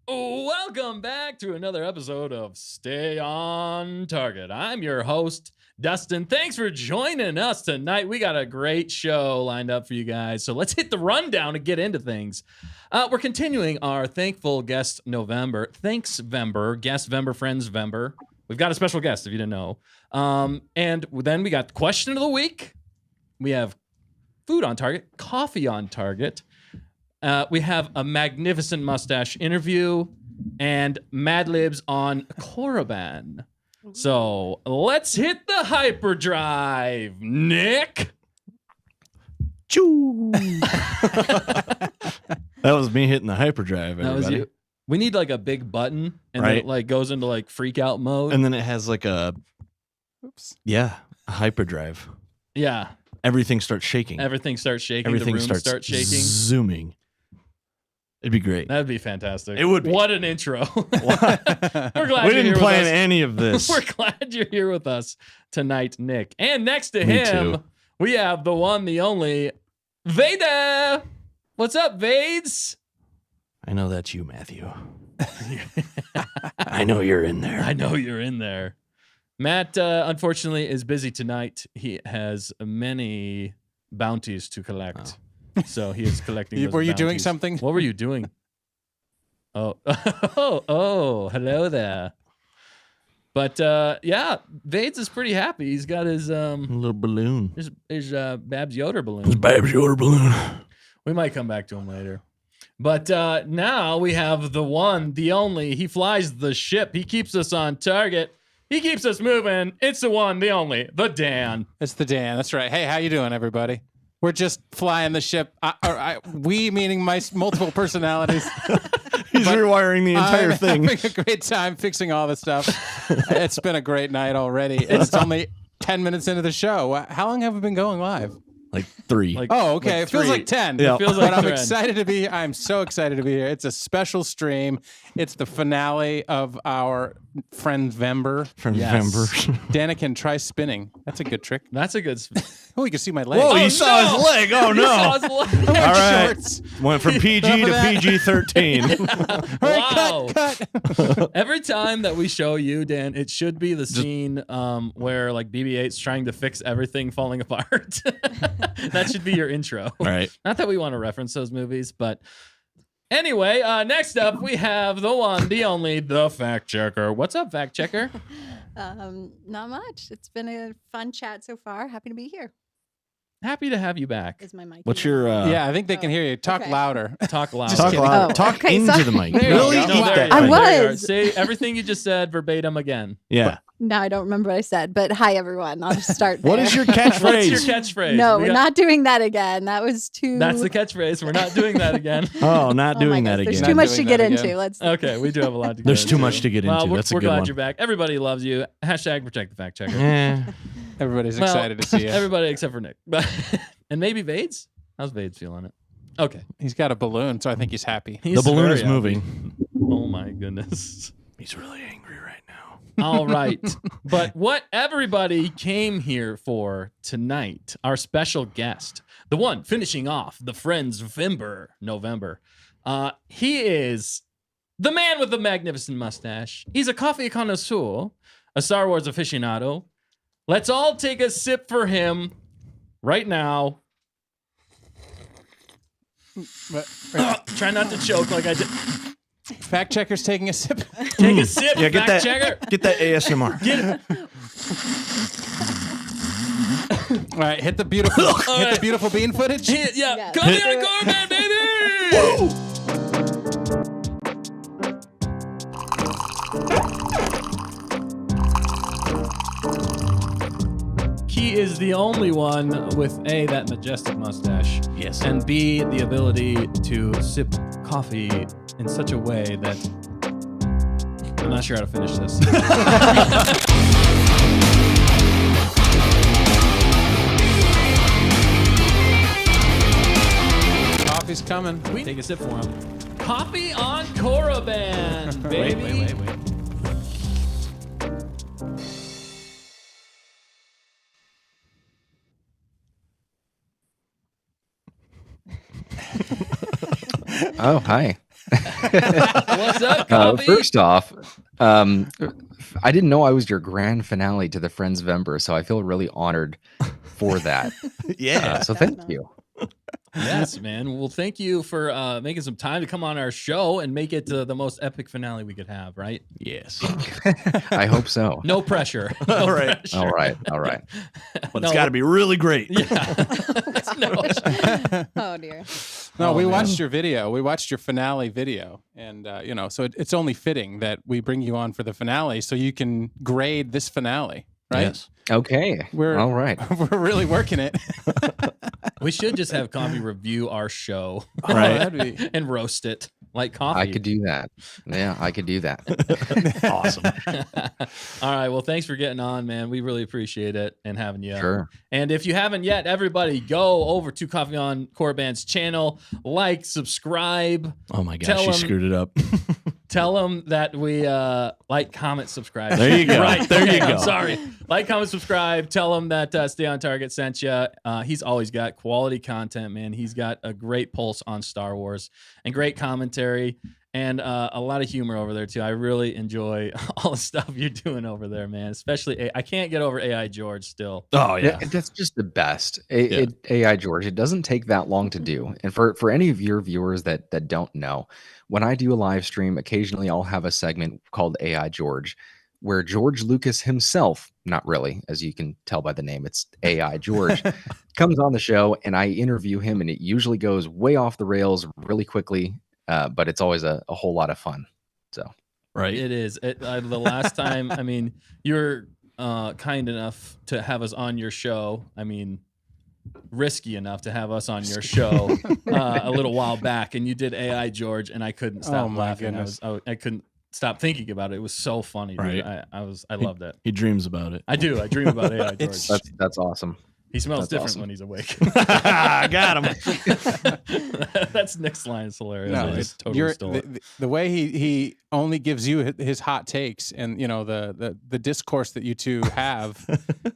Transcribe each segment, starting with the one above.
Welcome back to another episode of Stay on Target. I'm your host, Dustin. Thanks for joining us tonight. We got a great show lined up for you guys. So let's hit the rundown and get into things. We're continuing our Thankful Guest November, Thanksvember, Guestvember, Friendsvember. We've got a special guest if you didn't know. And then we got Question of the Week. We have Food on Target, Coffee on Target. We have a magnificent mustache interview and Mad Libs on Korriban. So let's hit the hyperdrive, Nick. Choo. That was me hitting the hyperdrive. Everybody. That was you. We need like a big button, and then it like goes into like freak out mode, and then it has like a, a hyperdrive. Yeah. Everything starts shaking. Everything starts shaking. Everything the room starts shaking. Zooming. It'd be great. That'd be fantastic. It would be. What an intro. We're glad we didn't plan any of this. We're glad you're here with us tonight, Nick. And next to him, we have the one, the only, Veda. What's up, Vades? I know that's you, Matthew. I know you're in there. I know you're in there. Matt, unfortunately, is busy tonight. He has many bounties to collect. So he is collecting those Were you bounties. doing something? What were you doing? Oh, hello there. But yeah, Vades is pretty happy. He's got his little balloon. His Babs Yoder balloon. His Babs Yoder balloon. We might come back to him later. But now we have the one, the only. He flies the ship. He keeps us on target. He keeps us moving. It's the one, the only, the Dan. It's the Dan. That's right. Hey, how you doing, everybody? We're just flying the ship. We meaning my multiple personalities. He's rewiring the entire thing. Having a great time fixing all the stuff. It's been a great night already. It's only 10 minutes into the show. How long have we been going live? Like 3. Okay. It feels like 10. Yeah. It feels like But I'm 10. excited to be. I'm so excited to be here. It's a special stream. It's the finale of our Friendsvember. Friendsvember. Danica, try spinning. That's a good trick. That's a good. Oh, you can see my leg. Whoa, Oh, you saw no! his leg. Oh, You saw no. his leg. All right. Shorts. Went from PG to that. PG-13. All right, Wow. cut. Every time that we show you, Dan, it should be the scene where like BB-8's trying to fix everything falling apart. That should be your intro. Right. Not that we want to reference those movies, but anyway, next up we have the one, the only, the fact checker. What's up, fact checker? Not much. It's been a fun chat so far. Happy to be here. Happy to have you back. Is my mic? What's in? your... Yeah, I think they can hear you. Talk Okay. louder. Talk loud. Just Talk kidding. loud. Oh, Talk okay, into sorry. the mic. There you Really? go. No, Eat there that. you are. I There you are. was. Say everything you just said verbatim again. Yeah. No, I don't remember what I said, but hi, everyone. I'll just start there. What is your What's catchphrase? your catchphrase? No, We we're got- not doing that again. That was too... That's the catchphrase. We're not doing that again. Oh, not Oh my doing gosh, that There's again. too Not much to doing get that into. again. Let's... Okay, we do have a lot to get There's into. too much to get into. Well, That's a we're good glad one. you're back. Everybody loves you. Hashtag protect the fact checker. Eh. Everybody's Well, excited to see you. Everybody except for Nick. And maybe Vades? How's Vades feeling it? Okay. He's got a balloon, so I think he's happy. He's The balloon very is happy. moving. Oh my goodness. He's really angry right now. All right. But what everybody came here for tonight, our special guest, the one finishing off the Friendsvember November, he is the man with the magnificent mustache. He's a coffee connoisseur, a Star Wars aficionado. Let's all take a sip for him right now. Try not to choke like I did. Fact checker's taking a sip. Take a sip, Yeah, get fact that. checker. Get that ASMR. Get it. All right, hit the beautiful bean footage. Yeah. Yes. Come here, Korriban, baby! He is the only one with A, that majestic mustache, Yes. and B, the ability to sip coffee in such a way that I'm not sure how to finish this. Coffee's coming. We take a sip for him. Coffee on Korriban, baby. Wait. Oh, hi. What's up, Coffee? First off, I didn't know I was your grand finale to the Friendsvember, so I feel really honored for that. Yeah. So thank you. Yes, man. Well, thank you for making some time to come on our show and make it the most epic finale we could have, right? Yes. I hope so. No pressure. No All right. pressure. All right. But it's got to be really great. Yeah. No. Oh dear. No, Oh, we man. watched your video. We watched your finale video, and so it's only fitting that we bring you on for the finale so you can grade this finale, right? Yes. Okay. We're All right. We're really working it. We should just have Coffee review our show Oh, Right. that'd be and roast it like Coffee. I could do that. Yeah, I could do that. Awesome. All right. Well, thanks for getting on, man. We really appreciate it and having you. Sure. And if you haven't yet, everybody go over to Coffee on Korriban's channel, like, subscribe, Oh my Tell gosh, you him- screwed it up. tell them that we like, comment, subscribe. There you go. Right. There you I'm go. sorry. Like, comment, subscribe. Tell them that Stay on Target sent you. He's always got quality content, man. He's got a great pulse on Star Wars and great commentary and a lot of humor over there too. I really enjoy all the stuff you're doing over there, man. Especially I can't get over AI George still. Oh yeah. That's just the best. Yeah. AI George, it doesn't take that long to do. And for any of your viewers that don't know, when I do a live stream, occasionally I'll have a segment called AI George, where George Lucas himself, not really, as you can tell by the name, it's AI George, comes on the show and I interview him, and it usually goes way off the rails really quickly, but it's always a whole lot of fun. So Right. It is. The last time, I mean, you're kind enough to have us on your show. I mean, risky enough to have us on your show a little while back, and you did AI George, and I couldn't stop Oh, my laughing. goodness. I couldn't stop thinking about it. It was so funny, dude. Right. I loved it. He dreams about it. I do. I dream about AI George. It's- that's awesome. He smells that's different awesome. when he's awake. Got him. That's Nick's line. It's hilarious. No, I it's, just totally you're, stole it. the way he only gives you his hot takes, and the discourse that you two have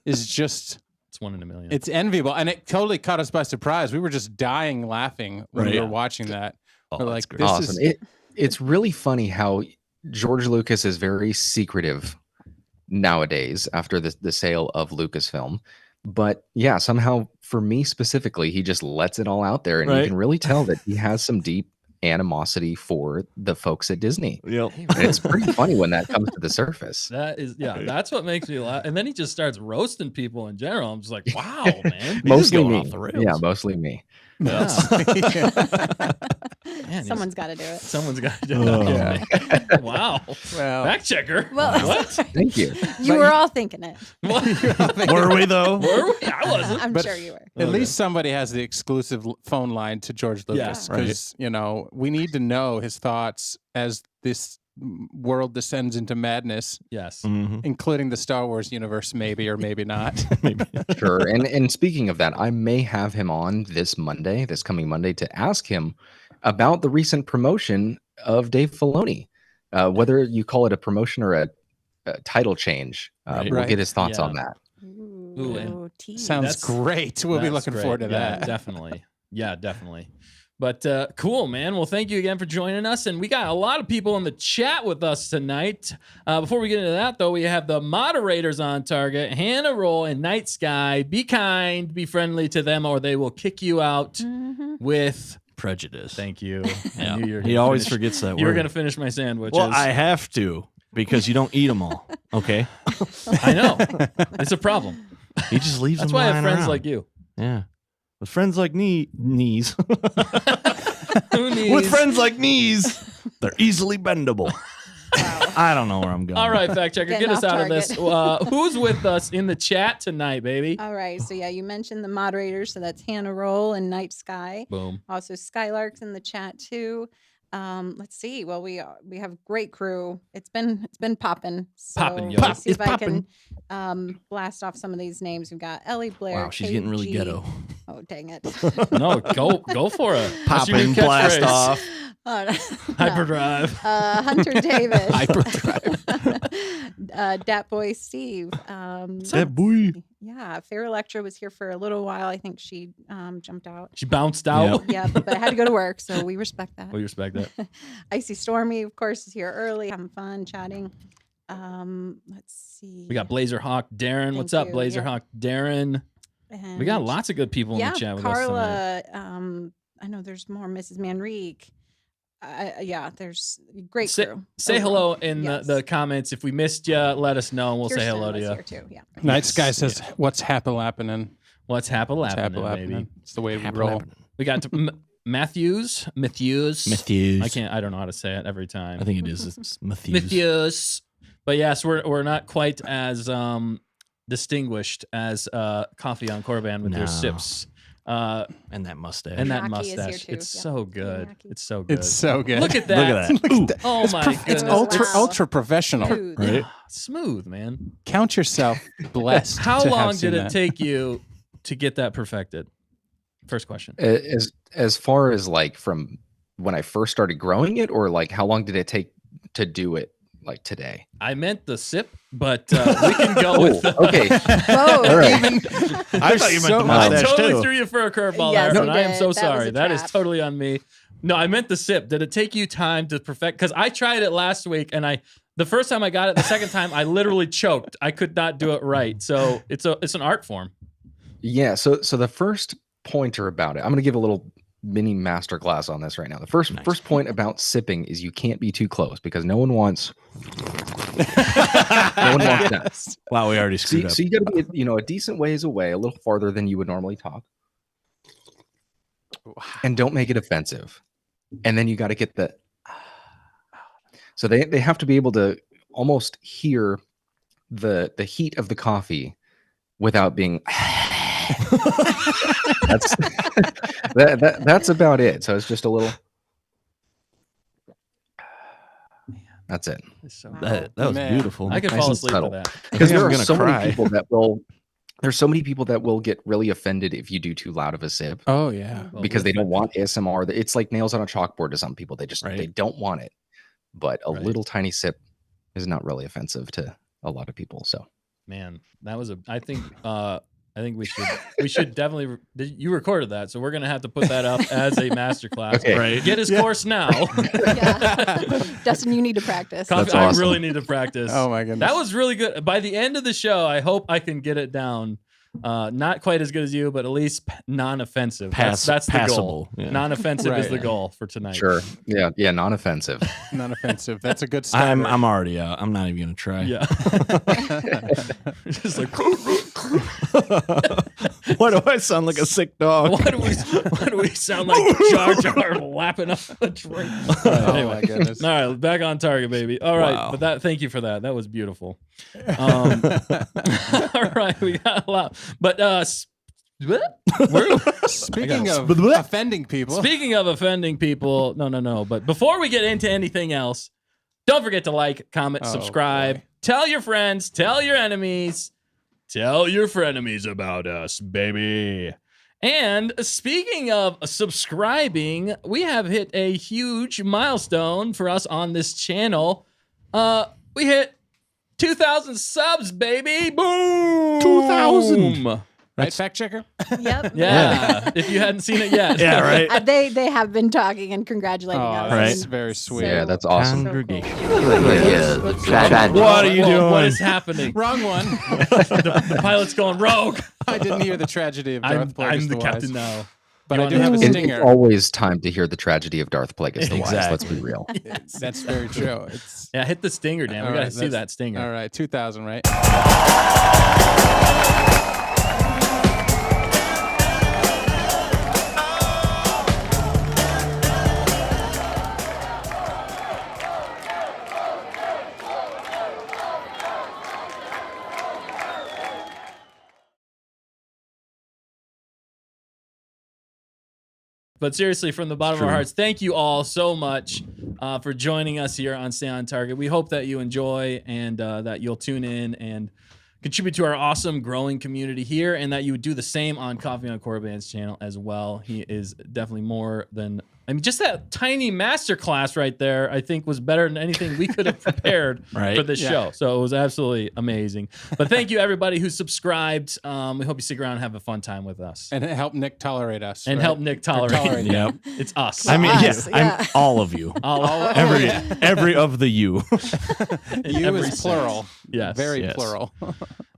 is just It's 1 in a million. it's enviable, and it totally caught us by surprise. We were just dying laughing when we Right. were watching that. Oh, We're that's like, great. this Awesome. is It's really funny how George Lucas is very secretive nowadays after the sale of Lucasfilm. But yeah, somehow for me specifically, he just lets it all out there, and you Right. can really tell that he has some deep animosity for the folks at Disney. Yep. And it's pretty funny when that comes to the surface. That is, yeah, that's what makes me laugh. And then he just starts roasting people in general. I'm just like, wow, man. He's Mostly going me. off the rails. Yeah, mostly me. Yeah. Man, he's- Someone's got to do it. someo's got to do Oh. it. Wow. well, Fact checker. Well, What? Thank you. you were all thinking it. What? Were we though? Were we? I wasn't. I'm But- sure you were. at Okay. least somebody has the exclusive phone line to George Yeah. Lucas, Right. because we need to know his thoughts as this world descends into madness, Yes. Mhm. including the Star Wars universe, maybe or maybe not. Maybe. Sure. And speaking of that, I may have him on this coming Monday, to ask him about the recent promotion of Dave Filoni. Whether you call it a promotion or a title change, Right. we'll Right. get his thoughts Yeah. on that. Ooh, and tease. Sounds That's- great. We'll be That's looking great. forward to Yeah, that. Definitely. Yeah, definitely. But cool, man. Well, thank you again for joining us. And we got a lot of people in the chat with us tonight. Before we get into that, though, we have the moderators on target, Hannah Roll and Night Sky. Be kind, be friendly to them, or they will kick you out Mhm. with. Prejudice. Thank you. I Yeah. knew you were He gonna always finish- forgets that You were word. going to finish my sandwiches. Well, I have to, because you don't eat them all. Okay. I know. It's a problem. He just leaves That's them why I have lying friends around. like you. Yeah. With friends like knees. Who needs? With friends like knees, they're easily bendable. Wow. I don't know where I'm going. All right, fact checker, Getting get us off out of this. Who's with us in the chat tonight, baby? All right. So yeah, you mentioned the moderators. So that's Hannah Roll and Night Sky. Boom. Also, Skylark's in the chat too. Let's see. Well, we have a great crew. It's been popping. So Poppin', yo. let's see It's if I poppin'. can blast off some of these names. We've got Ellie Blair. Wow, she's getting really KG. ghetto. Oh, dang it. No, go for it. That's Pop your new in, blast catchphrase. off. Oh, no. Hyperdrive. Hunter Davis. Hyperdrive. Dat Boy Steve. That boy. Yeah, Fair Electra was here for a little while. I think she jumped out. She bounced out. Yeah, but I had to go to work, so we respect that. We respect that. Icy Stormy, of course, is here early, having fun, chatting. Let's see. We got Blazer Hawk Darren. What's Thank up, you, Blazer yeah. Hawk Darren? And We got lots of good people in the chat with us tonight. Carla. I know there's more. Mrs. Manrique. Yeah, there's great Say, crew. say hello in Yes. the comments. If we missed you, let us know and we'll say Kirsten hello to was you. here too. Yeah. Night Sky says, "What's happening? What's happening, baby? It's the way we roll." We got Matthews. Matthews. I don't know how to say it every time. I think it is. It's Matthews. Matthews. But yes, we're not quite as distinguished as Coffee on Korriban with their No. sips. And that mustache. And that Maki is here mustache. too. It's Yeah. so good. Maki. It's so good. It's so good. Look at that. Look at that. Oh my goodness. It's ultra Wow. ultra professional. Smooth. Right? Smooth, man. Count yourself blessed. How to have long seen did it that. take you to get that perfected? First question. As far as like from when I first started growing it, or like how long did it take to do it like today? I meant the sip, but we can go with the, Okay. Whoa. All right. I thought you meant the I mustache totally too. threw you for a curveball Yes, there, you and I am did. so That was sorry. a That is trap. totally on me. No, I meant the sip. Did it take you time to perfect? Because I tried it last week, and the first time I got it, the second time I literally choked. I could not do it right. So it's an art form. Yeah. So the first pointer about it, I'm going to give a little mini masterclass on this right now. The first point about sipping is you can't be too close because no one wants that. Wow, we already So, screwed up. so you got to be a decent ways away, a little farther than you would normally talk, and don't make it offensive. And then you got to get the. So they have to be able to almost hear the heat of the coffee without being. That's about it. So it's just a little. That's it. It's so That was Man. beautiful. I could Nice fall and asleep subtle. with that. Because think there I'm are gonna so cry. many people that will. There's so many people that will get really offended if you do too loud of a sip Oh yeah. Well, because we're they don't want ASMR. It's like nails on a chalkboard to some people. They just Right. they don't want it. But a Right. little tiny sip is not really offensive to a lot of people. So Man, that was I think we should definitely. You recorded that, so we're gonna have to put that up as a masterclass. Okay. Right. Get his course now. Yeah. Dustin, you need to practice. Coffee, That's awesome. I really need to practice. Oh my goodness. That was really good. By the end of the show, I hope I can get it down. Not quite as good as you, but at least non-offensive. That's the goal. Passable. Yeah. Non-offensive is Right. the goal for tonight. sure, yeah, non-offensive. Not offensive. That's a good start. I'm already out. I'm not even gonna try. Yeah. Just like, Why do I sound like a sick dog? why do we sound like Jar Jar lapping up a drink? Oh Anyway. my goodness. All right, back on target, baby. All right, Wow. but thank you for that. That was beautiful. All right, we got a lot, but Speaking of offending people, speaking of offending people, no. But before we get into anything else, don't forget to like, comment, Oh, subscribe, boy. tell your friends, tell your enemies, tell your frenemies about us, baby. And speaking of subscribing, we have hit a huge milestone for us on this channel. We hit 2,000 subs, baby. Boom. 2,000. right, fact checker? Yep. Yeah. If you hadn't seen it yet. Yeah, right. They have been talking and congratulating Oh, us. that's Right. very sweet. Yeah, that's awesome. Congregation. What are you doing? What is happening? Wrong one. The pilot's going rogue. I didn't hear the tragedy of Darth Plagueis I'm the Wise. captain now. But You I do wanna- have a It's stinger. always time to hear the tragedy of Darth Plagueis the Wise. Let's be Exactly. real. That's very true. It's Yeah, hit the stinger, Dan. We All got to right, see that's- that stinger. all right. 2,000, right? But seriously, from the bottom of our true. hearts, thank you all so much for joining us here on Stay on Target. We hope that you enjoy and that you'll tune in and contribute to our awesome growing community here, and that you would do the same on Coffee on Korriban's channel as well. He is definitely more than, I mean, just that tiny masterclass right there, I think was better than anything we could have prepared for this show. So it was absolutely amazing. But thank you everybody who subscribed. We hope you stick around and have a fun time with us. And help Nick tolerate us. And help Nick tolerate. Yep. It's us. I mean, Us, I'm all of you. Every of the you. You every is plural. Yes. Very Yes. plural.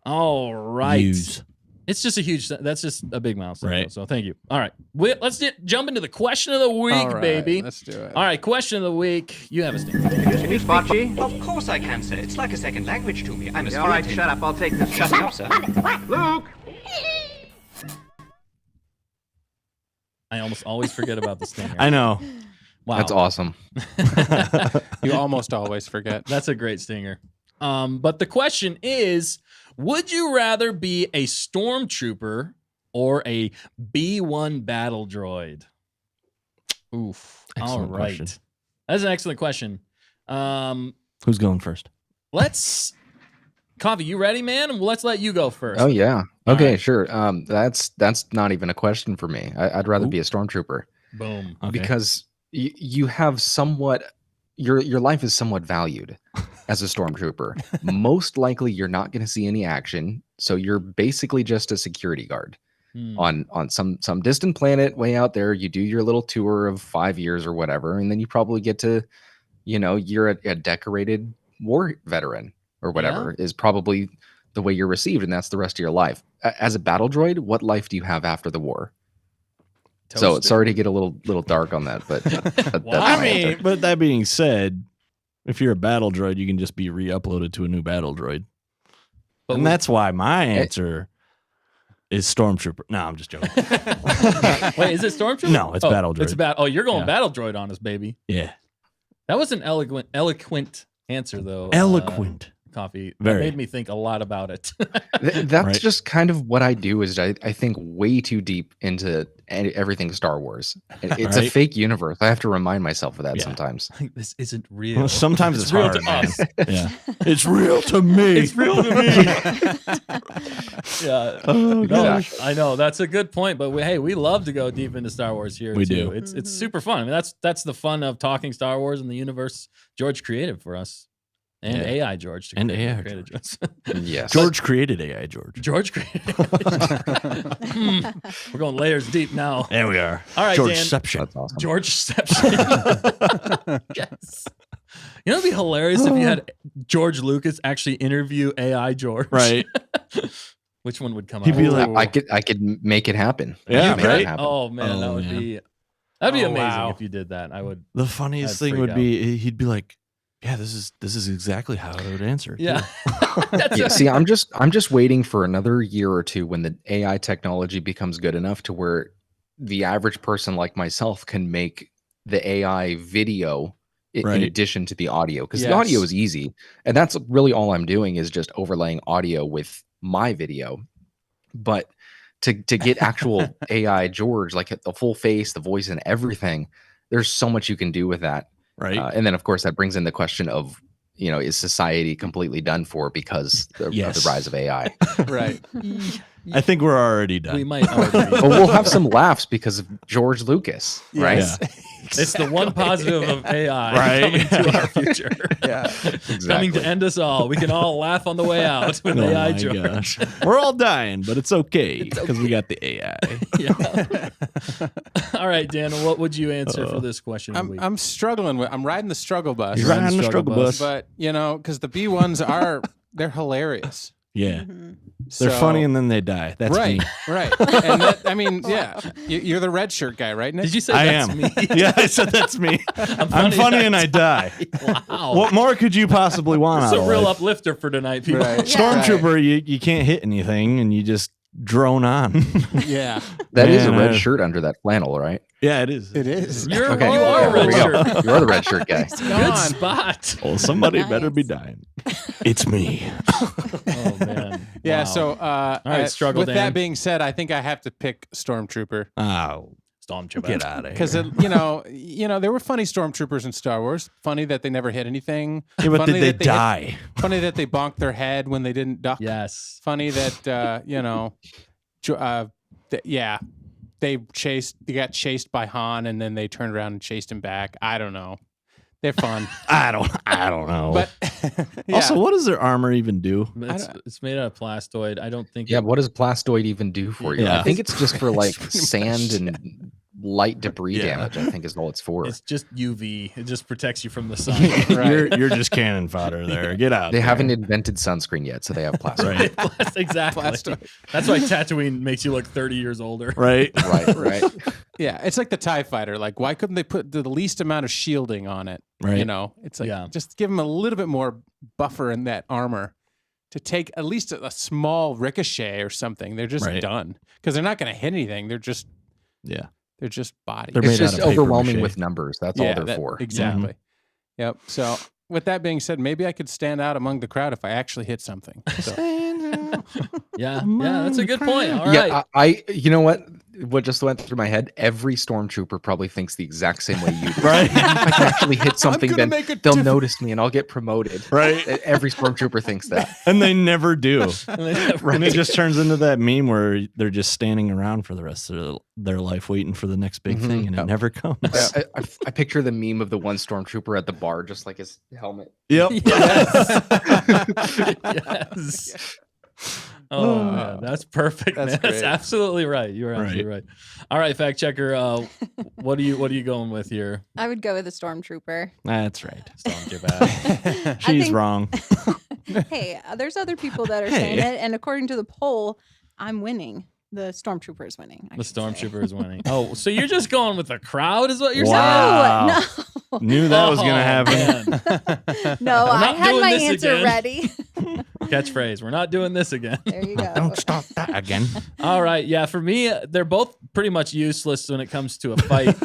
All right. Yous. It's just a huge, that's just a big milestone. Right. So thank you. All right. Let's jump into the question of the week, All right, baby. let's do it. All right. Question of the week. You have a stick. Can you spot G? Of course I can, sir. It's like a second language to me. I'm as All right, fluent in- shut up. I'll take this. Shut up, sir. Luke! I almost always forget about the stinger. I know. Wow. That's awesome. You almost always forget. That's a great stinger. But the question is, would you rather be a stormtrooper or a B1 battle droid? Oof. Excellent All right. question. That's an excellent question. Who's going first? Let's Coffee, you ready, man? Let's let you go first. Oh yeah. All Okay, right. sure. That's not even a question for me. I'd rather be a stormtrooper Boom. Okay. because you have somewhat your life is somewhat valued as a stormtrooper. Most likely, you're not going to see any action, so you're basically just a security guard Hmm. on some distant planet way out there. You do your little tour of 5 years or whatever, and then you probably get to, you're a decorated war veteran or whatever is probably the way you're received, and that's the rest of your life. As a battle droid, what life do you have after the war? So Toasted. sorry to get a little dark on that, but that's Wow. my I mean, answer. but that being said, if you're a battle droid, you can just be re-uploaded to a new battle droid. But And we- that's why my answer is Stormtrooper. No, I'm just joking. Wait, is it stormtrooper? No, it's battle droid. It's Oh, you're going Yeah. battle droid on us, baby. Yeah. That was an eloquent answer, though. Eloquent. Coffee. That Very. made me think a lot about it. That's Right. just kind of what I do. Is I think way too deep into everything Star Wars. It's a Right. fake universe. I have to remind myself of that Yeah. sometimes. This isn't real. Well, sometimes it's real hard, to man. us. Yeah. It's real to me. It's real to me. Yeah. Oh, No, gosh. I know that's a good point, but we love to go deep into Star Wars here. We too. do. It's super fun. I mean, that's the fun of talking Star Wars and the universe George created for us, and Yeah. AI George And created- AI created us. Yes. George created AI George. George created. We're going layers deep now. There we are. All right, Dan. Georgeception. That's awesome. Georgeception. Yes. You know, it'd be hilarious if you had George Lucas actually interview AI George. Right. Which one would come He'd out? be like, I could make it happen. Yeah, I could make it right? happen. Oh man, Oh, that would man. be Oh, amazing wow. if you did that. I would. The funniest I'd thing freak would out. be he'd be like, "Yeah, this is exactly how I would answer." too." Yeah. That's Yeah, a- see, I'm just waiting for another year or two when the AI technology becomes good enough to where the average person like myself can make the AI video in Right. addition to the audio, because the Yes. audio is easy, and that's really all I'm doing is just overlaying audio with my video. But to get actual AI George, like the full face, the voice, and everything, there's so much you can do with that. Right. And then, of course, that brings in the question of, is society completely done for because of Yes. the rise of AI? Right. I think we're already done. we might already be. But we'll have some laughs because of George Lucas, right? Yes. It's the one positive of AI Right. coming to our future. Yeah. Coming to end us all. We can all laugh on the way out with Oh AI my George. gosh. We're all dying, but it's okay because we got the AI. Yeah. All right, Dan, what would you answer for this question of the week? I'm struggling with. I'm riding the struggle bus. You're riding the struggle bus. But because the B1s they're hilarious. Yeah. Mhm. They're So- funny and then they die. That's right, me. right. And that, I mean, yeah, you're the red shirt guy, right, Nick? Did you say I that's am. me? Yeah, I said that's me. I'm funny and I die. Wow. What more could you possibly want It's out a of real life? uplifter for tonight, people. Right. Stormtrooper, you can't hit anything and you just drone on. Yeah, That is a Man, red shirt under that flannel, right? Yeah, it is. it is. You Okay, are yeah, a red there we go. shirt. You are the red shirt guy. It's Good gone. spot. Well, somebody better be Nice. dying. It's me. Oh man. Yeah. Wow. So, right, struggle, with Dan. that being said, I think I have to pick Stormtrooper. Oh, Stormtrooper. Get out of here. Because there were funny stormtroopers in Star Wars. Funny that they never hit anything. Yeah, but funny did they that die? Funny that they bonked their head when they didn't duck. Yes. Funny that they got chased by Han and then they turned around and chased him back. I don't know. They're fun. I don't know. But yeah. Also, what does their armor even do? It's made out of plastoid. I don't think. Yeah, what does plastoid even do for you? Yeah. I think it's just for like pretty sand much- and light debris Yeah. damage. I think is all it's for. It's just UV. It just protects you from the sun. Right. You're just cannon fodder there. Get out. They there. haven't invented sunscreen yet, so they have plastoid. Right. Exactly. Plastoid. That's why Tatooine makes you look 30 years older. Right. right. Yeah, it's like the TIE fighter. Like, why couldn't they put the least amount of shielding on it? Right. You know, it's like Yeah. just give them a little bit more buffer in that armor to take at least a small ricochet or something. They're just Right. done because they're not going to hit anything. They're just Yeah. bodies. They're It's made out just of paper overwhelming mache. with numbers. That's all they're for. Exactly. Yep. So with that being said, maybe I could stand out among the crowd if I actually hit something. So, Yeah. That's a good point. All right. Yeah, I you know what just went through my head? Every stormtrooper probably thinks the exact same way you do. Right. If I can actually hit something, gonna then make a they'll difference. notice me and I'll get promoted. Right. Every stormtrooper thinks that. And they never do. Right. And it just turns into that meme where they're just standing around for the rest of their life waiting for the next big thing, and it never comes. I picture the meme of the one stormtrooper at the bar, just like his helmet. Yep. Yes. Oh, man, that's perfect. That's man. That's great. absolutely right. You're absolutely right. All right, fact checker. What are you going with here? I would go with a stormtrooper. That's right. Stormtrooper. She's think- wrong. Hey, there's other people that are saying it, and according to the poll, I'm winning. The stormtrooper is winning. I The should say. stormtrooper is winning. Oh, so you're just going with the crowd, is what you're Wow. saying? No, Knew that was gonna Oh, happen. man. no, I not had doing my this answer again. ready. Catchphrase. We're not doing this again. There you go. Don't start that again. All right. Yeah. For me, they're both pretty much useless when it comes to a fight,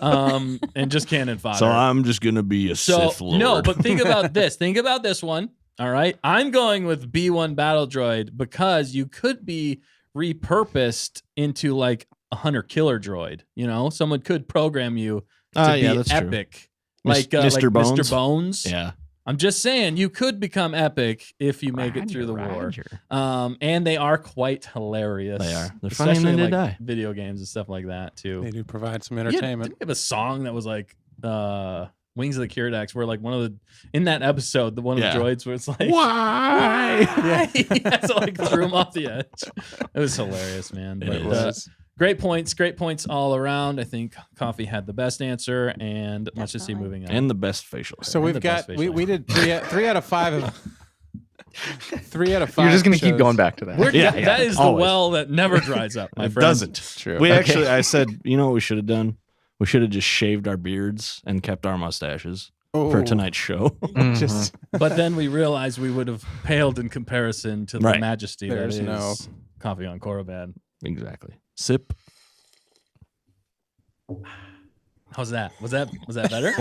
and just cannon fodder. So I'm just gonna be a So Sith Lord. no, but think about this. Think about this one. All right. I'm going with B1 battle droid because you could be repurposed into like a hunter killer droid. You know, someone could program you to be that's true. epic. Mis- Like Mr. Bones? Mr. Bones. Yeah. I'm just saying you could become epic if you make it through the war. And they are quite hilarious. They are. They're funny and Especially they in, like die. video games and stuff like that too. they do provide some Yeah, entertainment. didn't we have a song that was like Wings of the Kiridax, where like in that episode, one of Yeah. the droids where it's like Why? yeah, so like threw him off the edge. It was hilarious, man. It But, was. great points all around. I think Coffee had the best answer, and let's just see Definitely. moving on. And the best facial hair. So And we've the got best we facial did three out of five of 3 out of 5. You're just gonna keep shows. going back to that. Yeah, that is always. the well that never dries up, my It friend. doesn't. True. We actually, I said, you know what we should have done? We should have just shaved our beards and kept our mustaches for Oh. tonight's show. Mhm. Just But then we realized we would have paled in comparison to the Right. majesty There's that is no- Coffee on Korriban. Exactly. Sip. How's that? Was that better?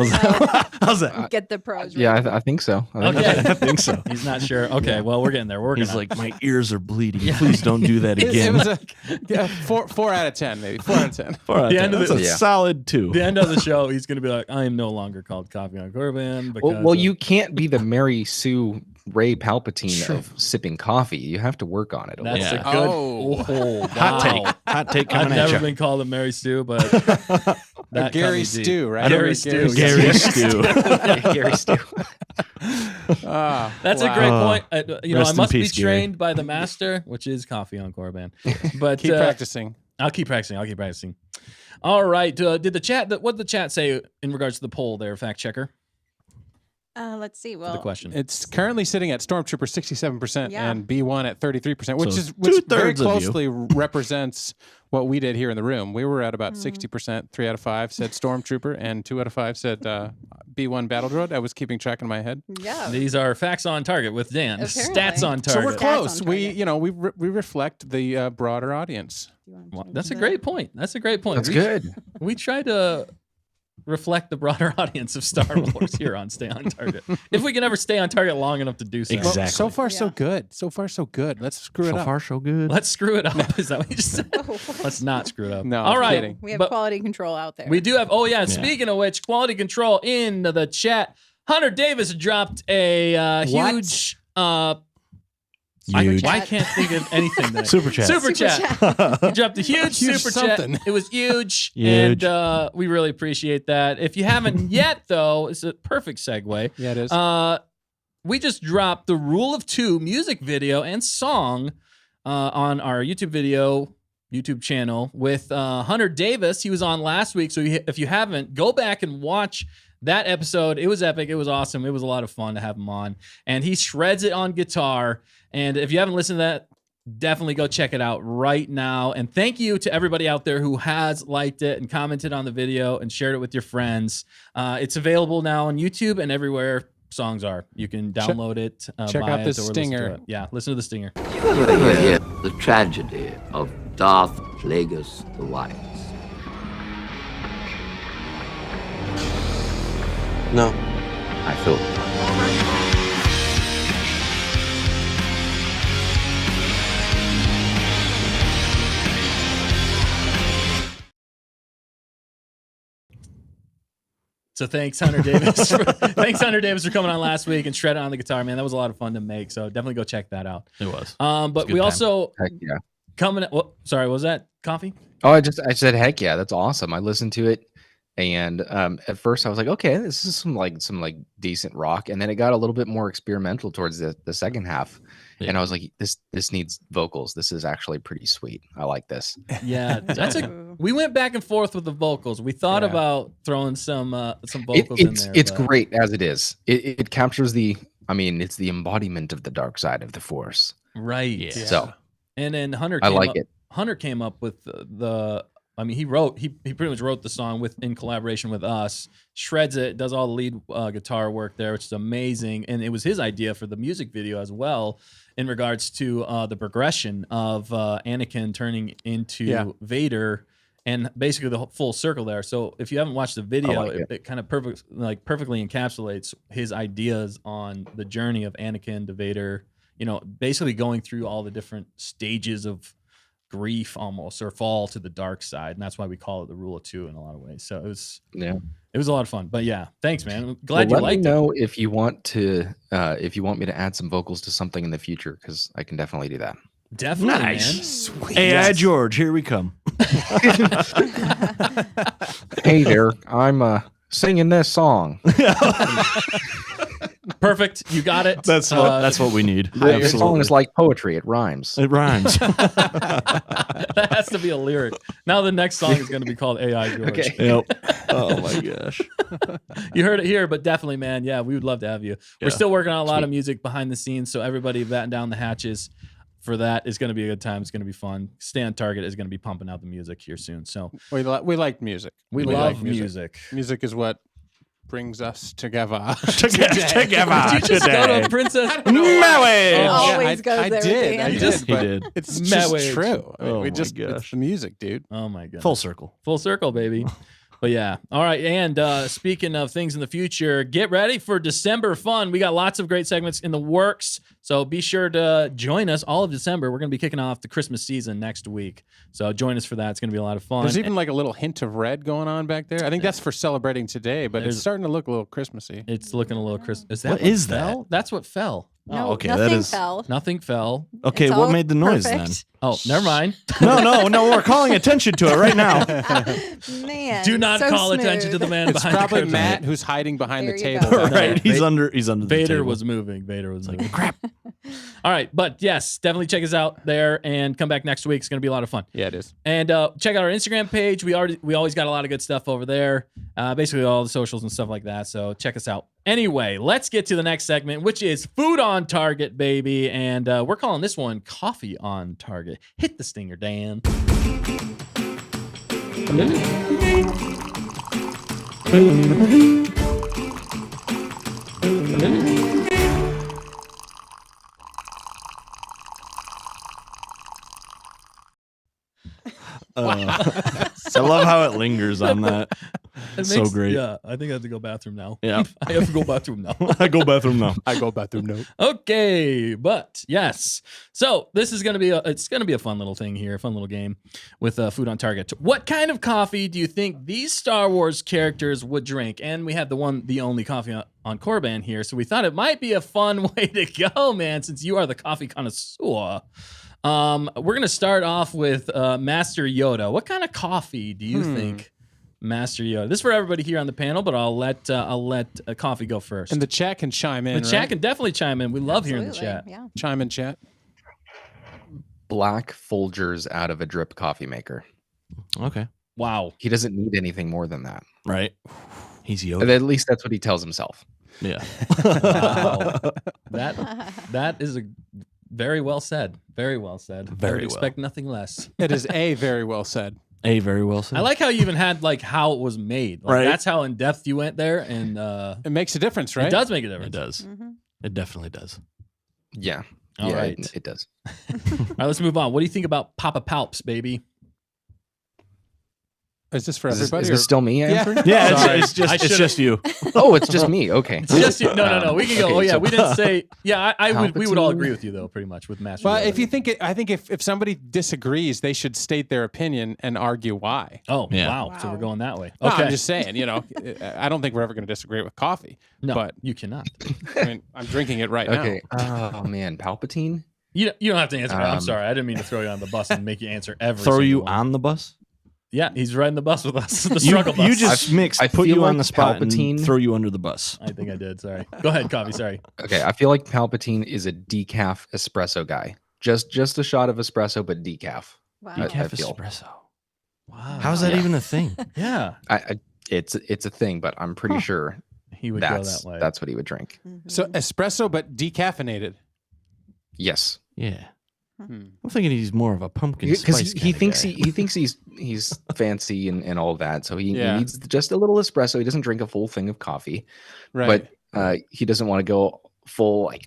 How's that? Get the pros. Yeah, right. I think so. I think Okay. I think so. He's not sure. Okay, well, we're getting there. We're working He's on like, my ears are bleeding. Please don't do that it again. was a 4 out of 10, maybe 4 out of 10. 4 out of the 10. end of That's the- a Yeah. solid 2. the end of the show. He's going to be like, I am no longer called Coffee on Korriban. Because Well, of- you can't be the Mary Sue Ray Palpatine True. of sipping coffee. You have to work on it. That's Yeah. a good. Oh. Oh, wow. Hot take. Hot take I've coming at never you. been called a Mary Stew, but that Gary cut me deep. Stew, right? Gary Stew. Gary yes. Stew. Gary Stew. Ah, That's a wow. great point. I Rest in must peace, be Gary. trained by the master, which is Coffee on Korriban. But Keep practicing. I'll keep practicing. All right. Did the chat? What did the chat say in regards to the poll there, fact checker? Let's see. For Well, the question. It's currently sitting at Stormtrooper 67% Yeah. and B1 at 33%, which So is which very 2/3 of you. closely represents what we did here in the room. We were at about 60%. 3 out of 5 said Stormtrooper, and 2 out of 5 said B1 Battle Droid. I was keeping track in my head. yeah. These are facts on target with Dan. Apparently. Stats on So target. we're Stats close. on We target. we reflect the broader audience. Do you wanna Well, change that's a that? great point. That's a great point. That's good. We try to reflect the broader audience of Star Wars here on Stay on Target. If we can ever stay on target long enough to do so. Exactly. Well, so far, so Yeah. good. So far, so good. Let's screw it So up. far, so good. Let's screw it up. Is that what you just said? Oh, what? Let's not screw it up. No, All I'm right. kidding. We have But quality control out there. we do have, speaking of which, quality control in the chat. Hunter Davis dropped a huge, Huge. I can't think of anything that Super chat. Super chat. He dropped a huge Huge super something. chat. It was huge, Huge. and we really appreciate that. If you haven't yet, though, it's a perfect segue. Yeah, it is. We just dropped the Rule of Two music video and song on our YouTube channel with Hunter Davis. He was on last week, so if you haven't, go back and watch that episode. It was epic. It was awesome. It was a lot of fun to have him on, and he shreds it on guitar. And if you haven't listened to that, definitely go check it out right now. And thank you to everybody out there who has liked it and commented on the video and shared it with your friends. It's available now on YouTube and everywhere songs are. You can download it. Check buy out it, this or listen to stinger. it. Yeah, listen to the stinger. You ever hear the tragedy of Darth Plagueis the Wise? No. I thought. So thanks, Hunter Davis. Thanks, Hunter Davis, for coming on last week and shredding on the guitar, man. That was a lot of fun to make. So definitely go check that out. It was. But good we time. also Heck yeah. coming. Sorry, was that coffee? Oh, I said, heck yeah, that's awesome. I listened to it, and at first I was like, okay, this is some decent rock, and then it got a little bit more experimental towards the second half, Yeah. and I was like, this needs vocals. This is actually pretty sweet. I like this. Yeah, that's Ooh. we went back and forth with the vocals. We thought Yeah. about throwing some vocals in there. It's but- great as it is. It captures it's the embodiment of the dark side of the Force. right? Yeah. So And then Hunter. I came like up, it. Hunter came up with he pretty much wrote the song in collaboration with us, shreds it, does all the lead guitar work there, which is amazing. And it was his idea for the music video as well, in regards to the progression of Anakin turning into Vader, and basically the full circle there. So if you haven't watched the video, like it kind of perfectly encapsulates his ideas on the journey of Anakin to Vader. You know, basically going through all the different stages of grief almost, or fall to the dark side, and that's why we call it the Rule of Two in a lot of ways. So it was a lot of fun. But yeah, thanks, man. Glad you let me liked it. know if you want me to add some vocals to something in the future, because I can definitely do that. Definitely, Nice. man. Sweet. AI George, here we come. Hey there, I'm singing this song. Perfect. You got it. That's what we need. The song is like poetry. It rhymes. It rhymes. That has to be a lyric. Now the next song is going to be called AI George. Okay. Yep. Oh my gosh. You heard it here, but definitely, man. Yeah, we would love to have you. We're Yeah. still working on a lot of music behind the scenes, so everybody batten down the hatches for that. Is going to be a good time. It's going to be fun. Stay on Target is going to be pumping out the music here soon. So We like music. we like love music. Music is what brings us together. Together. Did you just go to Princess Maui. Always goes I there with did. the I end. did. He but did. It's Marriage. just true. I mean, Oh we my just gosh. it's the music, dude. Oh my god. Full circle. Full circle, baby. But yeah. All right. And speaking of things in the future, get ready for December fun. We got lots of great segments in the works. So be sure to join us all of December. We're going to be kicking off the Christmas season next week. So join us for that. It's going to be a lot of fun. There's even like a little hint of red going on back there. I think that's for celebrating today, but There's- it's starting to look a little Christmassy. It's looking a little Christmas. Is that What is that? fell? That's what fell. No, okay, that nothing is- fell. Nothing fell. Okay, It's what all made the noise perfect. Oh, never mind. then? No, we're calling attention to it right now. Man, Do not so call smooth. attention to the man It's behind probably the curtain. Matt who's hiding behind There the you table. go. back there. Right, he's under the Vader table. was moving. Vader was moving. crap. All right, but yes, definitely check us out there and come back next week. It's going to be a lot of fun. Yeah, it is. And check out our Instagram page. We always got a lot of good stuff over there. Basically all the socials and stuff like that. So check us out. Anyway, let's get to the next segment, which is Food on Target, baby. And we're calling this one Coffee on Target. Hit the stinger, Dan. I love how it lingers on that. So great. Yeah, I think I have to go bathroom now. Yeah. I have to go bathroom now. I go bathroom now. I go bathroom note. Okay, but yes. So this is gonna be a fun little thing here, a fun little game with food on target. What kind of coffee do you think these Star Wars characters would drink? And we have the only coffee on Korriban here, so we thought it might be a fun way to go, man. Since you are the coffee connoisseur, we're gonna start off with Master Yoda. What kind of coffee do you think? Master Yoda. This is for everybody here on the panel, but I'll let Coffee go first. And the chat can chime in. The chat can definitely chime in. We love hearing the chat. Yeah. Chime in, chat. Black Folgers out of a drip coffee maker. Okay. Wow. He doesn't need anything more than that. Right. He's And Yoda. at least that's what he tells himself. Yeah. Wow. That is a very well said. Very well said. I Very would well. expect nothing less. It is very well said. Very well said. I like how you even had like how it was made. Like, Right. That's how in depth you went there, and It makes a difference, right? it does make a It difference. does. Mm-hmm. It definitely does. Yeah. All yeah, right. it does. All right, let's move on. What do you think about Papa Palps, baby? Is this for Is everybody? this still me answering? Yeah, Sorry. it's I just should've- you. Oh, it's just me. Okay. It's just you. No. We can go. Okay, Oh yeah, so- we didn't say. Yeah, we would all Palpatine. agree with you though, pretty much with Master. Well, Yoda. if you think I think if somebody disagrees, they should state their opinion and argue why. Oh Yeah. wow. So we're Wow. going that way. No, Okay. I'm just saying, I don't think we're ever going to disagree with coffee. no, but- you cannot. I mean, I'm drinking it right Okay. Oh man, Palpatine. You don't have to answer. I'm Um, sorry. I didn't mean to throw you on the bus and make you answer every. Throw single you one. on the bus? Yeah, he's riding the bus with us. The You, struggle bus. you just mixed, I put feel you on like the spot Palpatine- and throw you under the bus. I think I did. Sorry. Go ahead, Coffee. Sorry. Okay, I feel like Palpatine is a decaf espresso guy. Just a shot of espresso, but decaf. Wow. I Decaf feel. espresso. Wow. How's that Yeah. even a thing? Yeah, It's a thing, but I'm pretty sure he would go that way. that's what he would drink. Mhm. So espresso, but decaffeinated. Yes, Yeah. Hmm. I'm thinking he's more of a pumpkin because spice he kinda thinks guy. he thinks he's fancy and all that. So he Yeah. needs just a little espresso. He doesn't drink a full thing of coffee, Right. but he doesn't want to go full like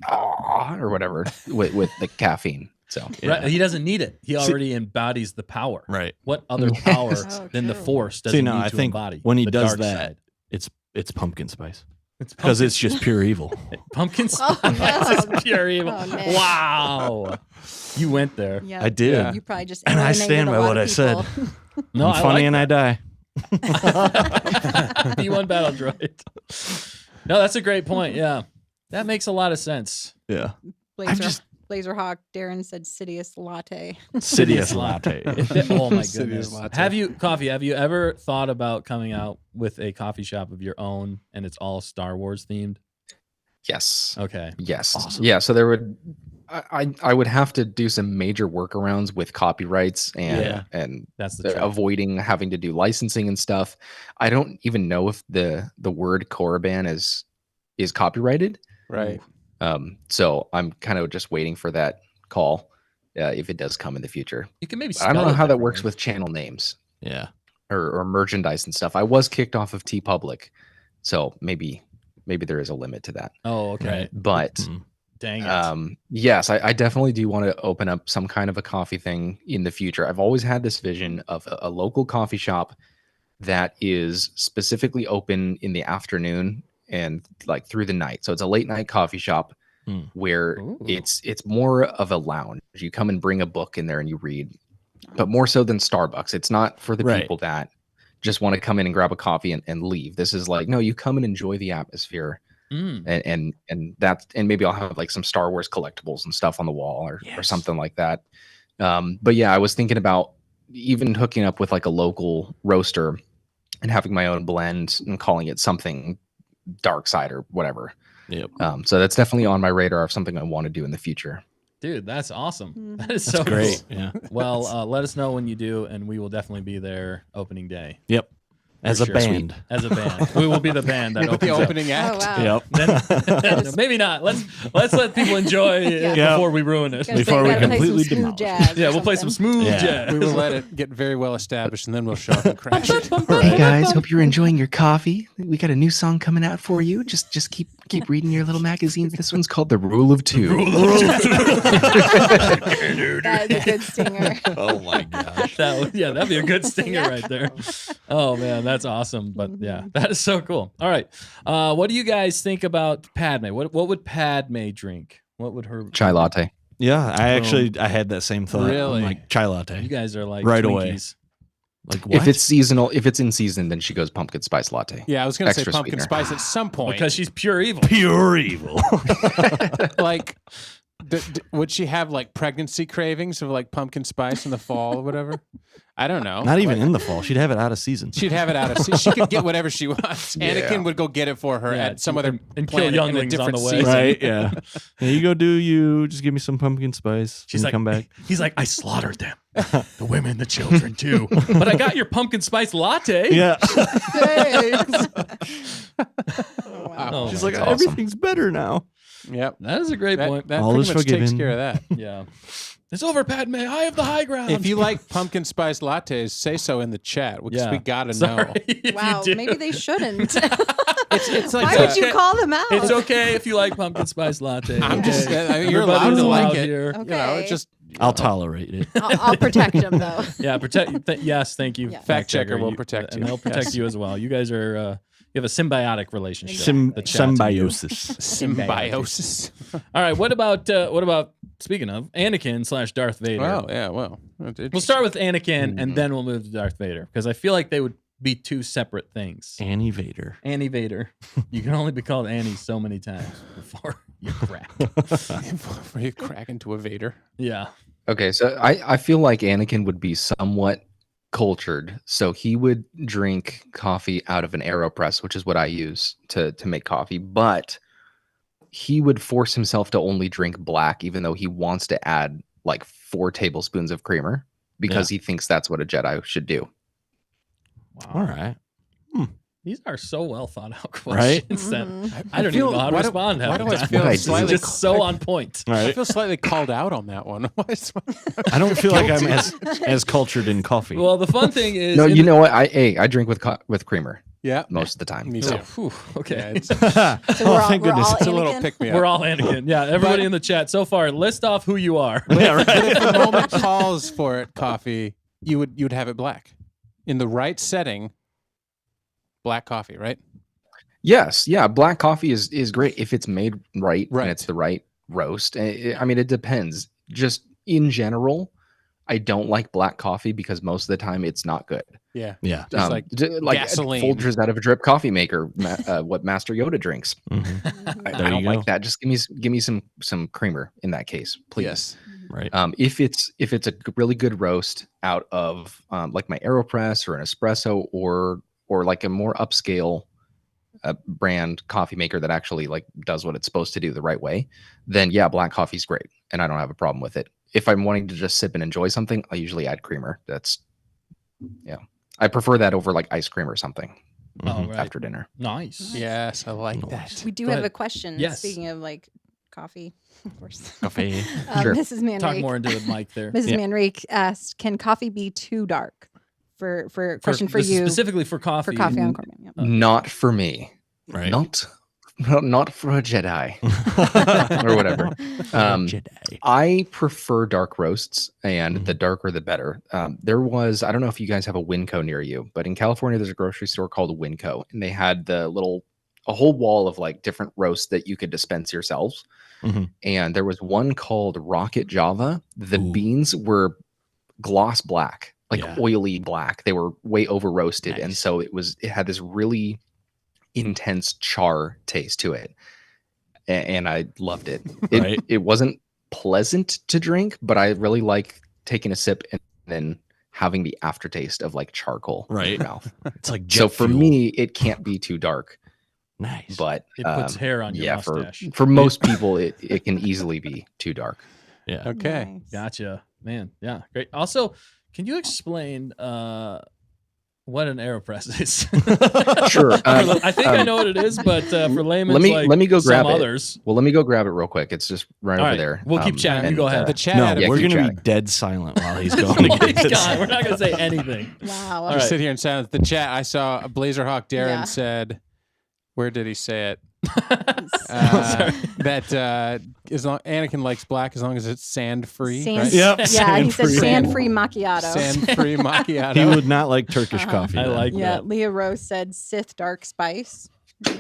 or whatever with the caffeine. So Yeah. Right, he doesn't need it. He already embodies the power. Right. What other power Oh, than the true. Force does See, he no, need I to think embody? when he The does dark that, side. it's pumpkin spice. It's Because pumpkin- it's just pure evil. pumpkin Oh, spice no. is pure evil. Oh, Nick. Wow, you went there. Yeah. I did. Yeah. You probably just And I alienated stand a by lot what of I said. people. No, I'm funny and I die. B1 battle droid. No, that's a great point. Yeah, that makes a lot of sense. Yeah. Blazerhawk Darren said Sidious latte. Sidious latte. Oh my Sidious goodness. latte. Have you ever thought about coming out with a coffee shop of your own and it's all Star Wars themed? yes, Okay. yes, Awesome. yeah. So there would I would have to do some major workarounds with copyrights Yeah. and That's the trick. avoiding having to do licensing and stuff. I don't even know if the word Korriban is copyrighted. Right. So I'm kind of just waiting for that call if it does come in the future. You can maybe I don't spell know it how that works differently. with channel names Yeah. or merchandise and stuff. I was kicked off of TeePublic, so maybe there is a limit to that. Oh, okay. Right. But Mm. Dang it. yes, I definitely do want to open up some kind of a coffee thing in the future. I've always had this vision of a local coffee shop that is specifically open in the afternoon and like through the night. So it's a late night coffee shop where Ooh. it's more of a lounge. You come and bring a book in there and you read, but more so than Starbucks. It's not for the Right. people that just want to come in and grab a coffee and leave. This is like, no, you come and enjoy the atmosphere. Mm. And maybe I'll have like some Star Wars collectibles and stuff on the wall or Yes. something like that. But yeah, I was thinking about even hooking up with like a local roaster and having my own blend and calling it something dark side or whatever. Yep. So that's definitely on my radar of something I want to do in the future. Dude, that's awesome. Mhm. That is so Great. cool. Yeah. Well, let us know when you do, and we will definitely be there opening day. Yep. As a sure. band. As a band, we will be the band that With the opens up. opening act. Oh wow. Yep. Then, maybe not. Let's let people enjoy it Yeah. before we ruin it. Gonna say Before you we gotta play some completely smooth demolish. jazz or Yeah, we'll play some something. smooth Yeah. jazz. We will let it get very well established, and then we'll show up and crash it. Hey guys, hope you're enjoying your coffee. We got a new song coming out for you. Just keep Keep reading your little magazines. This one's called The Rule of Two. That's a good stinger. Oh my gosh. That'd be a good stinger Yeah. right there. Oh man, that's awesome. But yeah, that is so cool. All right. What do you guys think about Padme? What would Padme drink? What would her Chai latte. Yeah, I had that same thought. Really? I'm like chai latte. You guys are like Right away. Twinkies. Like what? If it's seasonal, if it's in season, then she goes pumpkin spice latte. Yeah, I was going to say Extra pumpkin sweetener. spice at some point. Because she's pure evil. pure evil. like, would she have like pregnancy cravings of like pumpkin spice in the fall or whatever? I don't know. Not even in the fall. She'd have it out of season. She'd have it out of. She could get whatever she wants. Anakin would go get it for her Yeah, at some other and kill planet in a younglings on different the way. season. Right? Yeah. There you go. Do you just give me some pumpkin spice? She's and like, come back. He's like, I slaughtered them. The women, the children too. But I got your pumpkin spice latte. Yeah. Oh, She's my like, That's awesome. everything's better now. Yep. that is a great That, point. that All pretty is much takes forgiven. care of that. Yeah. It's over, Padme. I have the high ground. If you like pumpkin spice lattes, say so in the chat because Yeah. we gotta Sorry know. if you Wow, do. maybe they shouldn't. It's like Why the- would you call them out? It's okay if you like pumpkin spice latte. I'm just. okay? You're allowed to Everybody's like allowed it. here. You know, Okay. it's just. I'll tolerate it. I'll protect them though. Yeah, protect. Yes, thank you. Yeah. Fact checker will protect and you. they'll protect Yes. you as well. You guys are. You have a symbiotic relationship. The chat to you. Symbiosis. Symbiosis. All right. What about speaking of Anakin / Darth Vader? Well, yeah. Well, We'll start with Anakin and then we'll move to Darth Vader because I feel like they would be two separate things. Annie Vader. Annie Vader. You can only be called Annie so many times before you crack. Before you crack into a Vader. Yeah. Okay, so I feel like Anakin would be somewhat cultured, so he would drink coffee out of an Aeropress, which is what I use to make coffee, but he would force himself to only drink black, even though he wants to add like 4 tablespoons of creamer because he thinks that's what a Jedi should do. Wow. All right. These are so well thought out Right? questions that Mhm. I don't even know how to why do- respond. why half do the I time. feel Right. This is slightly just so on point. All I right. feel slightly called out on that one. I don't feel like I'm as cultured in coffee. Well, the fun thing is, No, in you the- know what? I drink with creamer Yeah. most of the time. Me So too. Whew, okay. Yeah, it's, So we're all, thank we're goodness. all it's a little Anakin? pick me We're up. all Anakin. Yeah, everybody in the chat so far, list off who you are. yeah, right. But if the moment calls for it, coffee, you'd have it black. In the right setting, black coffee, right? yes, yeah, black coffee is great if it's made right Right. and it's the right roast. I mean, it depends. Just in general, I don't like black coffee because most of the time it's not good. Yeah. Yeah. Just like like gasoline. Folgers out of a drip coffee maker, what Master Yoda drinks. Mhm. I There don't you like go. that. Just give me some creamer in that case, please. Yes. Right. If it's a really good roast out of like my Aeropress or an espresso or like a more upscale brand coffee maker that actually like does what it's supposed to do the right way, then yeah, black coffee's great and I don't have a problem with it. If I'm wanting to just sip and enjoy something, I usually add creamer. I prefer that over like ice cream or something Oh, right. after dinner. Nice. Yes, I like that. We do Go have ahead. a question. Yes. Speaking of like coffee, of course. Coffee. Sure. Mrs. Manrique. Talk more into the mic there. Mrs. Yeah. Manrique asked, "Can coffee be too dark?" For question for this is you specifically for coffee. for coffee on Korriban. Yep. Not for me. Right. Not for a Jedi or whatever. Jedi. I prefer dark roasts, and Mhm. the darker the better. I don't know if you guys have a Winco near you, but in California, there's a grocery store called Winco, and they had a whole wall of like different roasts that you could dispense yourselves. Mhm. And there was one called Rocket Java. The Ooh. beans were gloss black, like Yeah. oily black. They were way over roasted, and Nice. so it had this really intense char taste to it, and I loved it. Right. It wasn't pleasant to drink, but I really like taking a sip and then having the aftertaste of like charcoal in Right. your mouth. It's like So jet for fuel. me, it can't be too dark, Nice. but It puts hair on your yeah, mustache. for most people, it can easily be too dark. yeah. Okay. Nice. Gotcha, man. Yeah, great. Also, can you explain what an Aeropress is? Sure. I think I know what it is, but for layman's let me go some grab it. others. Well, let me go grab it real quick. It's just right All over right, there. we'll keep chatting. You and, go ahead. The chat No, had Yeah, we're keep gonna chatting. be dead silent while he's going Oh to my get this. God, we're not gonna say anything. Wow. All Just right. sit here in silence. The chat, I saw Blazerhawk Darren Yeah. said, where did he say it? That as long Anakin likes black as long as it's sand free. Sand, Right? Yep, Yeah, he said sand-free. sand-free macchiato. Sand free macchiato. He would not like Turkish coffee. I then. like Yeah, that. Leah Rose said Sith dark spice.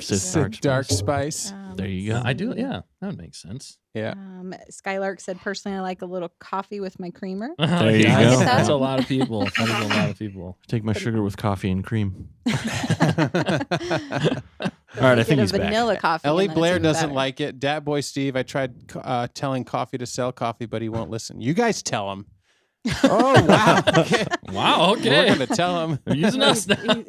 Sith Dark spice. There you go. I do. Yeah, that would make sense. Yeah. Skylark said, personally, I like a little coffee with my creamer. There you Yeah, go. That's a lot of people. That is a lot of people. Take my sugar with coffee and cream. All All right, I think a he's back. vanilla coffee. Ellie and then it's Blair even doesn't better. like it. Dat Boy Steve, I tried telling Coffee to sell coffee, but he won't listen. You guys tell him. Oh, wow. Okay. Wow. We're Okay. going to tell him. They're using us now.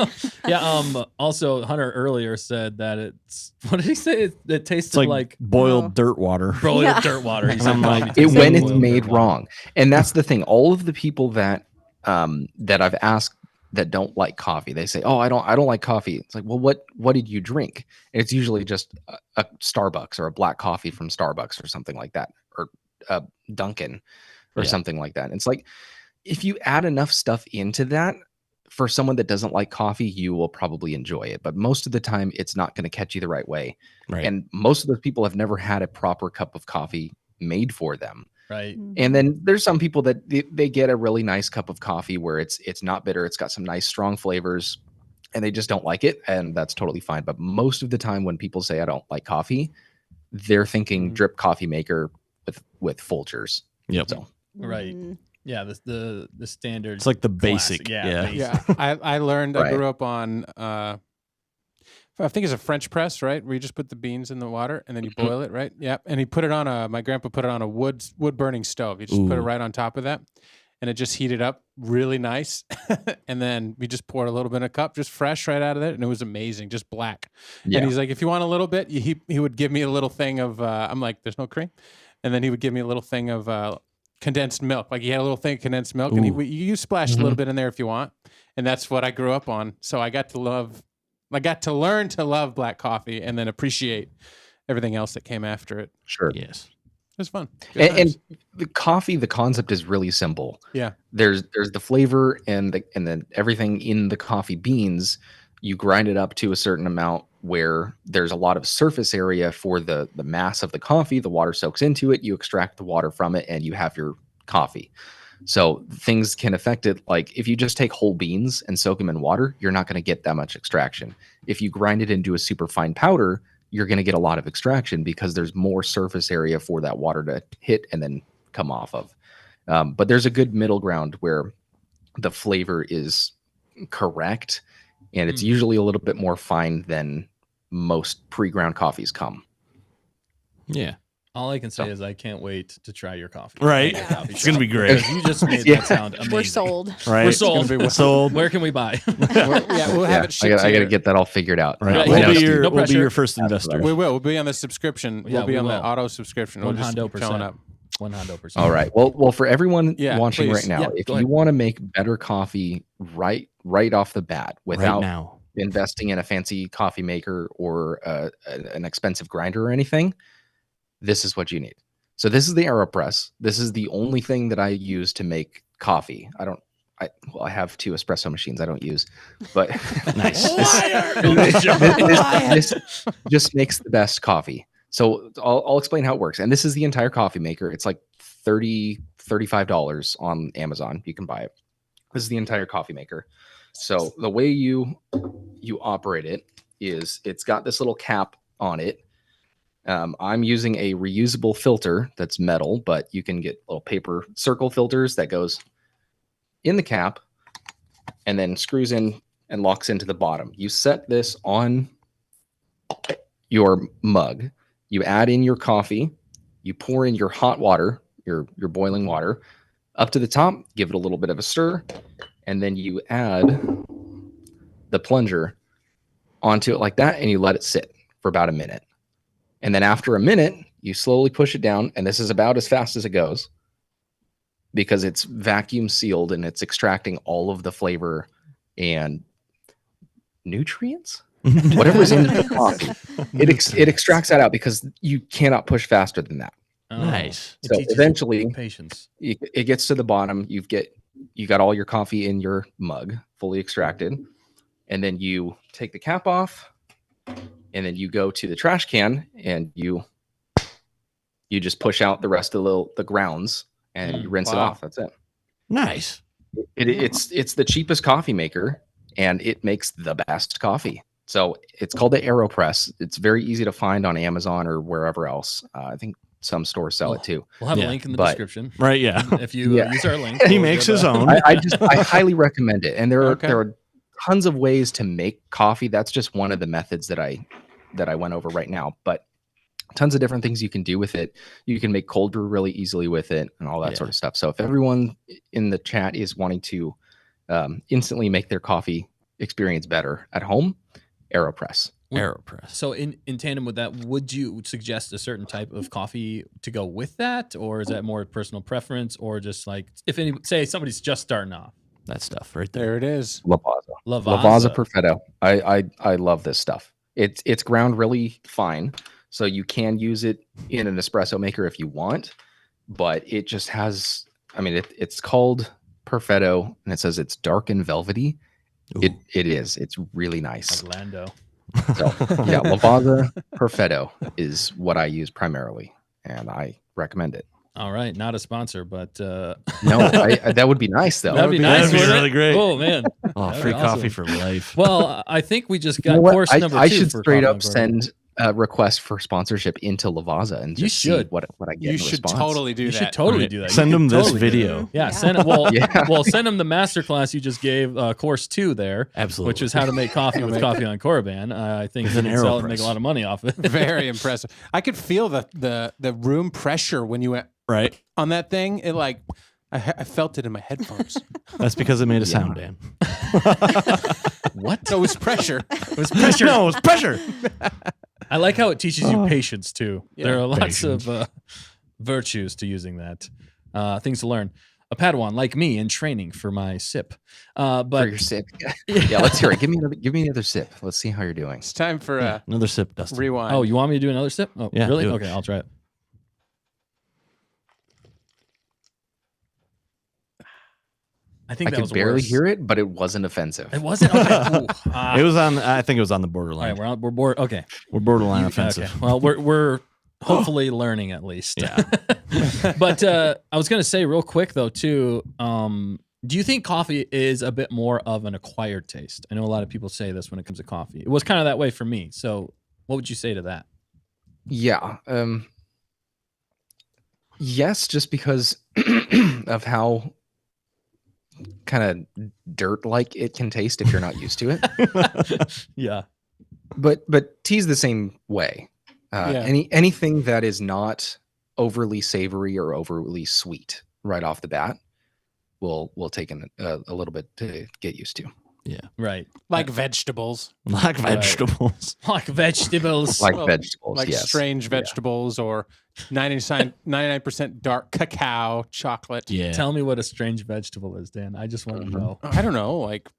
Yeah. Also, Hunter earlier said that it's. What did he say? It It's tasted like boiled Oh. dirt water. boiled Yeah. dirt water. He And said I'm like, coffee It tasted when like it's boiled made dirt water. wrong, and that's the thing. All of the people that that I've asked that don't like coffee, they say, "Oh, I don't like coffee." It's like, well, what did you drink? And it's usually just a Starbucks or a black coffee from Starbucks or something like that, or Dunkin' or Yeah. something like that. And it's like, if you add enough stuff into that, for someone that doesn't like coffee, you will probably enjoy it. But most of the time, it's not going to catch you the right way. Right. And most of those people have never had a proper cup of coffee made for them. Right. And then there's some people that they get a really nice cup of coffee where it's not bitter, it's got some nice strong flavors, and they just don't like it, and that's totally fine. But most of the time when people say I don't like coffee, they're thinking drip coffee maker with Folgers. Yep. So Right. Mm. Yeah. The standard. It's like the classic. basic. Yeah. basic. Yeah. I learned, I Right. grew up on, I think it's a French press, right? Where you just put the beans in the water and then you boil it, right? Yeah. And he put it on my grandpa put it on a wood burning stove. You just put it Ooh. right on top of that and it just heated up really nice. And then we just poured a little bit in a cup, just fresh right out of it. And it was amazing, just black. yeah. And he's like, if you want a little bit, he would give me a little thing of, I'm like, there's no cream. And then he would give me a little thing of condensed milk. Like he had a little thing of condensed milk and you splashed a little bit in there if you want. And that's what I grew up on. So I got to learn to love black coffee and then appreciate everything else that came after it. Sure. Yes. It was fun. Good And times. the coffee, the concept is really simple. Yeah. There's the flavor and then everything in the coffee beans. You grind it up to a certain amount where there's a lot of surface area for the mass of the coffee. The water soaks into it. You extract the water from it, and you have your coffee. So things can affect it. Like if you just take whole beans and soak them in water, you're not going to get that much extraction. If you grind it into a super fine powder, you're going to get a lot of extraction because there's more surface area for that water to hit and then come off of. But there's a good middle ground where the flavor is correct, and it's usually a little bit more fine than most pre-ground coffees come. Yeah. All I can say So- is I can't wait to try your coffee. Right. Your coffee It's gonna be shop, great. because you just made Yeah. that sound amazing. We're sold. Right. We're It's gonna sold. be sold. Where can we buy? We'll have it shipped. I got to here. get that all figured out. Right. Yeah, We'll, yeah, be Steve, your, no we'll be pressure. your first investor. We will. We'll be on the subscription. Yeah, We'll be we on the will. auto subscription. We'll just keep showing 100%. up. 100%. All right. Well, for everyone Yeah, watching please. right now, Yeah, if go you ahead. want to make better coffee right off the bat Right without now. investing in a fancy coffee maker or an expensive grinder or anything, this is what you need. So this is the Aeropress. This is the only thing that I use to make coffee. I have 2 espresso machines I don't use, but Nice. this just makes the best coffee. So I'll explain how it works. And this is the entire coffee maker. It's like $35 on Amazon. You can buy it. This is the entire coffee maker. So the way you operate it is it's got this little cap on it. I'm using a reusable filter that's metal, but you can get little paper circle filters that goes in the cap and then screws in and locks into the bottom. You set this on your mug. You add in your coffee. You pour in your hot water, your boiling water, up to the top. Give it a little bit of a stir, and then you add the plunger onto it like that, and you let it sit for about a minute. And then after a minute, you slowly push it down, and this is about as fast as it goes because it's vacuum sealed and it's extracting all of the flavor and nutrients, whatever's in the coffee. It extracts that out because you cannot push faster than that. Oh, Nice. it So teaches you eventually, patience. it gets to the bottom. You got all your coffee in your mug, fully extracted, and then you take the cap off, and then you go to the trash can and you just push out the rest of the grounds and you rinse it Wow. off. That's it. Nice. It's the cheapest coffee maker, and it makes the best coffee. So it's called the Aeropress. It's very easy to find on Amazon or wherever else. I think some stores sell it too. We'll have a Yeah, link in the but- description. Right. Yeah. If you use our link. He we'll makes give his a- own. I highly recommend it. And there Okay. are tons of ways to make coffee. That's just one of the methods that I went over right now. But tons of different things you can do with it. You can make cold brew really easily with it and all that sort of stuff. So if everyone in the chat is wanting to instantly make their coffee experience better at home, Aeropress. Aeropress. So in tandem with that, would you suggest a certain type of coffee to go with that, or is that more personal preference, or just like if say somebody's just starting off? That stuff right there. There it is. Lavazza. Lavazza Perfetto. I love this stuff. It's ground really fine, so you can use it in an espresso maker if you want, but it just has. I mean, it's called Perfetto, and it says it's dark and velvety. It is. It's really nice. Orlando. So yeah, Lavazza Perfetto is what I use primarily, and I recommend it. All right, not a sponsor, but No, that would be nice though. that'd be nice. That'd be wouldn't really it? great. Oh man. Oh, That'd free be coffee awesome. for life. Well, I think we just You got know what? course number 2. I should for straight Coffee on up Korriban. send a request for sponsorship into Lavazza and You just see should. what I get. You in should response. totally do You that. should totally Right. do that. Send You them can this totally do that. video. Yeah, send it. Well, Yeah. well, send them the masterclass you just gave, course 2 there, Absolutely. which is how to make coffee with Coffee on Korriban. I think With you an can sell it and make a Aeropress. lot of money off it. Very impressive. I could feel the room pressure when you went Right. on that thing. It like I felt it in my headphones. That's because it made a sound, Dan. What? So it was pressure. It was pressure. No, it's pressure. I like how it teaches you patience too. Yeah. There are lots of virtues to using that. Things to learn. A Padawan like me in training for my sip. For But your sip. Yeah, let's hear it. Give me another sip. Let's see how you're doing. It's time for a Another sip, Dustin. rewind. oh, you want me to do another sip? Oh, Yeah, really? do it. Okay, I'll try it. I think I that could was barely worse. hear it, but it wasn't offensive. It wasn't. Okay. Ooh, It was on. I think it was on the all borderline. right, we're bored. Okay. We're borderline You- offensive. Okay. Well, we're hopefully learning at least. Yeah. But I was gonna say real quick though too. Do you think coffee is a bit more of an acquired taste? I know a lot of people say this when it comes to coffee. It was kind of that way for me. So, what would you say to that? Yeah. Yes, just because of how kind of dirt-like it can taste if you're not used to it. Yeah. But tea's the same way. Yeah. Anything that is not overly savory or overly sweet right off the bat will take a little bit to get used to. Right. like vegetables, Like vegetables. Like vegetables. Like Well, vegetables, like yes. strange vegetables, or 99% dark cacao chocolate. Yeah. Tell me what a strange vegetable is, Dan. I just want to know. I don't know, like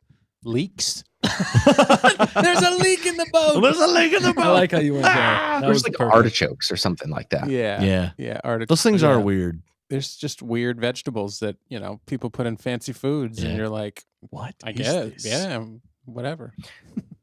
leeks. There's a leak in the boat. There's a leak in the I like how you went there. That There's was like perfect. artichokes or something like that. Yeah, Yeah. artichokes. Those things are Yeah. weird. There's just weird vegetables that people put in fancy foods, Yeah. and you're like, What? I is guess, this? yeah, whatever.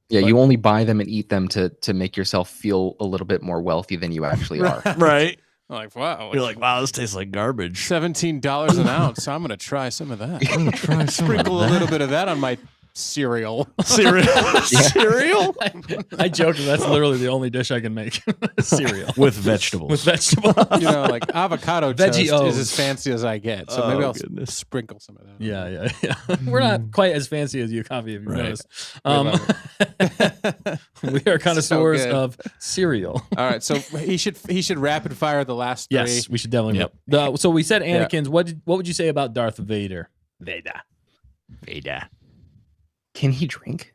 Yeah, But- you only buy them and eat them to make yourself feel a little bit more wealthy than you actually are. Right. Like, wow, You're like, wow, this tastes like garbage. $17 an ounce. So I'm gonna try some of that. I'm gonna try some of Sprinkle a that. little bit of that on my cereal. Cereal. Cereal I joked that's literally the only dish I can make. Cereal. with vegetables. With vegetable. Like avocado Veggie toast is O's. as fancy as I get. So maybe Oh, I'll goodness. sprinkle some of that. Yeah. We're not quite as fancy as you, Coffee, if you Right. noticed. We We are connoisseurs good. of cereal. All right, so he should rapid fire the last three. Yes, we should definitely. Yep. So we said Yeah. Anakin's. What would you say about Darth Vader? Vader. Can he drink?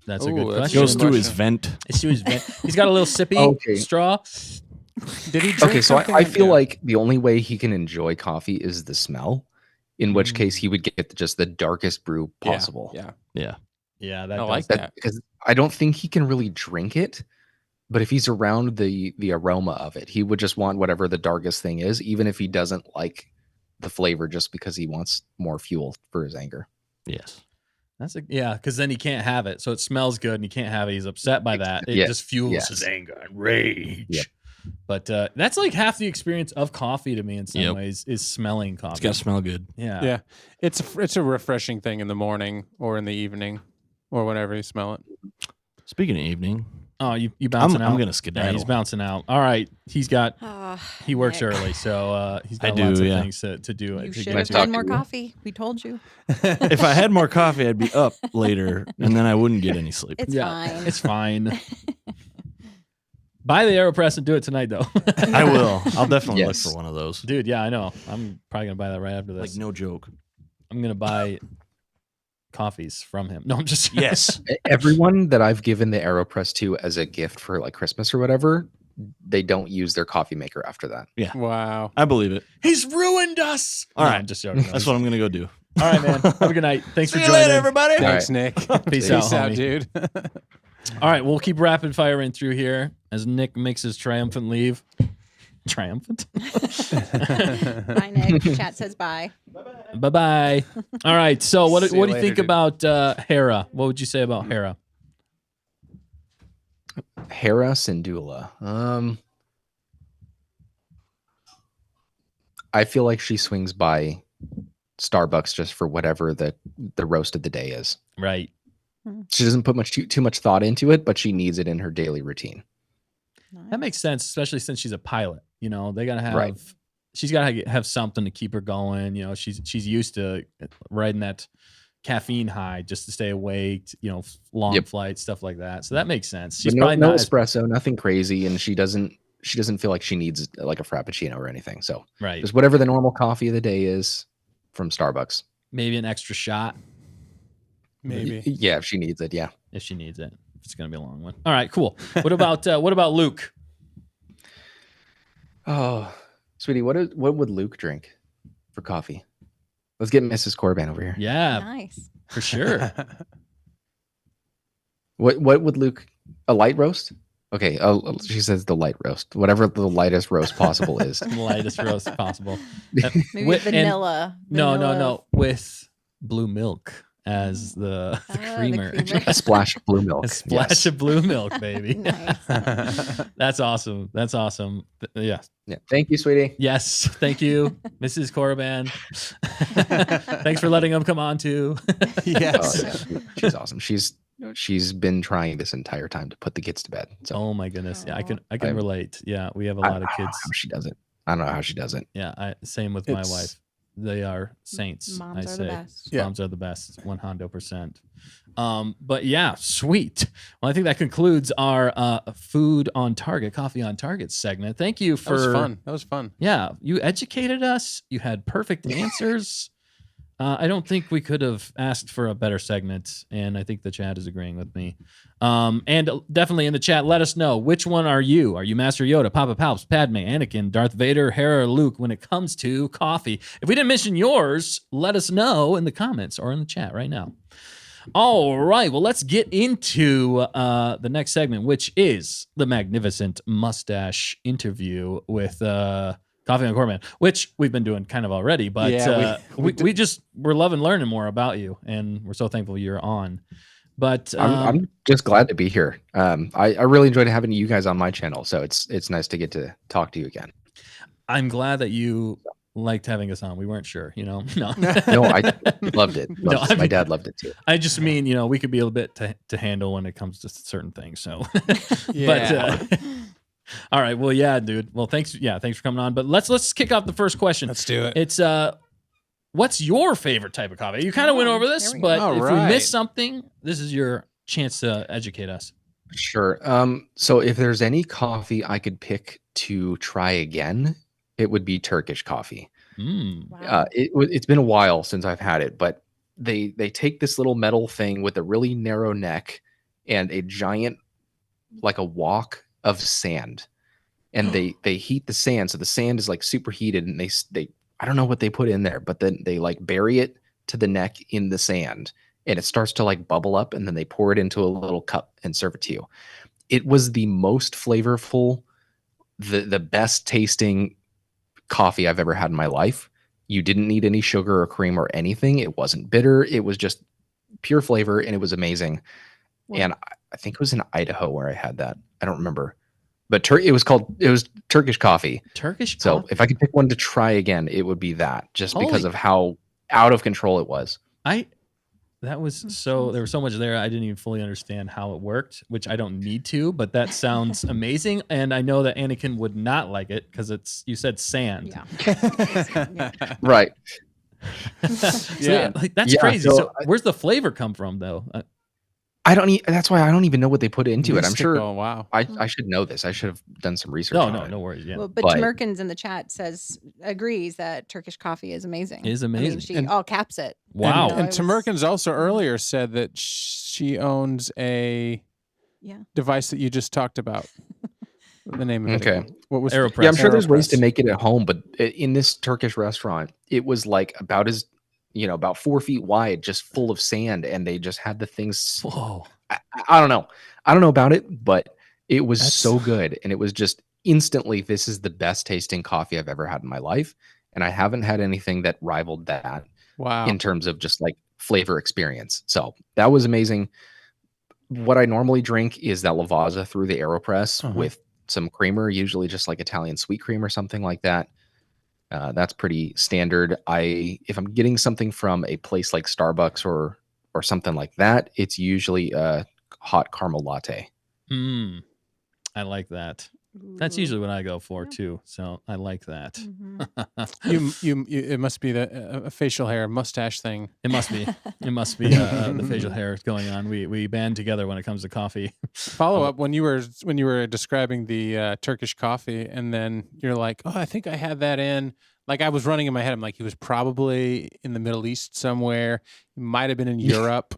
That's a Ooh, good that's question. Goes through his Question. vent. It's through his vent. He's got a little sippy Okay. straw. Did he drink Okay, so something? I feel Yeah. like the only way he can enjoy coffee is the smell, in which case he would get just the darkest brew Yeah, possible. Yeah, Yeah. Yeah, that I does- like That, that. because I don't think he can really drink it, but if he's around the aroma of it, he would just want whatever the darkest thing is, even if he doesn't like the flavor, just because he wants more fuel for his anger. Yes. That's because then he can't have it. So it smells good and he can't have it. He's upset by that. It just fuels his anger and rage. Yep. But that's like half the experience of coffee to me in some ways is smelling coffee. It's got to smell good. Yeah. It's a refreshing thing in the morning or in the evening or whenever you smell it. Speaking of evening, Oh, you bouncing out? I'm gonna Yeah, skedaddle. he's bouncing out. All right, he works Nick. early, so he's got I lots do, of yeah. things to do. You to should get have to. had more coffee. We told you. If I had more coffee, I'd be up later, and then I wouldn't get any sleep. It's fine. It's fine. Buy the Aeropress and do it tonight, though. I will. I'll definitely Yes. look for one of those. Dude, yeah, I know. I'm probably gonna buy that right after this. Like no joke. I'm gonna buy coffees from him. No, I'm just Yes. Everyone that I've given the Aeropress to as a gift for like Christmas or whatever, they don't use their coffee maker after that. Wow. I believe it. He's ruined us. All No, right. I'm just joking. That's what I'm gonna go do. All right, man. Have a good night. Thanks for See you joining. later, everybody. Thanks, Nick. Peace Peace out, out, homie. dude. All right, we'll keep rapid firing through here as Nick makes his triumphant leave. Triumphant? Bye, Nick. Chat says bye. Bye-bye. All right, so what See you do you later, think dude. about Hera? What would you say about Hera? Hera Syndulla. I feel like she swings by Starbucks just for whatever the roast of the day is. Right. She doesn't put too much thought into it, but she needs it in her daily routine. That makes sense, especially since she's a pilot. You know, they gotta have. Right. She's gotta have something to keep her going. You know, she's used to riding that caffeine high just to stay awake. You know, long Yep. flights, stuff like that. So that makes sense. But She's no probably not as, espresso, nothing crazy, and she doesn't feel like she needs like a frappuccino or anything. So right. just whatever the normal coffee of the day is from Starbucks. Maybe an extra shot Maybe. Yeah, if she needs it, yeah. if she needs it. If it's gonna be a long one. All right, cool. What about Luke? Oh, sweetie, what would Luke drink for coffee? Let's get Mrs. Korriban over here. Yeah, Nice. for sure. What would Luke? A light roast? Okay, she says the light roast. Whatever the lightest roast possible is. The lightest roast possible. Maybe With- and- vanilla. No. With blue milk as the The creamer. creamer. A splash of blue milk. A splash yes. of blue milk, baby. Nice. That's awesome. That's awesome. Yeah. Yeah. Thank you, sweetie. Yes. Thank you, Mrs. Korriban. Thanks for letting him come on too. Yes. Oh, yeah. She's awesome. She's been trying this entire time to put the kids to bed. So Oh my goodness. Yeah, I can I'm- relate. Yeah, we have a I lot of don't know kids. how she does it. I don't know how she does it. Yeah, same with my It's- wife. They are saints. Moms I are say. the best. Yeah. Moms are the best, 100%. But yeah, sweet. Well, I think that concludes our food on target, coffee on target segment. Thank you for That was fun. Yeah, you educated us. You had perfect answers. I don't think we could have asked for a better segment, and I think the chat is agreeing with me. And definitely in the chat, let us know, which one are you? Are you Master Yoda, Papa Palps, Padme, Anakin, Darth Vader, Hera, or Luke when it comes to coffee? If we didn't mention yours, let us know in the comments or in the chat right now. All right, well, let's get into the next segment, which is the magnificent mustache interview with Coffee on Korriban, which we've been doing kind of already, but Yeah, we're loving learning more about you, and we're so thankful you're on. But I'm just glad to be here. I really enjoyed having you guys on my channel, so it's nice to get to talk to you again. I'm glad that you liked having us on. We weren't sure, you know. No, No, I loved it. No, Loved it. I My mean- dad loved it too. I just mean, you know, we could be a little bit to handle when it comes to certain things. So, Yeah. but all right, well, yeah, dude. Well, thanks. Yeah, thanks for coming on. But let's kick off the first question. Let's do it. It's what's your favorite type of coffee? You kind of went over this, There we go. but All if we right. missed something, this is your chance to educate us. Sure. So if there's any coffee I could pick to try again, it would be Turkish coffee. Mm. Wow. It's been a while since I've had it, but they take this little metal thing with a really narrow neck and a giant, like a wok of sand, and they heat the sand, so the sand is like super heated, and they I don't know what they put in there, but then they like bury it to the neck in the sand, and it starts to like bubble up, and then they pour it into a little cup and serve it to you. It was the most flavorful, the best tasting coffee I've ever had in my life. You didn't need any sugar or cream or anything. It wasn't bitter. It was just pure flavor, and it was amazing. Well- And I think it was in Idaho where I had that. I don't remember, but it was Turkish coffee. Turkish So coffee? if I could pick one to try again, it would be that, just because Holy- of how out of control it was. That was so, there was so much there. I didn't even fully understand how it worked, which I don't need to, but that sounds amazing. And I know that Anakin would not like it because you said sand. Yeah. Right. So, Yeah. like, that's Yeah, crazy. so So where's the flavor come from though? That's why I don't even know what they put into it. I'm sure Mystical, wow. I should know this. I should have done some research. No, on no, it. no worries. Yeah. Well, but But- Tamerkins in the chat agrees that Turkish coffee is amazing. Is I mean, amazing. she And- all caps it. Wow. No, And it was- Tamerkins also earlier said that she owns a Yeah. device that you just talked about. The name of it. Okay. again. What was Aeropress. Yeah, I'm sure there's ways to Aeropress. make it at home, but in this Turkish restaurant, it was like about 4 feet wide, just full of sand, and they just had the things. Whoa. I don't know. I don't know about it, but it was That's- so good, and it was just instantly. This is the best tasting coffee I've ever had in my life, and I haven't had anything that rivaled that Wow. in terms of just like flavor experience. So that was amazing. What I normally drink is that Lavazza through the Aeropress Uh-huh. with some creamer, usually just like Italian sweet cream or something like that. That's pretty standard. If I'm getting something from a place like Starbucks or something like that, it's usually a hot caramel latte. I like that. That's Ooh. usually what I go for Yeah. too. So I like that. Mhm. You it must be a facial hair mustache thing. It must be. It must be the facial hair going on. We band together when it comes to coffee. Follow up when you were describing the Turkish coffee, and then you're like, oh, I think I had that in. Like I was running in my head. I'm like, he was probably in the Middle East somewhere. He might have been in Europe.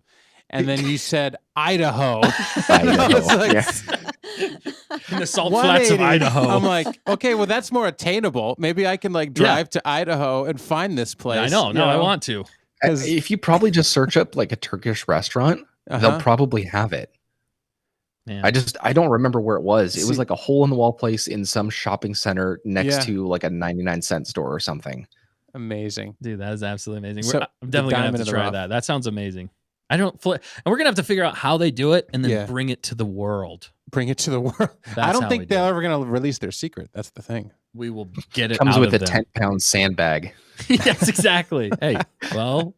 And then you said Idaho. I was like, In the salt flats of 180. Idaho. I'm like, okay, well, that's more attainable. Maybe I can like drive to Idaho and find this place. I know. you No, I want to. 'Cause- If you probably just search up like a Turkish restaurant, they'll Uh-huh. probably have it. Man. I don't remember where it was. It was See- like a hole in the wall place in some shopping center next Yeah. to like a 99-cent store or something. Amazing. Dude, that is absolutely amazing. So, I'm the definitely gonna have diamond to in the try rough. that. That sounds amazing. I don't and we're gonna have to figure out how they do it and then Yeah. bring it to the world. Bring it to the world. I That's how don't we think do they're it. ever going to release their secret. That's the thing. We will get it Comes out with of a them. 10-pound sandbag. Yes, exactly. Hey, well,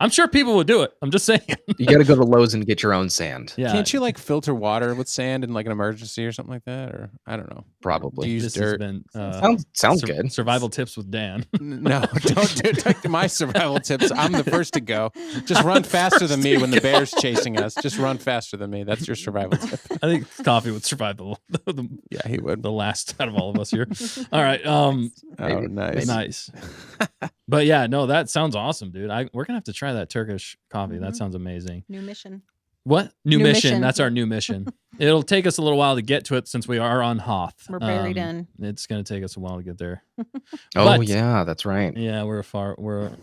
I'm sure people would do it. I'm just saying. You got to go to Lowe's and get your own sand. Yeah. Can't you like filter water with sand in like an emergency or something like that? Or I don't know. Probably. Use This has dirt. been Sounds good. Survival tips with Dan. No, don't do my survival tips. I'm the first to go. Just run faster than me when the bear's chasing us. Just run faster than me. That's your survival tip. I think Coffee would survive Yeah, he would. the last out of all of us here. All right. Oh, Maybe. nice. Nice. But yeah, no, that sounds awesome, dude. We're gonna have to try that Turkish coffee. That Mhm. sounds amazing. New mission. What? New New mission. mission. That's our new mission. It'll take us a little while to get to it since we are on Hoth. We're buried in. It's gonna take us a while to get there. Oh But- yeah, that's right. Yeah,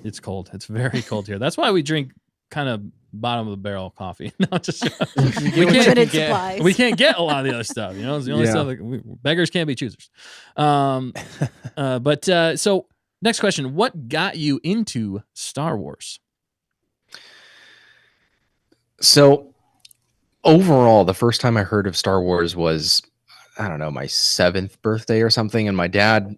it's cold. It's very cold here. That's why we drink kind of bottom of the barrel coffee. No, just We can't- Limited get- supplies. we can't get a lot of the other stuff. You know, it's the only Yeah. stuff that beggars can't be choosers. So next question: what got you into Star Wars? So overall, the first time I heard of Star Wars was, I don't know, my 7th birthday or something, and my dad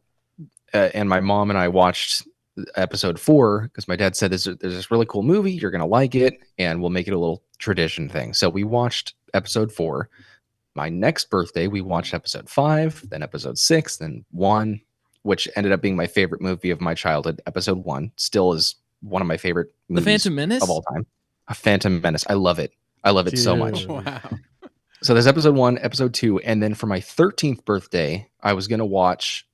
and my mom and I watched episode 4 because my dad said there's this really cool movie, you're gonna like it, and we'll make it a little tradition thing. So we watched episode 4. My next birthday, we watched episode 5, then episode 6, then 1, which ended up being my favorite movie of my childhood. Episode 1 still is one of my favorite The movies Phantom Menace. of all time. A Phantom Menace. I love it. I love it so much. Dude. Wow. So there's episode 1, episode 2, and then for my 13th birthday, I was going to watch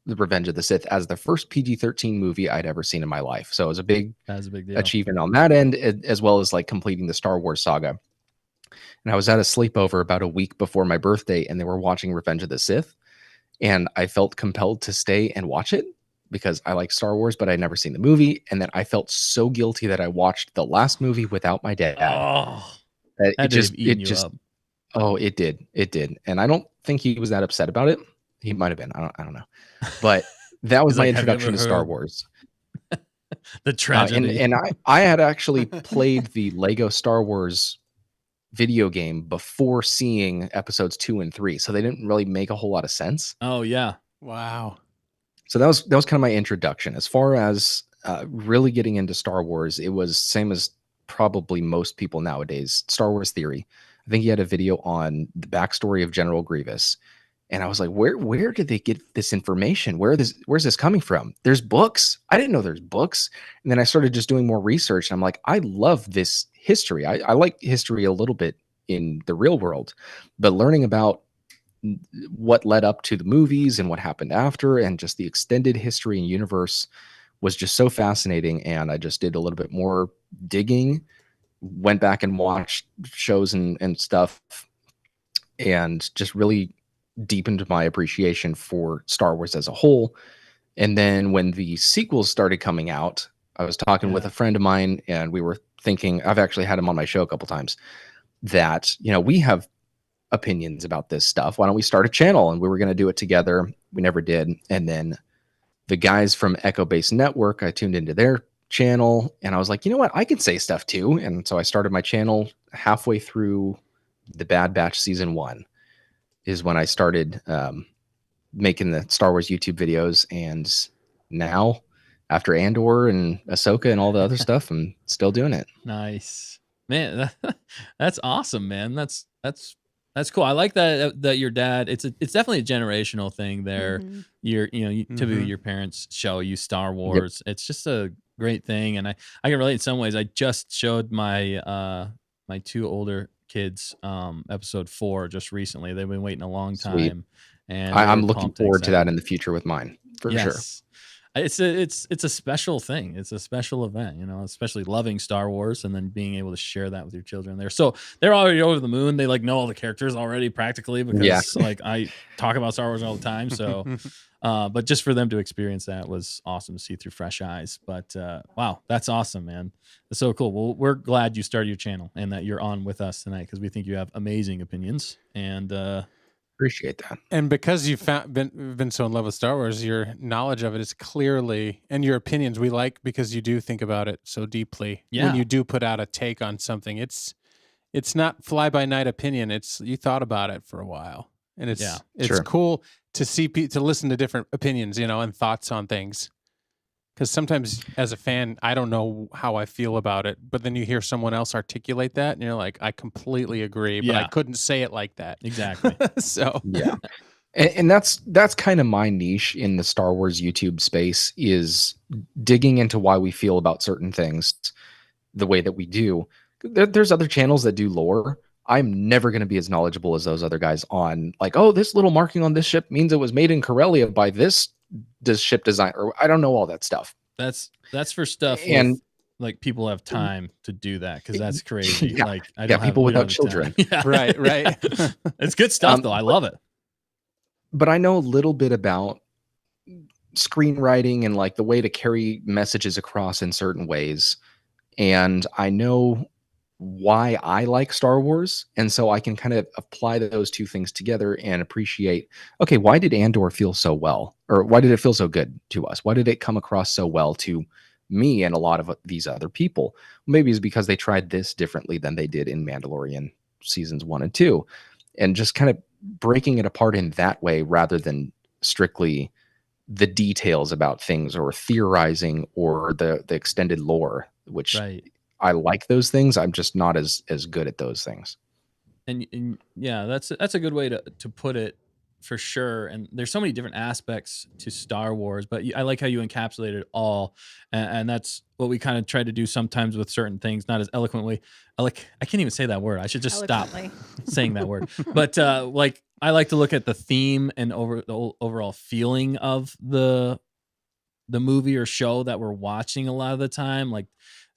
The Revenge of the Sith as the first PG-13 movie I'd ever seen in my life. So it was a big That's a big deal. achievement on that end, as well as like completing the Star Wars saga. And I was at a sleepover about a week before my birthday, and they were watching Revenge of the Sith, and I felt compelled to stay and watch it because I like Star Wars, but I'd never seen the movie. And then I felt so guilty that I watched the last movie without my dad. Oh, That that it eaten you just up. Oh, it did. It did. And I don't think he was that upset about it. He might have been. I don't know. But that was He's my like, "Have you introduction ever to Star heard?" Wars. The tragedy. And I had actually played the Lego Star Wars video game before seeing episodes 2 and 3, so they didn't really make a whole lot of sense. Oh yeah. Wow. So that was kind of my introduction. As far as really getting into Star Wars, it was same as probably most people nowadays. Star Wars Theory. I think he had a video on the backstory of General Grievous, and I was like, where did they get this information? Where's this coming from? There's books. I didn't know there's books. And then I started just doing more research, and I'm like, I love this history. I like history a little bit in the real world, but learning about what led up to the movies and what happened after and just the extended history and universe was just so fascinating. And I just did a little bit more digging, went back and watched shows and stuff, and just really deepened my appreciation for Star Wars as a whole. And then when the sequels started coming out, I was talking with a friend of mine, and we were thinking, I've actually had him on my show a couple times, that, we have opinions about this stuff. Why don't we start a channel? And we were going to do it together. We never did. And then the guys from Echo Base Network, I tuned into their channel, and I was like, you know what? I can say stuff too. And so I started my channel halfway through the Bad Batch season 1 is when I started making the Star Wars YouTube videos. And now, after Andor and Ahsoka and all the other stuff, I'm still doing it. Nice, man. That's awesome, man. That's cool. I like that your dad. It's definitely a generational thing there. Typically your parents show you Star Wars. It's just a great thing, and I can relate in some ways. I just showed my my 2 older kids episode 4 just recently. They've been waiting a long time. Sweet. And I'm looking forward to that in the future with mine, for sure. It's a special thing. It's a special event, especially loving Star Wars and then being able to share that with your children there. So they're already over the moon. They know all the characters already practically because I talk about Star Wars all the time. So, but just for them to experience that was awesome to see through fresh eyes. But wow, that's awesome, man. That's so cool. Well, we're glad you started your channel and that you're on with us tonight because we think you have amazing opinions and, appreciate that. And because you've been so in love with Star Wars, your knowledge of it is clearly, and your opinions we like because you do think about it so deeply. Yeah. When you do put out a take on something, it's not fly by night opinion. It's you thought about it for a while, and it's cool to see to listen to different opinions, and thoughts on things. Because sometimes as a fan, I don't know how I feel about it, but then you hear someone else articulate that and you're like, I completely agree, but I couldn't say it like that. Exactly. So yeah. And that's kind of my niche in the Star Wars YouTube space, is digging into why we feel about certain things the way that we do. There's other channels that do lore. I'm never going to be as knowledgeable as those other guys on like, oh, this little marking on this ship means it was made in Corellia by this ship design, or I don't know all that stuff. That's for stuff and with, like, people have time to do that because that's crazy. Yeah. Like I don't people we don't without have the children. time. Yeah. Right. It's good stuff though. I love it. But I know a little bit about screenwriting and like the way to carry messages across in certain ways. And I know why I like Star Wars. And so I can kind of apply those two things together and appreciate, okay, why did Andor feel so well? Or why did it feel so good to us? Why did it come across so well to me and a lot of these other people? Maybe it's because they tried this differently than they did in Mandalorian seasons 1 and 2. And just kind of breaking it apart in that way rather than strictly the details about things or theorizing or the extended lore, which I like those things. I'm just not as good at those things. And yeah, that's a good way to put it for sure. And there's so many different aspects to Star Wars, but I like how you encapsulated it all. And that's what we kind of try to do sometimes with certain things, not as eloquently. I can't even say that word. I should just stop saying that word. But like I like to look at the theme and the overall feeling of the movie or show that we're watching a lot of the time.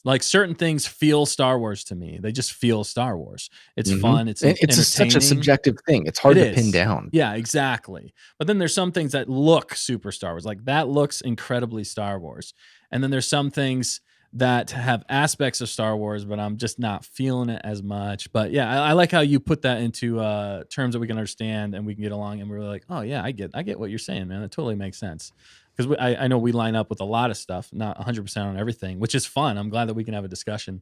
Like certain things feel Star Wars to me. They just feel Star Wars. It's fun. It's such a subjective thing. It's hard to pin down. Yeah, exactly. But then there's some things that look super Star Wars. Like that looks incredibly Star Wars. And then there's some things that have aspects of Star Wars, but I'm just not feeling it as much. But yeah, I like how you put that into terms that we can understand and we can get along. And we're like, oh yeah, I get what you're saying, man. That totally makes sense. because I know we line up with a lot of stuff, not 100% on everything, which is fun. I'm glad that we can have a discussion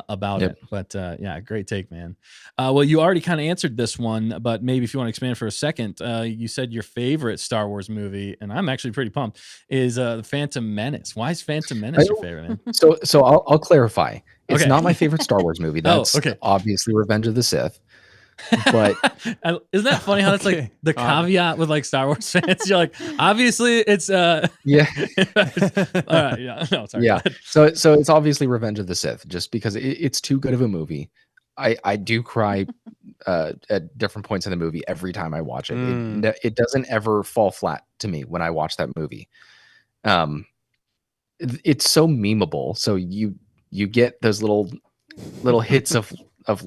about Yep. it. But yeah, great take, man. Well, you already kind of answered this one, but maybe if you want to expand for a second, you said your favorite Star Wars movie, and I'm actually pretty pumped, is The Phantom Menace. Why is Phantom Menace your favorite, man? So I'll clarify. It's Okay. not my favorite Star Wars movie. That's okay. obviously Revenge of the Sith. But isn't that funny how that's like the caveat with like Star Wars fans? You're like, obviously it's yeah. all right, yeah. No, sorry. Yeah. So it's obviously Revenge of the Sith, just because it's too good of a movie. I do cry at different points in the movie every time I watch it. It doesn't ever fall flat to me when I watch that movie. It's so memeable. So you get those little hits of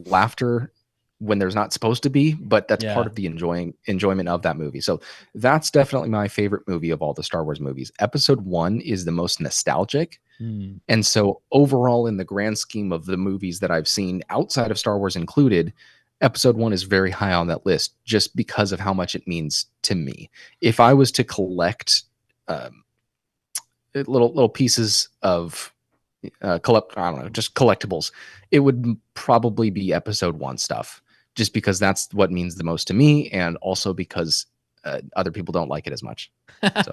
laughter when there's not supposed to be, but that's part of the enjoyment of that movie. So that's definitely my favorite movie of all the Star Wars movies. Episode 1 is the most nostalgic. And so overall, in the grand scheme of the movies that I've seen outside of Star Wars included, Episode 1 is very high on that list just because of how much it means to me. If I was to collect little pieces of I don't know, just collectibles, it would probably be Episode 1 stuff, just because that's what means the most to me, and also because other people don't like it as much. So.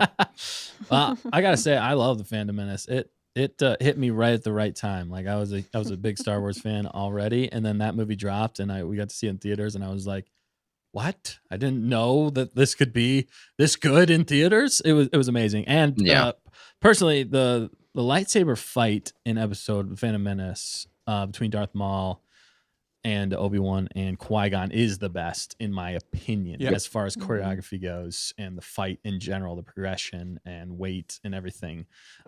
Well, I gotta say, I love The Phantom Menace. It hit me right at the right time. Like I was a big Star Wars fan already, and then that movie dropped, and we got to see it in theaters, and I was like, what? I didn't know that this could be this good in theaters. It was amazing. And personally, the lightsaber fight in episode Phantom Menace between Darth Maul and Obi-Wan and Qui-Gon is the best, in my opinion, as far as choreography goes, and the fight in general, the progression and weight and everything.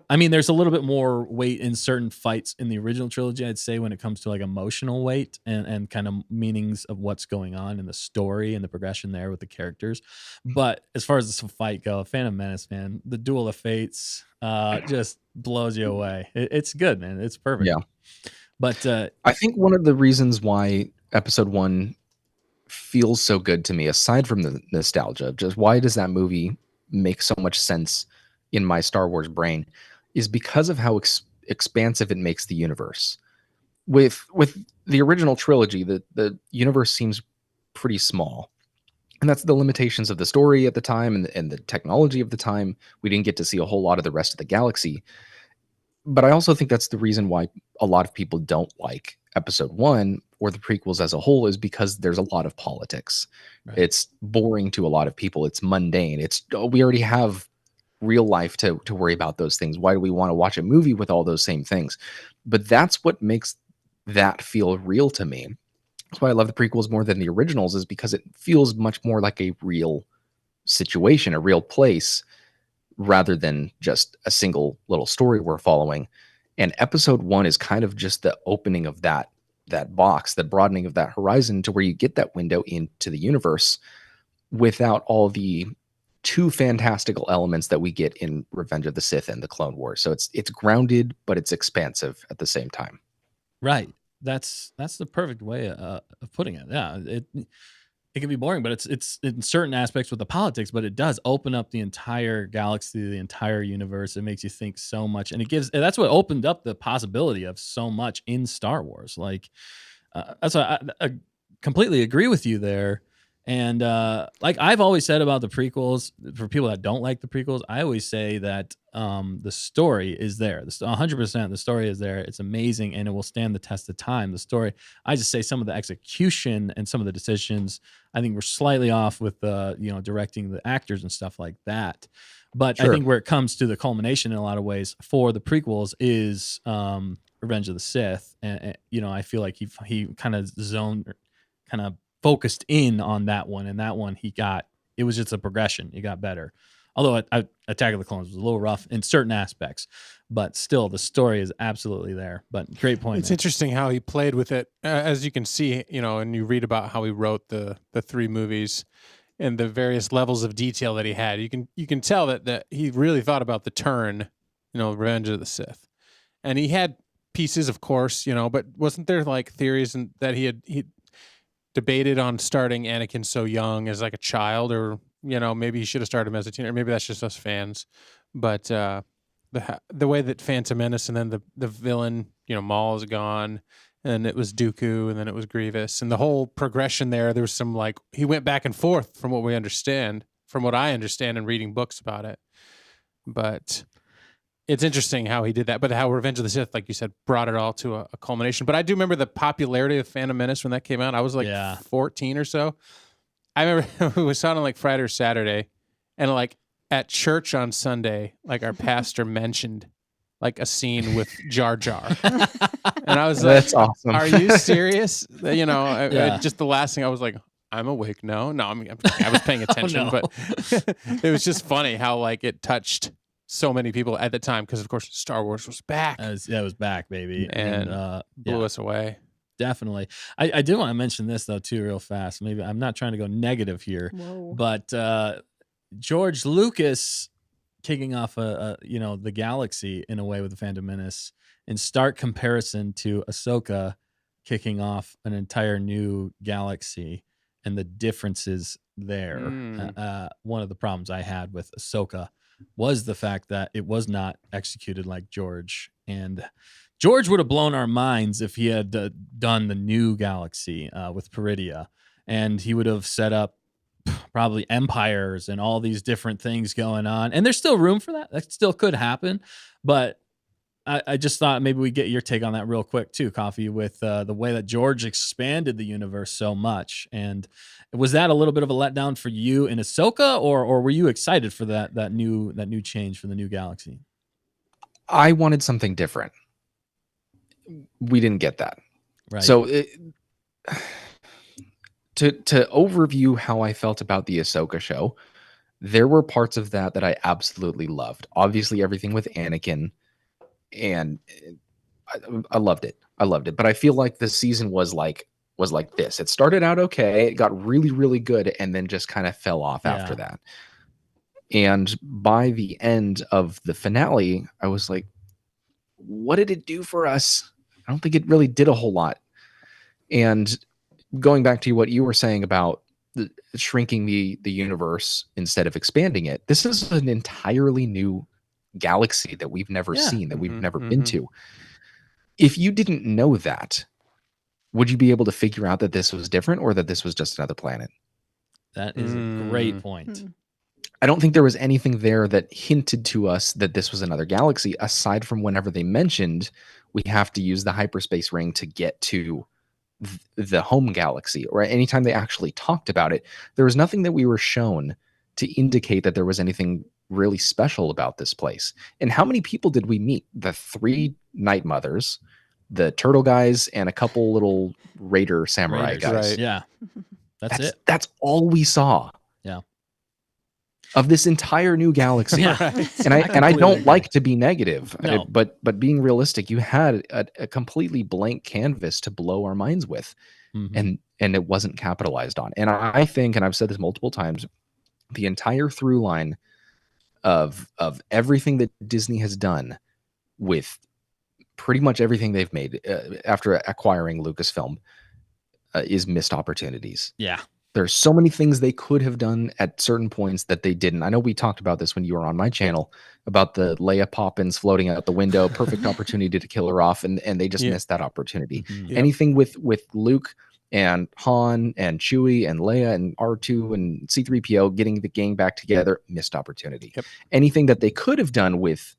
I mean, there's a little bit more weight in certain fights in the original trilogy, I'd say, when it comes to like emotional weight and kind of meanings of what's going on in the story and the progression there with the characters. But as far as the fight go, Phantom Menace, man, the Duel of Fates just blows you away. It's good, man. It's perfect. Yeah. But I think one of the reasons why Episode 1 feels so good to me, aside from the nostalgia, just why does that movie make so much sense in my Star Wars brain, is because of how expansive it makes the universe. With the original trilogy, the universe seems pretty small. And that's the limitations of the story at the time and the technology of the time. We didn't get to see a whole lot of the rest of the galaxy. But I also think that's the reason why a lot of people don't like Episode 1 or the prequels as a whole, is because there's a lot of politics. Right. It's boring to a lot of people. It's mundane. We already have real life to worry about those things. Why do we want to watch a movie with all those same things? But that's what makes that feel real to me. That's why I love the prequels more than the originals, is because it feels much more like a real situation, a real place, rather than just a single little story we're following. And Episode 1 is kind of just the opening of that box, the broadening of that horizon, to where you get that window into the universe without all the too fantastical elements that we get in Revenge of the Sith and the Clone Wars. So it's grounded, but it's expansive at the same time. Right. That's the perfect way of putting it. Yeah. It can be boring, but it's in certain aspects with the politics, but it does open up the entire galaxy, the entire universe. It makes you think so much, and that's what opened up the possibility of so much in Star Wars. Like that's why I completely agree with you there. And like I've always said about the prequels, for people that don't like the prequels, I always say that the story is there. 100%, the story is there. It's amazing, and it will stand the test of time. The story, I just say some of the execution and some of the decisions, I think we're slightly off with directing the actors and stuff like that. But sure. I think where it comes to the culmination in a lot of ways for the prequels is Revenge of the Sith. And I feel like he kind of focused in on that one, and that one it was just a progression. It got better. Although Attack of the Clones was a little rough in certain aspects, but still the story is absolutely there. But great point. It's interesting how he played with it, as you can see, and you read about how he wrote the 3 movies and the various levels of detail that he had. You can tell that he really thought about the turn, Revenge of the Sith, and he had pieces, of course, but wasn't there like theories that he debated on starting Anakin so young as like a child, or maybe he should have started him as a teenager. Maybe that's just us fans, But the way that Phantom Menace and then the villain, Maul is gone, and it was Dooku, and then it was Grievous, and the whole progression there was some like he went back and forth from what I understand in reading books about it. But it's interesting how he did that, but how Revenge of the Sith, like you said, brought it all to a culmination. But I do remember the popularity of Phantom Menace when that came out. I was like 14 or so. I remember we saw it on like Friday or Saturday, and like at church on Sunday, like our pastor mentioned like a scene with Jar Jar. And I was like, that's awesome. Are you serious? Just the last thing I was like, I'm awake. No, I was paying attention, but it was just funny how like it touched so many people at the time because of course Star Wars was back. It was back, baby, and blew us away. Definitely. I do want to mention this though too, real fast. Maybe I'm not trying to go negative here, but George Lucas kicking off the galaxy in a way with the Phantom Menace, in stark comparison to Ahsoka kicking off an entire new galaxy and the differences there. One of the problems I had with Ahsoka was the fact that it was not executed like George, and George would have blown our minds if he had done the new galaxy with Peridia, and he would have set up probably empires and all these different things going on. And there's still room for that. That still could happen. But I just thought maybe we get your take on that real quick too, Coffee, with the way that George expanded the universe so much. And was that a little bit of a letdown for you in Ahsoka, or were you excited for that new change for the new galaxy? I wanted something different. We didn't get that. Right. So to overview how I felt about the Ahsoka show, there were parts of that I absolutely loved. Obviously, everything with Anakin, and I loved it. But I feel like the season was like this. It started out okay, it got really, really good, and then just kind of fell off after that. And by the end of the finale, I was like, what did it do for us? I don't think it really did a whole lot. And going back to what you were saying about shrinking the universe instead of expanding it, this is an entirely new galaxy that we've never seen, that we've never been to. If you didn't know that, would you be able to figure out that this was different or that this was just another planet? That is a great point. I don't think there was anything there that hinted to us that this was another galaxy, aside from whenever they mentioned we have to use the hyperspace ring to get to the home galaxy, or anytime they actually talked about it. There was nothing that we were shown to indicate that there was anything really special about this place. And how many people did we meet? The 3 Night Mothers, the turtle guys, and a couple little raider samurai guys. Right. Yeah. That's it. That's all we saw. Yeah. Of this entire new galaxy. And I don't like to be negative, No. but being realistic, you had a completely blank canvas to blow our minds with, and it wasn't capitalized on. And I think, and I've said this multiple times, the entire through line of everything that Disney has done with pretty much everything they've made after acquiring Lucasfilm is missed opportunities. Yeah. There's so many things they could have done at certain points that they didn't. I know we talked about this when you were on my channel about the Leia Poppins floating out the window, perfect opportunity to kill her off, and they just missed that opportunity. Anything with Luke and Han and Chewie and Leia and R2 and C-3PO getting the gang back together, missed opportunity. Anything that they could have done with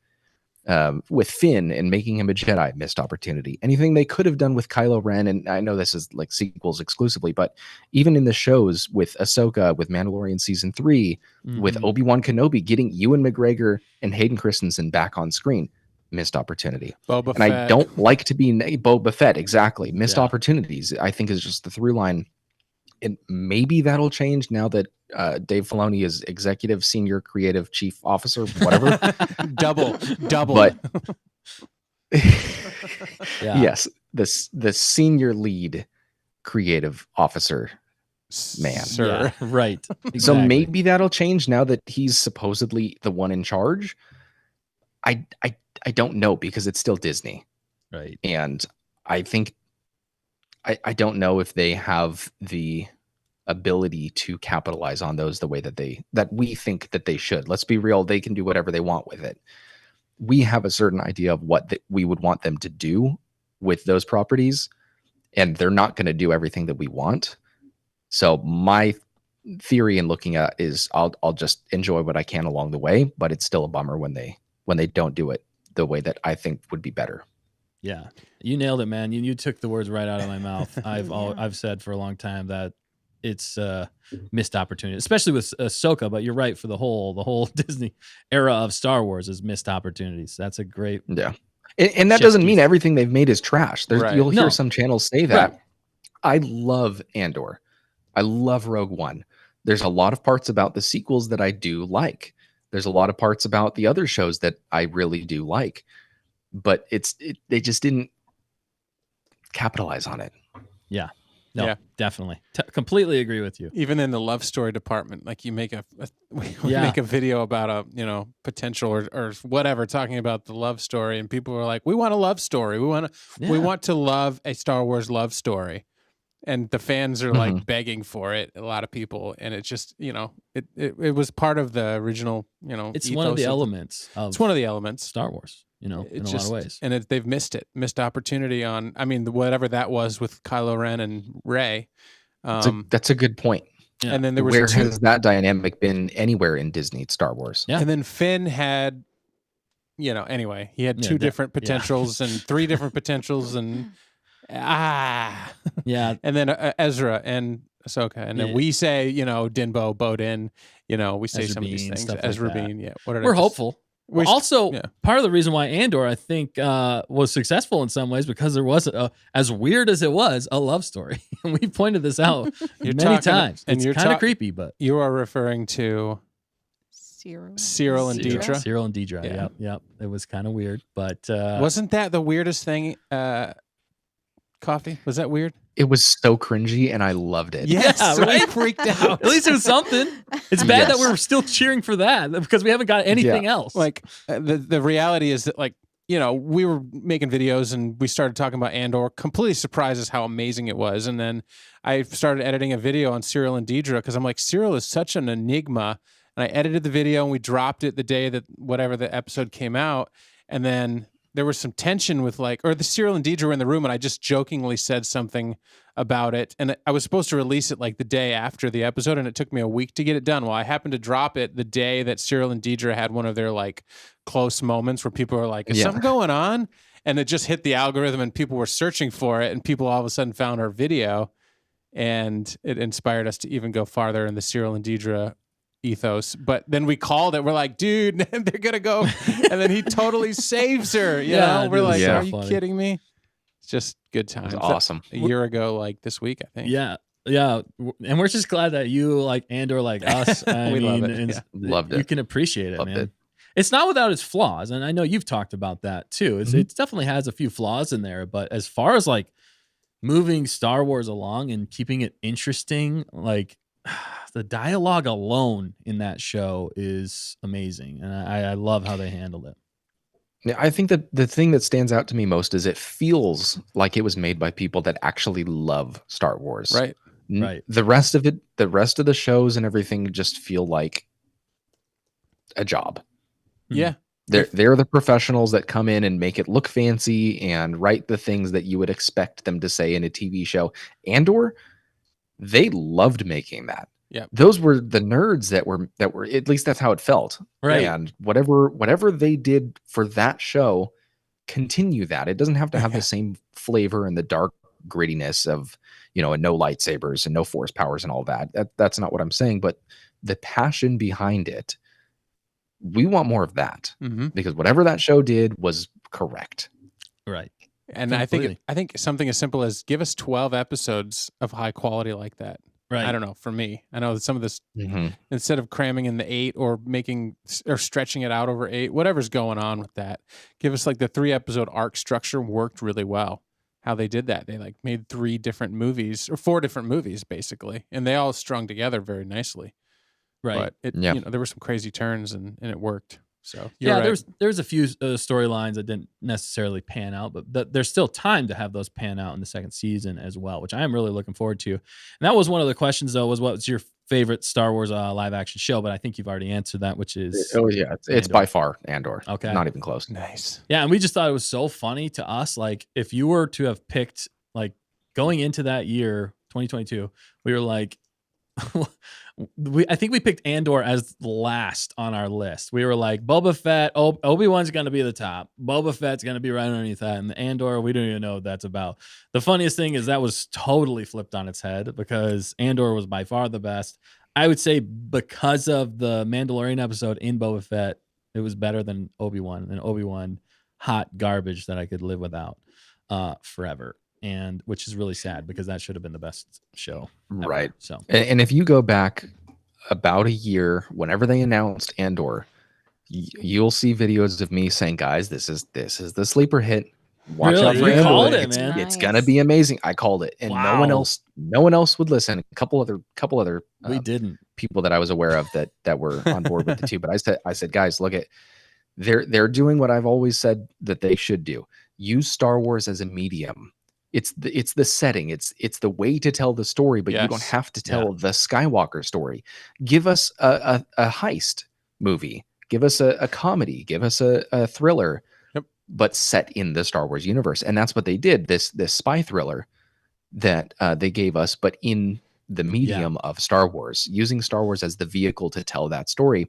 Finn and making him a Jedi, missed opportunity. Anything they could have done with Kylo Ren, and I know this is like sequels exclusively, but even in the shows with Ahsoka, with Mandalorian season 3, with Obi-Wan Kenobi, getting Ewan McGregor and Hayden Christensen back on screen, missed opportunity. Boba and Fett. I don't like to be Boba Fett, exactly. Missed opportunities, I think, is just the through line. And maybe that'll change now that Dave Filoni is executive senior creative chief officer, whatever. double. But yes, the senior lead creative officer man. Sir. Yeah, right. So Exactly. maybe that'll change now that he's supposedly the one in charge. I don't know, because it's still Disney. Right. And I think I don't know if they have the ability to capitalize on those the way that we think that they should. Let's be real, they can do whatever they want with it. We have a certain idea of what we would want them to do with those properties, and they're not going to do everything that we want. So my theory in looking at is I'll just enjoy what I can along the way, but it's still a bummer when they don't do it the way that I think would be better. Yeah, you nailed it, man. You took the words right out of my mouth. I've said for a long time that it's missed opportunity, especially with Ahsoka. But you're right, for the whole Disney era of Star Wars is missed opportunities. That's a great and that doesn't mean everything they've made is trash. You'll hear some channels say that. Right. I love Andor. I love Rogue One. There's a lot of parts about the sequels that I do like. There's a lot of parts about the other shows that I really do like, but they just didn't capitalize on it. Yeah. No, definitely. Completely agree with you. Even in the love story department, like you make make a video about a potential or whatever, talking about the love story, and people are like, "We want a love story. We want to love a Star Wars love story," and the fans are like begging for it. A lot of people, and it's just it was part of the original It's one of the elements. It's one of the elements. Star Wars. In a lot of ways. And they've missed opportunity on, whatever that was with Kylo Ren and Rey. That's a good point. Yeah. And then there was where has that dynamic been anywhere in Disney Star Wars? Yeah. And then Finn had, anyway, he had two different potentials and three different potentials and yeah. And then Ezra and Ahsoka. And then we say, Dinbo, Bodin, we say Ezra some Bean, of these things. stuff Ezra like that. Bean, We're hopeful. Also, part of the reason why Andor, I think, was successful in some ways because there was, as weird as it was, a love story. And we pointed this out many times. And it's kind of creepy, but you are referring to Cyril and Deidre. Cyril and Deidre. Yep. It was kind of weird, but wasn't that the weirdest thing? Coffee, was that weird? It was so cringy, and I loved it. Yes, so right? We freaked out. At least it was something. It's bad that we're still cheering for that because we haven't got anything else. Like the reality is that, we were making videos and we started talking about Andor. Completely surprised us how amazing it was, and then I started editing a video on Cyril and Deidre because I'm like, Cyril is such an enigma, and I edited the video and we dropped it the day that whatever the episode came out, and then there was some tension with the Cyril and Deidre were in the room, and I just jokingly said something about it. And I was supposed to release it the day after the episode, and it took me a week to get it done. Well, I happened to drop it the day that Cyril and Deidre had one of their close moments where people were like, is something going on? And it just hit the algorithm and people were searching for it, and people all of a sudden found our video, and it inspired us to even go farther in the Cyril and Deidre ethos. But then we called it. We're like, dude, they're gonna go, and then he totally saves her. We're like, are you kidding me? It's just good times. It was awesome. A year ago, this week, I think. Yeah, and we're just glad that you like Andor like us. We love it. Loved it. You can appreciate it, Loved man. it. It's not without its flaws, and I know you've talked about that too. It definitely has a few flaws in there, but as far as moving Star Wars along and keeping it interesting, the dialogue alone in that show is amazing, and I love how they handled it. Yeah, I think that the thing that stands out to me most is it feels like it was made by people that actually love Star Wars. Right. Right. The rest of the shows and everything just feel like a job. Yeah. They're the professionals that come in and make it look fancy and write the things that you would expect them to say in a TV show. Andor, they loved making that. Yeah. Those were the nerds that were at least that's how it felt. Right. And whatever they did for that show, continue that. It doesn't have to have the same flavor and the dark grittiness of, and no lightsabers and no force powers and all that. That's not what I'm saying, but the passion behind it, we want more of that because whatever that show did was correct. Right. And I think something as simple as give us 12 episodes of high quality like that. Right. I don't know. For me, I know that some of this, instead of cramming in the 8 or stretching it out over 8, whatever's going on with that, give us the 3-episode arc structure worked really well. How they did that. They made 3 different movies or 4 different movies basically, and they all strung together very nicely. Right. But there were some crazy turns and it worked. So you're Yeah, right. there's a few storylines that didn't necessarily pan out, but there's still time to have those pan out in the second season as well, which I am really looking forward to. And that was one of the questions, though, was what's your favorite Star Wars live action show? But I think you've already answered that, which is Oh yeah, it's Andor. by far Andor. Okay. Not even close. Nice. Yeah, and we just thought it was so funny to us. Like, if you were to have picked, like, going into that year, 2022, we were like, I think we picked Andor as last on our list. We were like, Boba Fett, Obi-Wan's going to be the top. Boba Fett's going to be right underneath that. And the Andor, we don't even know what that's about. The funniest thing is that was totally flipped on its head because Andor was by far the best. I would say because of the Mandalorian episode in Boba Fett, it was better than Obi-Wan. And Obi-Wan, hot garbage that I could live without forever. And which is really sad because that should have been the best show ever. Right. So, And if you go back about a year, whenever they announced Andor, you'll see videos of me saying, "Guys, this is the sleeper hit. Watch Really? out for You Andor. called it, it's, man. it's gonna be amazing." I called it, and Wow. no one else would listen. A couple other we didn't. people that I was aware of that were on board with the two. But I said, guys, look at they're doing what I've always said that they should do. Use Star Wars as a medium. It's the setting. It's the way to tell the story, but you don't Yes. have to tell the Skywalker story. Give us a heist movie. Give us a comedy. Give us a thriller, but set in the Star Wars universe. And that's what they did. This spy thriller that they gave us, but in the medium of Star Wars, using Star Wars as the vehicle to tell that story.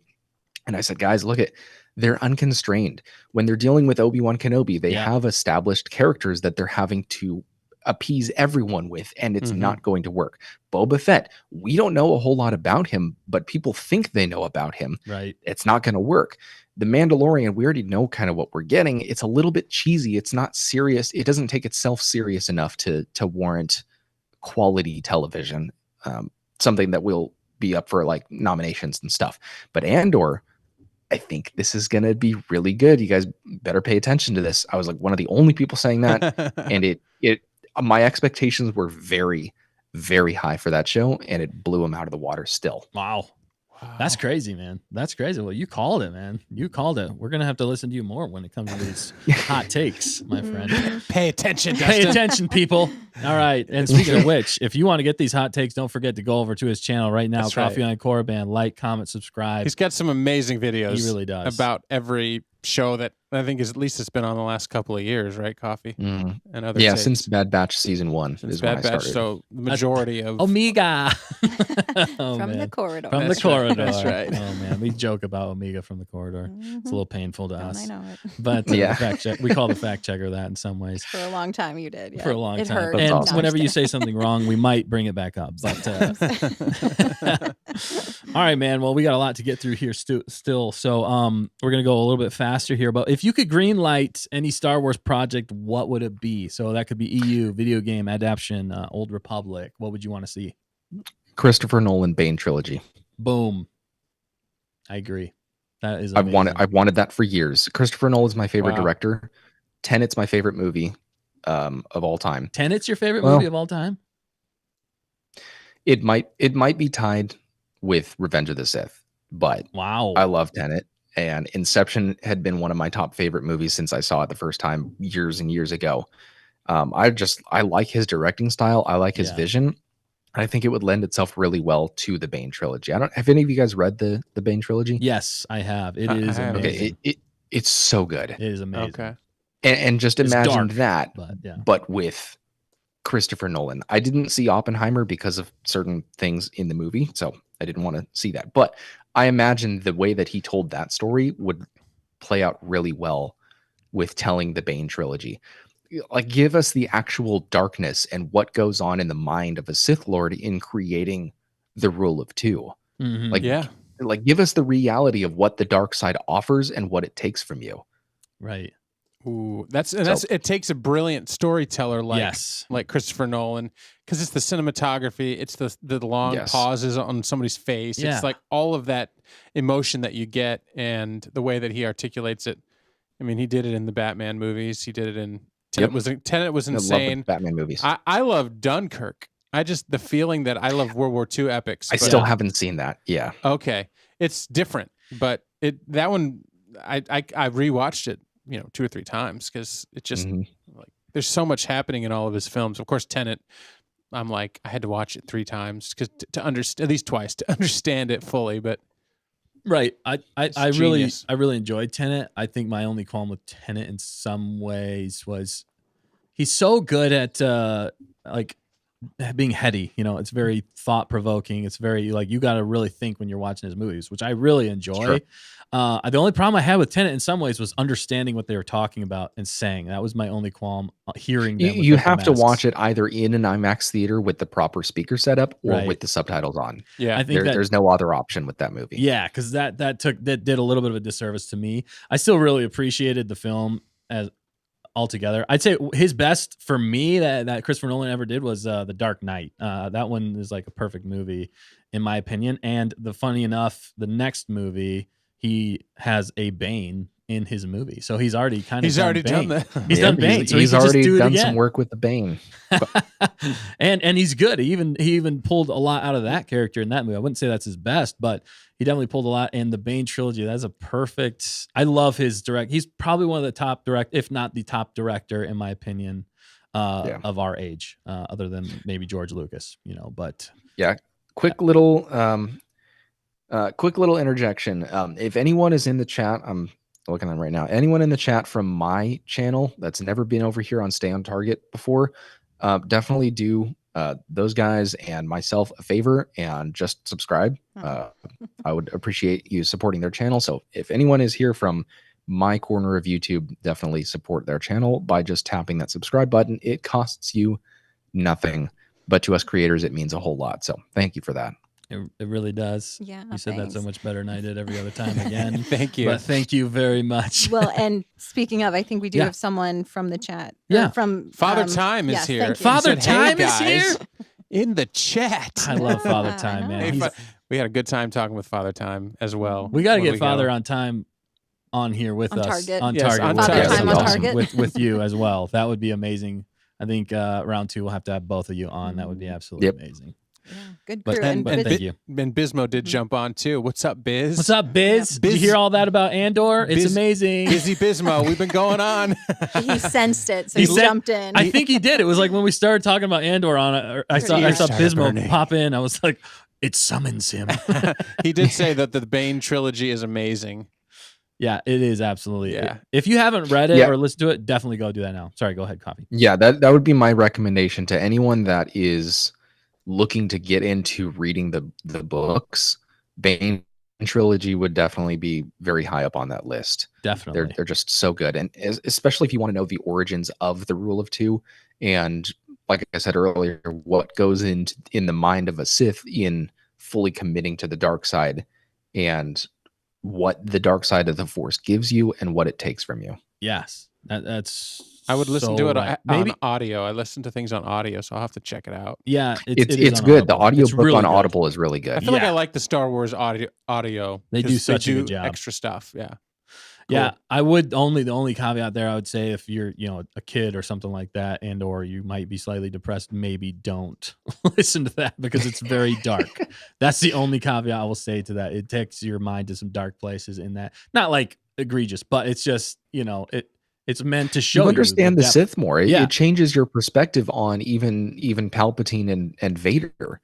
And I said, guys, look at. They're unconstrained. When they're dealing with Obi-Wan Kenobi, they have established characters that they're having to appease everyone with, and it's not going to work. Boba Fett, we don't know a whole lot about him, but people think they know about him. Right. It's not going to work. The Mandalorian, we already know kind of what we're getting. It's a little bit cheesy. It's not serious. It doesn't take itself serious enough to warrant quality television. Something that will be up for like nominations and stuff. But Andor, I think this is going to be really good. You guys better pay attention to this. I was like one of the only people saying that. And my expectations were very, very high for that show. And it blew them out of the water still. Wow. That's crazy, man. That's crazy. Well, you called it, man. You called it. We're going to have to listen to you more when it comes to these hot takes, my friend. Pay attention, Pay Dustin. attention, people. All right. And speaking of which, if you want to get these hot takes, don't forget to go over to his channel right now. That's Coffee right. on Korriban. Like, comment, subscribe. He's got some amazing videos. He really does. About every show that I think is at least it's been on the last couple of years, right? Coffee and other Yeah, tapes. since Bad Batch season 1 Since is when I Bad Batch. started. So the majority of Omega. From the corridor. From That's the right. corridor. That's right. Oh, man. We joke about Omega from the corridor. It's a little painful to us. I know it. But we call the fact checker that in some ways. For a long time you did. Yeah. For a long It time. hurt. And awesome. whenever you say something wrong, we might bring it back up. But all right, man. Well, we got a lot to get through here still. So we're going to go a little bit faster here. But if you could green light any Star Wars project, what would it be? So that could be EU, video game, adaptation, Old Republic. What would you want to see? Christopher Nolan Bane trilogy. Boom. I agree. That is I've amazing. wanted that for years. Christopher Nolan's my favorite Wow. director. Tenet's my favorite movie of all time. Tenet's your favorite Well, movie of all time? It might be tied with Revenge of the Sith, but Wow. I love Tenet. And Inception had been one of my top favorite movies since I saw it the first time years and years ago. I like his directing style. I like his vision. I think it would lend itself really well to the Bane trilogy. Have any of you guys read the Bane trilogy? Yes, I have. It is I have. amazing. Okay, it's so good. It is amazing. Okay. And just It's imagine dark, that, but but with Christopher Nolan. I didn't see Oppenheimer because of certain things in the movie, so I didn't want to see that. But I imagine the way that he told that story would play out really well with telling the Bane trilogy. Like, give us the actual darkness and what goes on in the mind of a Sith Lord in creating the rule of two. Mhm. Like give us the reality of what the dark side offers and what it takes from you. Right. Ooh, it takes a brilliant storyteller like Christopher Nolan, because it's the cinematography, it's the long pauses on somebody's face, it's like all of that emotion that you get and the way that he articulates it. I mean, he did it in the Batman movies. He did it in Tenet. Tenet was insane. I love the Batman movies. I love Dunkirk. The feeling that I love World War II epics. I still haven't seen that. Yeah. Okay, it's different, but that one I rewatched it, 2 or 3 times because it just like there's so much happening in all of his films. Of course, Tenet, I'm like I had to watch it 3 times because to understand, at least twice, to understand it fully. But right, I genius. really enjoyed Tenet. I think my only qualm with Tenet in some ways was he's so good at like being heady. It's very thought provoking. It's very like you got to really think when you're watching his movies, which I really enjoy. Sure. The only problem I had with Tenet in some ways was understanding what they were talking about and saying. That was my only qualm. Hearing them, You with the have to masks. watch it either in an IMAX theater with the proper speaker setup or Right. with the subtitles on. yeah, I think There's no other option with that movie. Yeah, because that did a little bit of a disservice to me. I still really appreciated the film as altogether. I'd say his best for me that Christopher Nolan ever did was The Dark Knight. That one is like a perfect movie in my opinion. And funny enough, the next movie he has a Bane in his movie, so he's already kind of he's already done that. He's done Bane, so he's he can already just do it done again. some work with the Bane. and he's good. He even pulled a lot out of that character in that movie. I wouldn't say that's his best, but he definitely pulled a lot. And the Bane trilogy, that's a perfect. I love his direct. He's probably one of the top if not the top director in my opinion, of our age, other than maybe George Lucas. But Yeah. Quick little interjection. If anyone is in the chat, I'm looking at them right now. Anyone in the chat from my channel that's never been over here on Stay on Target before, definitely do those guys and myself a favor and just subscribe. I would appreciate you supporting their channel. So if anyone is here from my corner of YouTube, definitely support their channel by just tapping that subscribe button. It costs you nothing, but to us creators, it means a whole lot. So thank you for that. it really does. Yeah, You said that so thanks. much better than I did every other time again. Thank you. But thank you very much. Well, and speaking of, I think we do Yeah. have someone from the chat. Yeah. From Father Time is yes, here. thank you. Father He said, "Hey, Time is guys," here? in the chat. I love Father Time, I man. know. Hey, He's- we had a good time talking with Father Time as well. we got to when get we Father go. on Time on here with On us Target. on Yes, Target. on with Father us. Time That would on be awesome. Target. with you as well. That would be amazing. I think round 2 we'll have to have both of you on. That would be absolutely Yep. amazing. Yeah, good But- crew. and- but Biz- thank you. And Bismo did jump on too. What's up, Biz? What's up, Biz? Did you Biz- hear all that about Andor? It's Biz- amazing. Busy Bismo. We've been going on. he sensed it, so He he, said- jumped in. I think he did. It was like when we started talking about Andor on it. I saw ears started Bismo burning. pop in. I was like, it summons him. He did say that the Bane trilogy is amazing. Yeah, it is absolutely. Yeah. If you haven't read it Yeah. or listened to it, definitely go do that now. Sorry, go ahead, Coffee. Yeah, that would be my recommendation to anyone that is looking to get into reading the books. Bane trilogy would definitely be very high up on that list. Definitely. They're just so good, and especially if you want to know the origins of the Rule of Two, and like I said earlier, what goes in the mind of a Sith in fully committing to the dark side, and what the dark side of the Force gives you and what it takes from you. Yes. That's. I would listen so to it right. on audio. I listen to things on audio, so I'll have to check it out. Yeah, It's it is on good. The Audible. audio It's book really on good. Audible is really good. I feel like I Yeah. like the Star Wars audio. They do 'cause such a good job. Extra stuff. Yeah. Yeah, I would the only caveat there I would say if you're a kid or something like that, and or you might be slightly depressed, maybe don't listen to that because it's very dark. That's the only caveat I will say to that. It takes your mind to some dark places in that. Not like egregious, but it's just it's meant to show You understand the depth. Sith more. It, Yeah. it changes your perspective on even Palpatine and Vader.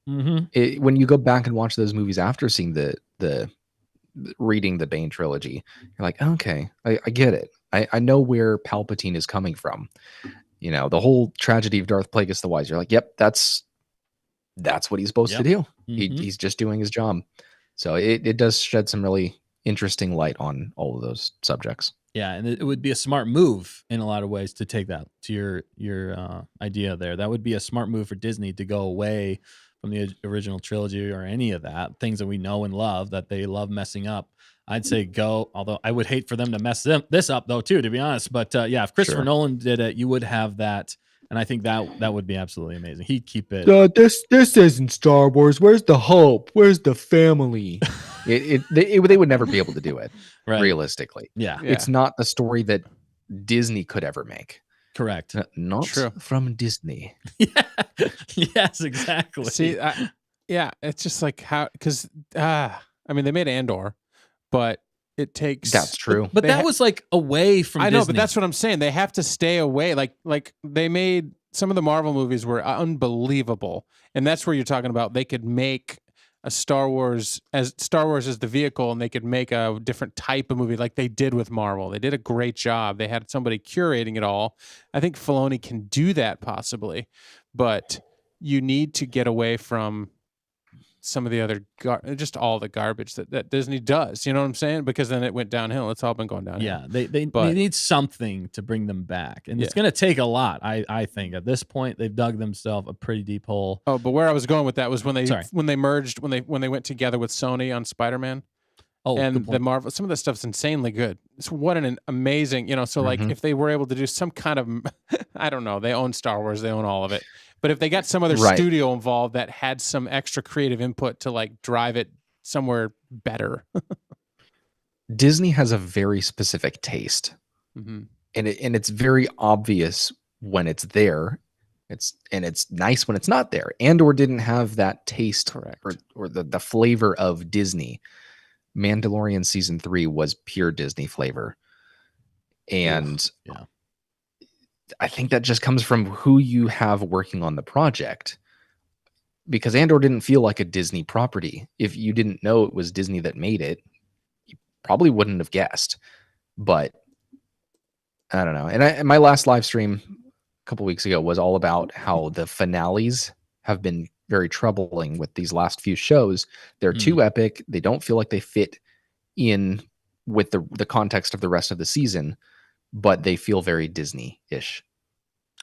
Mm-hmm. When you go back and watch those movies after seeing the reading the Bane trilogy, you're like, okay, I get it. I know where Palpatine is coming from. The whole tragedy of Darth Plagueis the Wise. You're like, yep, that's what he's supposed to do. Mhm. He's just doing his job. So it does shed some really interesting light on all of those subjects. Yeah, and it would be a smart move in a lot of ways to take that to your idea there. That would be a smart move for Disney to go away from the original trilogy or any of that, things that we know and love that they love messing up. I'd say go, although I would hate for them to mess this up though too, to be honest. But yeah, if Christopher Sure. Nolan did it, you would have that, and I think that would be absolutely amazing. He'd keep it. This isn't Star Wars. Where's the hope? Where's the family? They would never be able to do it Right. realistically. Yeah, Yeah. It's not a story that Disney could ever make. correct. Not True. from Disney. Yeah. Yes, exactly. See, yeah, it's just like how, because, I mean, they made Andor, but it takes. That's true. But that was like away from I know, Disney. but that's what I'm saying. They have to stay away. Like they made some of the Marvel movies were unbelievable, and that's where you're talking about. They could make a Star Wars as the vehicle, and they could make a different type of movie like they did with Marvel. They did a great job. They had somebody curating it all. I think Filoni can do that possibly, but you need to get away from some of the other just all the garbage that Disney does. You know what I'm saying? Because then it went downhill. It's all been going downhill. Yeah, they need something to bring them back, and it's going to take a lot. I think at this point they've dug themselves a pretty deep hole. Oh, but where I was going with that was when they merged when they went together with Sony on Spider-Man. Oh, and the Marvel, some of that stuff's insanely good. It's what an amazing, so like if they were able to do some kind of, I don't know, they own Star Wars, they own all of it. But if they got some other studio involved that had some extra creative input to like drive it somewhere better. Disney has a very specific taste, and it's very obvious when it's there. It's nice when it's not there. Andor didn't have that taste or the flavor of Disney. Mandalorian season 3 was pure Disney flavor, and I think that just comes from who you have working on the project, because Andor didn't feel like a Disney property. If you didn't know it was Disney that made it, you probably wouldn't have guessed. But I don't know. And my last live stream a couple weeks ago was all about how the finales have been very troubling with these last few shows. They're too epic. They don't feel like they fit in with the context of the rest of the season, but they feel very Disney-ish.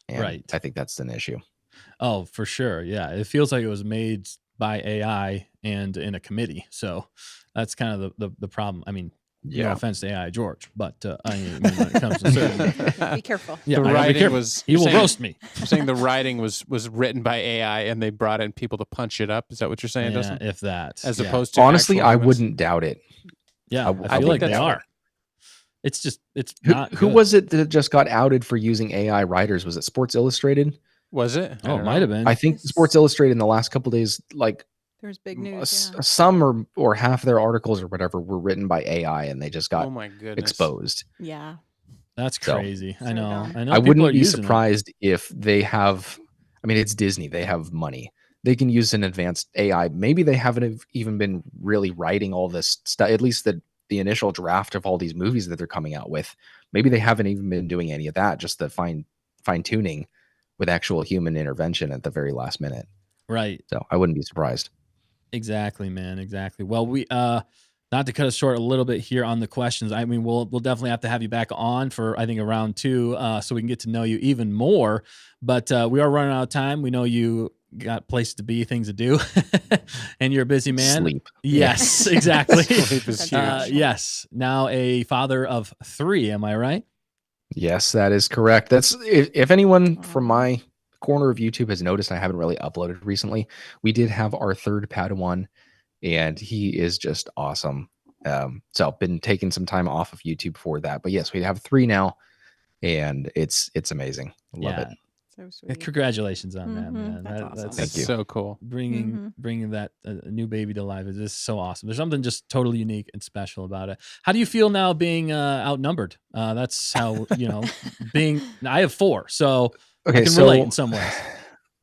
And I think that's an issue. Oh, for sure. Yeah. It feels like it was made by AI and in a committee. So that's kind of the problem. I mean, no offense to AI George, but I mean, when it comes to certain... Be careful. Yeah, the writing was... He will roast me. You're saying the writing was written by AI and they brought in people to punch it up? Is that what you're saying, Dustin? If that. As opposed to... Honestly, I wouldn't doubt it. Yeah, I feel like they are. It's just, it's not Who was it that just got outed for using AI writers? Was it Sports Illustrated? Was it? Oh, it might have been. I think Sports Illustrated in the last couple of days, like, there's big news. Some or half their articles or whatever were written by AI, and they just got exposed. Yeah, that's crazy. I know. I wouldn't be surprised if they have. I mean, it's Disney. They have money. They can use an advanced AI. Maybe they haven't even been really writing all this stuff. At least the initial draft of all these movies that they're coming out with. Maybe they haven't even been doing any of that. Just the fine tuning with actual human intervention at the very last minute. Right. So I wouldn't be surprised. Exactly, man. Exactly. Well, we not to cut us short a little bit here on the questions. I mean, we'll definitely have to have you back on for, I think, a round 2, so we can get to know you even more. But we are running out of time. We know you got places to be, things to do, and you're a busy man. Sleep. Yes, exactly. Sleep is huge. Yes. Now a father of 3. Am I right? Yes, that is correct. That's if anyone from my corner of YouTube has noticed, I haven't really uploaded recently. We did have our 3rd Padawan, and he is just awesome. So I've been taking some time off of YouTube for that. But yes, we have 3 now, and it's amazing. I love it. So sweet. Congratulations on that, man. That's awesome. That's Thank you. So cool. Bringing that new baby to life is just so awesome. There's something just totally unique and special about it. How do you feel now being outnumbered? That's how, I have 4, so I can relate in some ways.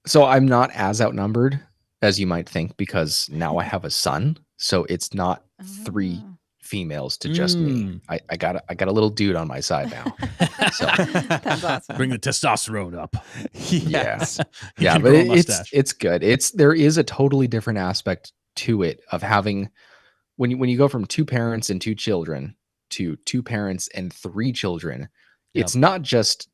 So I'm not as outnumbered as you might think, because now I have a son. So it's not 3 females to just me. I got a little dude on my side now. So That's awesome. Bring the testosterone up. Yes. Yeah, but it's good. There is a totally different aspect to it of having when you go from 2 parents and 2 children to 2 parents and 3 children. It's not just,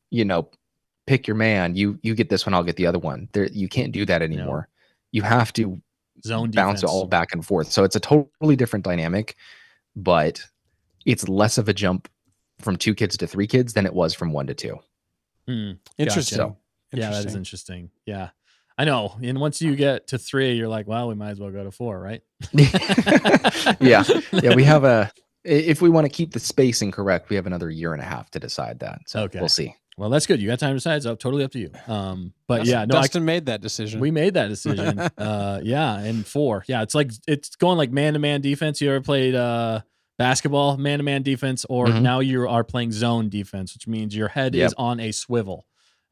pick your man, you get this one, I'll get the other one. You can't do that anymore. You have to zone bounce defense. it all back and forth. So it's a totally different dynamic, but it's less of a jump from 2 kids to 3 kids than it was from 1 to 2. Interesting. Gotcha. Yeah, that is interesting. Yeah, I know. And once you get to 3, you're like, well, we might as well go to 4, right? Yeah. We have if we want to keep the spacing correct, we have another 1.5 years to decide that. So we'll see. Well, that's good. You got time to decide. It's totally up to you. But Dustin made that decision. We made that decision. And 4. Yeah, it's going like man-to-man defense. You ever played basketball, man-to-man defense, or now you are playing zone defense, which means your head is on a swivel.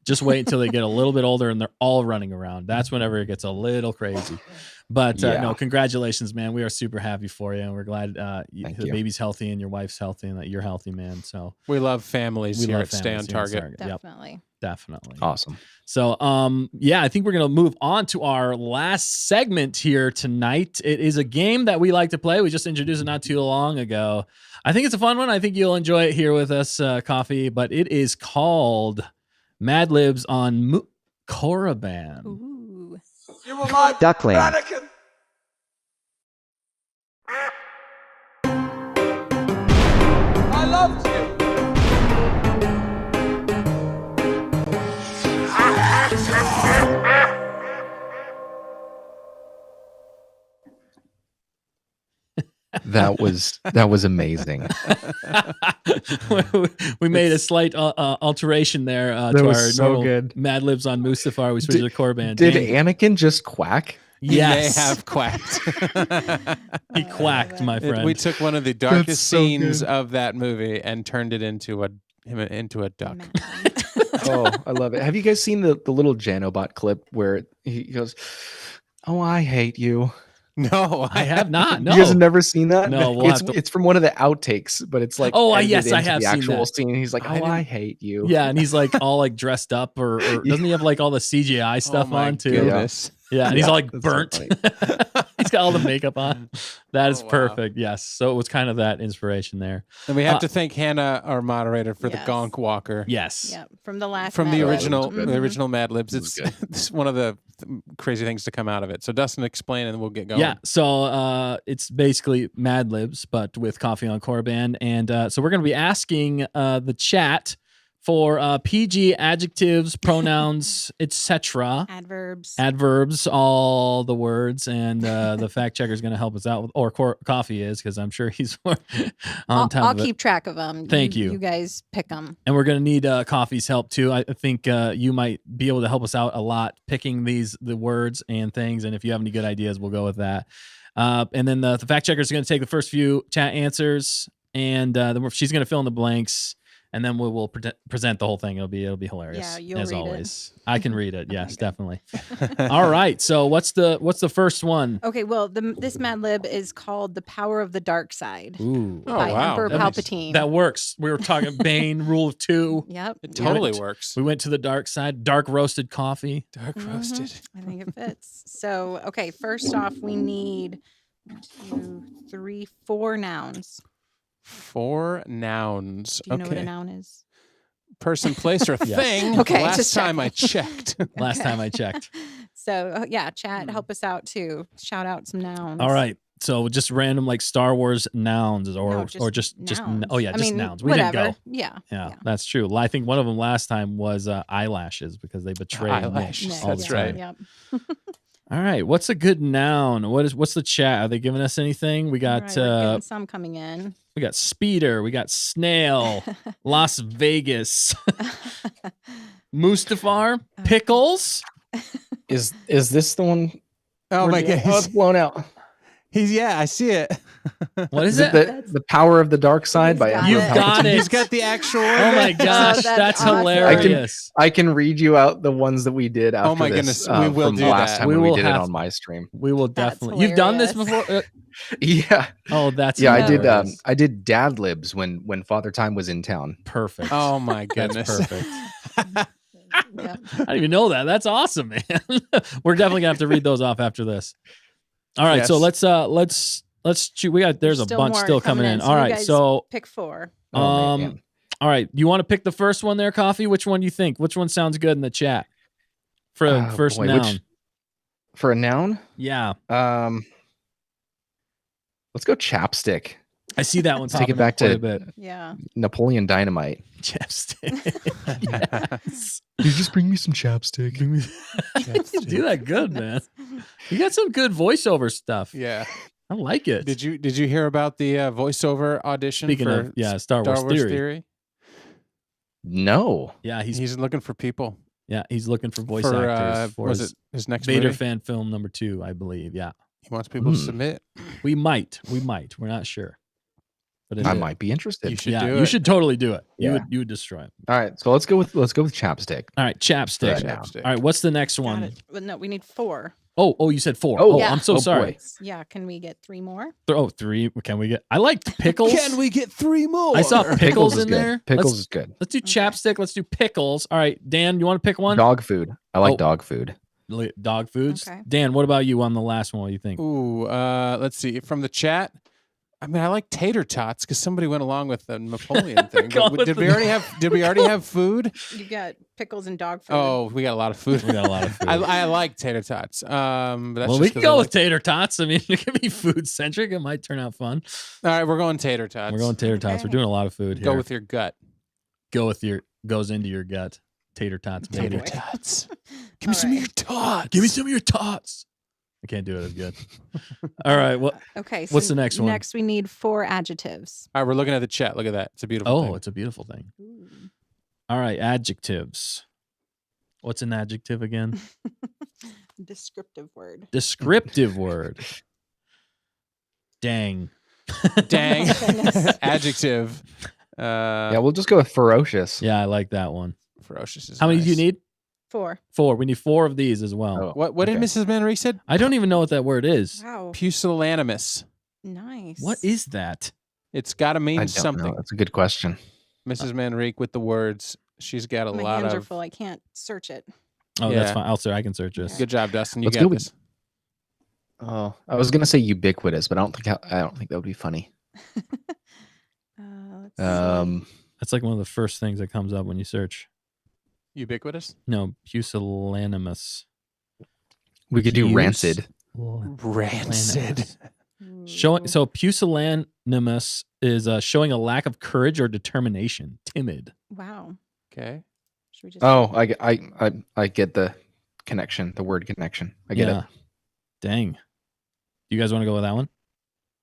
Just wait until they get a little bit older and they're all running around. That's whenever it gets a little crazy. But no, congratulations, man. We are super happy for you, and we're glad the baby's healthy and your wife's healthy and that you're healthy, man. So we love families here at Stay on Target. Definitely. Yep, definitely. Awesome. So, I think we're going to move on to our last segment here tonight. It is a game that we like to play. We just introduced it not too long ago. I think it's a fun one. I think you'll enjoy it here with us, Coffee, but it is called Mad Libs on Korriban. Ooh. You were my Duckling. Anakin. I loved you. That was amazing. We made a slight alteration there That to was our so normal good. Mad Libs on Mustafar. We switched to Korriban. Did Jamie, Anakin just quack? yes, He may have quacked. he quacked, my friend. We took one of the darkest so scenes good. of that movie and turned it into a duck. Oh, I love it. Have you guys seen the little Janobot clip where he goes, "Oh, I hate you"? No, I have not. No, You guys have never seen that? No, we'll it's have to- it's from one of the outtakes, but it's like Oh, edited yes, I into have the seen actual that. scene. He's like, I "Oh, I didn't- hate you." yeah, and he's like all like dressed up, or doesn't he have like all the CGI stuff my on too? goodness. Yeah, and he's all like That's so burnt. funny. He's got all the makeup on. That is Oh, wow. perfect. Yes. So it was kind of that inspiration there. And we have to thank Hannah, our moderator, for Yes. the Gonk Walker. Yes. Yep. From the last From the Mad Lib. original, good. the original Mad Libs. It was It's one of the crazy things to come out of it. So Dustin, explain, and we'll get going. Yeah. So it's basically Mad Libs, but with Coffee on Korriban. And so we're going to be asking the chat for PG adjectives, pronouns, etc. Adverbs, all the words, and the fact checker is going to help us out with, or Coffee is, because I'm sure he's on top I'll of it. keep track of them. Thank you. You guys pick them. And we're going to need Coffee's help too. I think you might be able to help us out a lot picking the words and things. And if you have any good ideas, we'll go with that. And then the fact checker is going to take the first few chat answers, and then she's going to fill in the blanks. And then we will present the whole thing. It'll be hilarious. Yeah, you'll as read always. I can read it. Yes, good. definitely. All right. So what's the first one? Okay, well, this Mad Lib is called "The Power of the Dark Side" Ooh, Oh, by wow. Emperor That makes- Palpatine. that works. We were talking Bane, rule of 2. Yep. It yep. totally works. We went to the dark side. Dark roasted coffee. Dark roasted. I think it fits. So, okay, first off, we need 1, 2, 3, 4 nouns. 4 nouns. Do you know what a noun is? Person, place, or Yes. thing. Okay, Last just time I checking. checked. Last time I checked. So, yeah, chat, help us out too. Shout out some nouns. All right. So just random like Star Wars nouns or No, just nouns. oh yeah, I just mean, nouns. We whatever. didn't go. Yeah. Yeah, that's true. I think one of them last time was eyelashes because they betrayed Eyelashes, Nick Nick, all the that's time. right. Yep. All right, what's a good noun? What's the chat? Are they giving us anything? We All got right, we're getting some coming in. we got speeder, we got snail, Las Vegas, Mustafar, pickles. Is this the one? Oh we're my doing? god. Oh, it's blown out. I see it. What is Is it? it the Power of the Dark Side He's by got Emperor You've got Palpatine? it. He's got the actual. Oh my gosh, that's that's awesome. hilarious. I can read you out the ones that we did after my this, goodness, we will from do last that. time We when we will did it have- on my stream. We will That's definitely. You've done this hilarious. before? Yeah. Oh, that's Yeah, hilarious. I did dad libs when Father Time was in town. Perfect. Oh my That's goodness. perfect. Yep. I didn't even know that. That's awesome, man. We're definitely gonna have to read those off after this. All right, so Yes. let's shoot. There's a bunch more still coming in. so All you right, guys so pick 4. Oh, man. all right, you want to pick the first one there, Coffee? Which one do you think? Which one sounds good in the chat for a Oh, first boy, noun? For a noun? Yeah, Let's go chapstick. I see that one. Let's take it popping back up quite to- a bit. Yeah. Napoleon Dynamite. Chapstick. Yes. You just bring me some chapstick. You do that good, man. You got some good voiceover stuff. Yeah. I like it. Did you hear about the voiceover audition Speaking for of, yeah, Star Wars, Theory. No. Yeah, He's looking for people he's looking for voice for actors for was his it his next Vader movie? fan film number 2, I believe. Yeah, He wants people to submit. we might. We're not sure. But I might be interested. You should yeah, do you it. should totally do it. Yeah. You would destroy it. All right, so let's go with chapstick. All right, chapstick. Right now. Chapstick. All right, what's the next Got one? it. But no, we need 4. Oh, you said 4. Oh, Oh, yeah. I'm so Oh, sorry. boy. Yeah, can we get 3 more? 3. Can we get? I liked pickles. Can we get 3 more? I saw pickles is in good. there. Pickles Let's, is good. let's do Okay. chapstick. Let's do pickles. All right, Dan, you want to pick one? Dog food. I like Oh. dog food. Dog foods. Okay. Dan, what about you on the last one? What do you think? Ooh, let's see. From the chat, I mean, I like tater tots because somebody went along with the Napoleon thing. Going But did we already have food? You got pickles and dog food. Oh, we got a lot of food. We got a lot of food. I like tater tots. But that's Well, just we 'cause can I go like- with tater tots. I mean, it can be food centric. It might turn out fun. All right, we're going tater tots. We're going tater tots. We're Okay. doing a lot of food here. Go with your gut. Goes into your gut. Tater tots, baby. Tater boy. tots. Give me All some of right. your tots. Give me some of your tots. I can't do it as good. All right. Well, Okay. So What's the next one? Next, we need 4 adjectives. All right, we're looking at the chat. Look at that. It's a beautiful thing. it's a beautiful thing. Ooh. All right. Adjectives. What's an adjective again? Descriptive word. Descriptive word. Dang. Dang. Oh, goodness. Adjective. Yeah, we'll just go with ferocious. Yeah, I like that one. Ferocious is How many do you nice. need? 4. 4. We need 4 of these as well. Oh, What did okay. Mrs. Manrique said? I don't even know what that word is. Wow. Pusillanimous. Nice. What is that? It's got to I mean don't something. know. That's a good question. Mrs. Manrique with the words. She's got a My lot hands are of. full. I can't search it. Oh, that's Yeah. fine. I can search this. Good job, Dustin. You Let's got go with- this. Oh, I was gonna say ubiquitous, but I don't think that would be funny. Let's see. That's like one of the first things that comes up when you search. Ubiquitous. No, pusillanimous. We could do Pus- rancid. Rancid. Showing Ooh. so pusillanimous is showing a lack of courage or determination. Timid. Wow. Okay. Should we just? Oh, I get the connection, the word connection. I get it. Dang. You guys want to go with that one?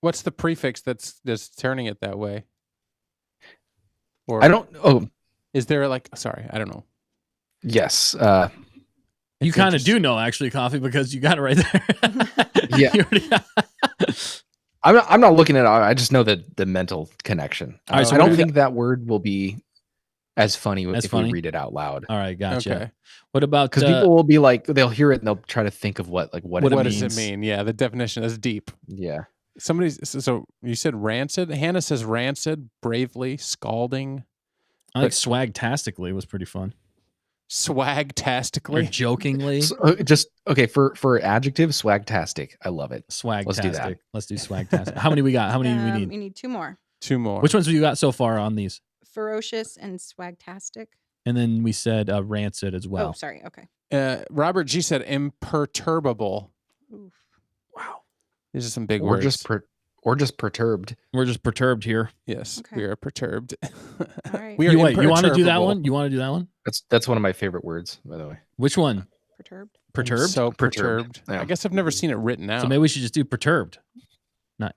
What's the prefix that's turning it that way? Or I don't. Oh, is there like? Sorry, I don't know. yes. You It's kind of do interesting. know actually, Coffee, because you got it right there. Yeah. You already- I'm not looking at it. I just know the mental connection. All right, so I what do don't we think that word will be as funny As if funny? we read it out loud. All right, gotcha. Okay. What about Because people will be like, they'll hear it and they'll try to think of what What it What means. does it mean? Yeah, the definition is deep. Yeah. So you said rancid. Hannah says rancid, bravely, scalding, I think swagtastically was pretty fun. Or swagtastically. jokingly. So, just okay for adjective, swagtastic. I love it. Swagtastic. Let's do that. Let's do swagtastic. How many we got? How many do we need? We need 2 more. 2 more. Which ones have you got so far on these? Ferocious and swagtastic. And then we said rancid as Oh, well. sorry. Okay. Robert G said imperturbable. Oof. Wow. These are some big Or words. just perturbed. We're just perturbed here. Yes, Okay. we are perturbed. All right. We are You want to do that imperturbable. one? You want to do that one? That's one of my favorite words, by the way. Which one? Perturbed. I'm Perturbed? So Perturbed. perturbed. Yeah. I guess I've never seen it written out. So maybe we should just do perturbed. Not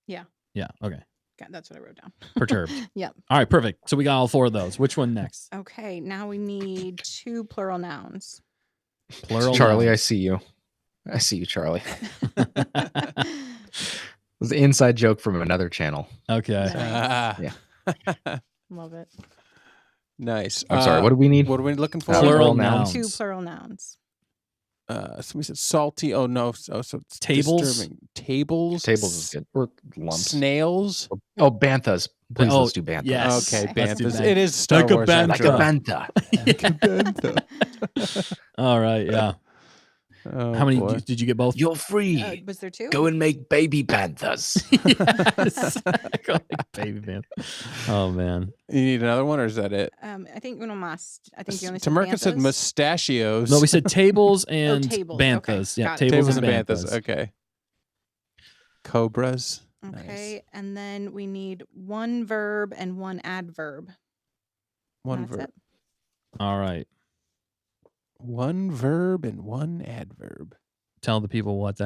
Yeah. Yeah. Okay. God, that's what I wrote down. Perturbed. Yep. All right. Perfect. So we got all 4 of those. Which one next? Okay. Now we need 2 plural nouns. Plural. Charlie, I nouns. see you. I see you, Charlie. It was an inside joke from another channel. Okay. Nice. Yeah. Love it. Nice. I'm sorry. What do we need? What are we looking for? Plural nouns. 2 plural nouns. Somebody said salty. Oh no. So it's Tables? disturbing. Tables. Tables is good. Or lumps. Snails. Oh, banthas. Please Oh, let's do banthas. yes. Okay, Let's do banthas. that. It is Star Like a Wars. bantha. Like a bantha. All right. Yeah. Oh, How many boy. did you get both? You're free. Was there 2? Go and make baby panthers. Yes. Go like baby man. Oh man. You need another one, or is that it? I think uno must. I think you only said Tamerka said banthas. mustachios. No, we said tables and tables. Okay. banthas. Yeah, Got it. tables, tables and and banthas. banthas. Okay. Cobras. Okay, and then we need 1 verb and 1 adverb. One That's verb. All right. 1 verb and 1 adverb. Tell the people what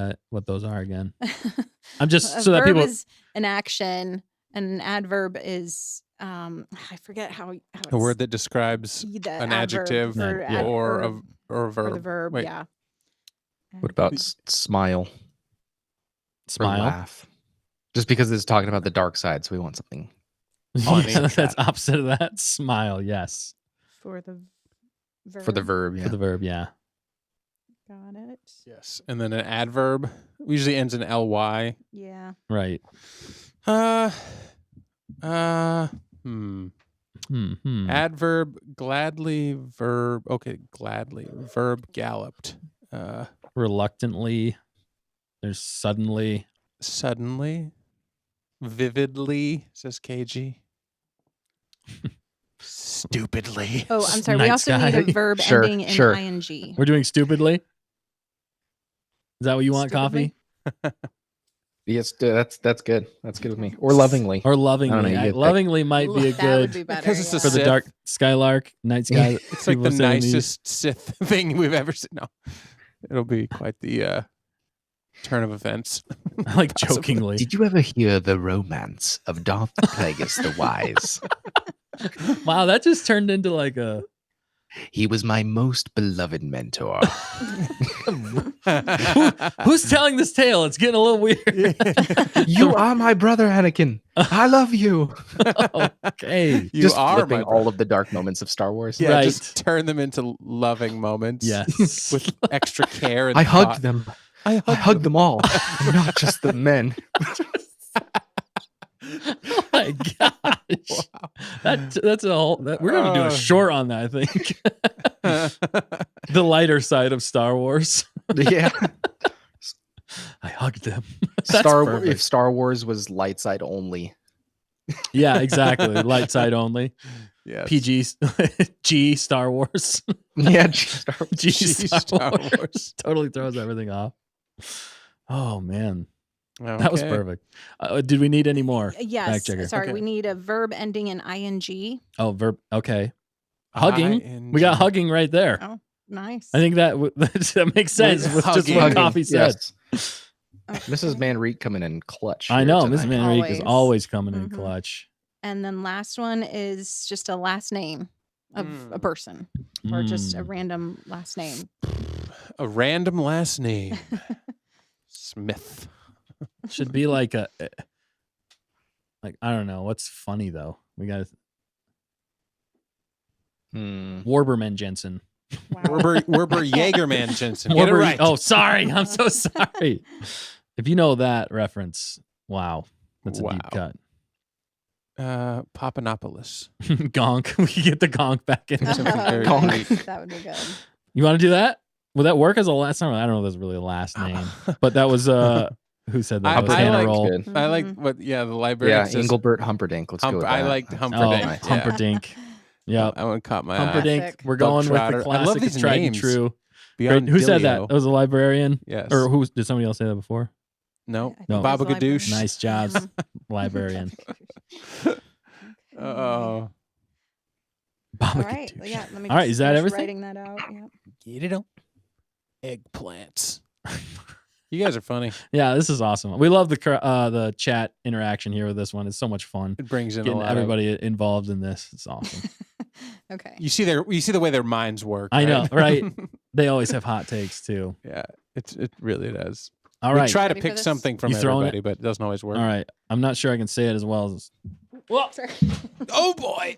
those are again. it. I'm just A so that verb people. is an action, and an adverb is I forget how A it's word that describes the an adverb adjective for Yeah. or a or verb. the verb. Wait. Yeah. What about smile? Or Smile. laugh? Just because it's talking about the dark side, so we want something. Yeah, that's opposite of that. Smile, yes. For the verb. For the verb, For the verb, yeah. Got it. Yes. And then an adverb usually ends in ly. Yeah. Right. Adverb, gladly, verb. Okay, gladly. Verb, galloped. Reluctantly. There's suddenly. Suddenly. Vividly, says KG. Stupidly. Oh, I'm sorry. We Night also sky. need a verb Sure, ending in sure. ing. We're doing stupidly. Is that what you want, Stupidly? Coffee? Yes, that's good. That's good with me. Or lovingly. Or lovingly? I don't know, you get Lovingly might be a That would good be better. Because it's a for the Sith. dark Skylark, Night Sky. It's like people the say in the- nicest Sith thing we've ever seen. No, it'll be quite the turn of events. like jokingly. Did you ever hear the romance of Darth Plagueis the Wise? Wow, that just turned into like a. He was my most beloved mentor. Who's telling this tale? It's getting a little weird. You are my brother, Anakin. I love you. Okay. You Just are flipping my all of the dark moments of Star Wars. Yeah, Right. just turn them into loving moments. Yes. With extra care. And I thought. hugged them. I I hugged hugged them all, not just the men. Oh my gosh. That's a whole. We're going to do a short on that, I think. The lighter side of Star Wars. Yeah. I hugged them. That's perfect. If Star Wars was light side only. Yeah, exactly. Light side only. Yes. PG, G Star Wars. Yeah, Star Wars. G Star Star Wars. Wars. Totally throws everything off. Oh man, that was Okay. perfect. Did we need any more? Yes. Fact checker. Sorry, Okay. we need a verb ending in ing. Oh, verb. Okay. Hugging. ING. We got hugging right there. Oh, nice. I think that that makes sense with just hugging. what Coffee said. Yes. Okay. Mrs. Manrique coming in clutch. I here know tonight. Miss Manrique is Always. always coming in Mhm. clutch. And then last one is just a last name of a person or just a Mm. random last name. A random last name. Smith. Should be like a like I don't know what's funny though. We got Warberman Jensen. Wow. Werber Jaegerman Jensen. Get it Warber- right. Oh, sorry. I'm so sorry. If you know that reference, wow, that's a deep Wow. cut. Papanopoulos. Gonk. We can get the gonk back in. Something very Conk. Greek. That would be good. You want to do that? Would that work as a last name? I don't know if that's really a last name, but that was who said that? I- That was I Hannah like- Roll. Good. I like Mhm. what, the librarian Yeah, says. Engelbert Humperdinck. Let's go with I that. liked That's- Oh, Humperdinck. nice. Yeah. Humperdinck. Yeah, That one caught my eye. Humperdinck. Classic. We're going with the Trotter. I love classic, these tried and names. true. Beyond Great. Who said that? Dilio. That was a librarian, Yes. or who did somebody else say that before? No. I think No. it was Baba the librarian. Gadoosh. Nice jobs, Mhm. librarian. Oh. Baba All right. Gadoosh. Well, yeah. Let me All right, just is that finish everything? Writing that out. Yeah. Get it on. Eggplants. You guys are funny. Yeah, this is awesome. We love the chat interaction here with this one. It's so much fun. It brings in a Getting lot everybody involved in this. It's awesome. Okay. You see the way their minds work. I know, right? right? They always have hot takes too. Yeah, it really does. All We right. try to Ready for pick this? something from You throwing everybody, but it doesn't always work. All right. I'm not sure I can say it as well as. Well, Sorry. Oh boy.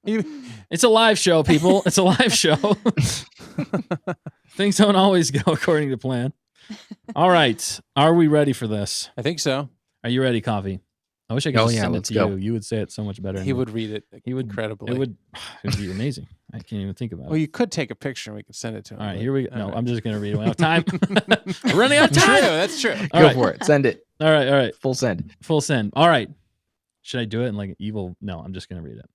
it's a live show, people. It's a live show. Things don't always go according to plan. All right. Are we ready for this? I think so. Are you ready, Coffee? I wish I could Oh, just yeah, send it let's to go. you. You would say it so much better. He than me. would read it. He would incredibly. It would be amazing. I can't even think about Well, it. you could take a picture and we could send it to him. All right, but- here we go. all No, right. I'm just going to read it. We don't have time. We're running out of True. time. That's true. All Go right. for it. Send it. All right. Full send. Full send. All right. Should I do it in like an evil? No, I'm just going to read it.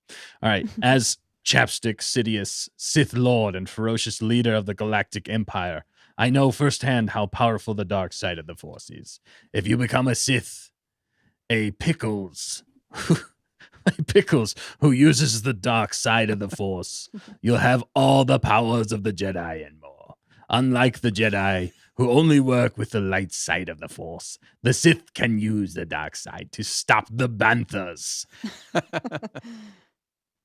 All right. As Chapstick Sidious, Sith Lord and ferocious leader of the Galactic Empire, I know firsthand how powerful the dark side of the Force is. If you become a Sith, a Pickles who uses the dark side of the Force, you'll have all the powers of the Jedi and more. Unlike the Jedi, who only work with the light side of the Force, the Sith can use the dark side to stop the Banthas.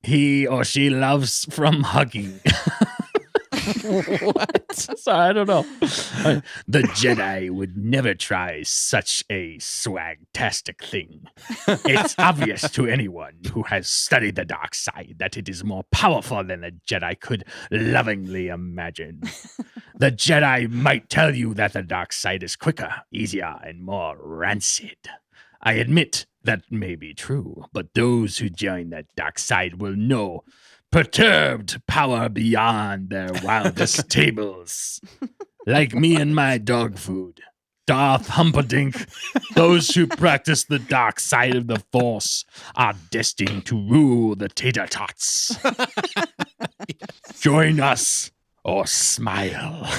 He or she loves from hugging. What? Sorry, I don't know. The Jedi would never try such a swagtastic thing. It's obvious to anyone who has studied the dark side that it is more powerful than the Jedi could lovingly imagine. The Jedi might tell you that the dark side is quicker, easier, and more rancid. I admit that may be true, but those who join the dark side will know perturbed power beyond their wildest tables. Like me and my dog food, Darth Humperdinck, those who practice the dark side of the Force are destined to rule the tater tots. Join us or smile.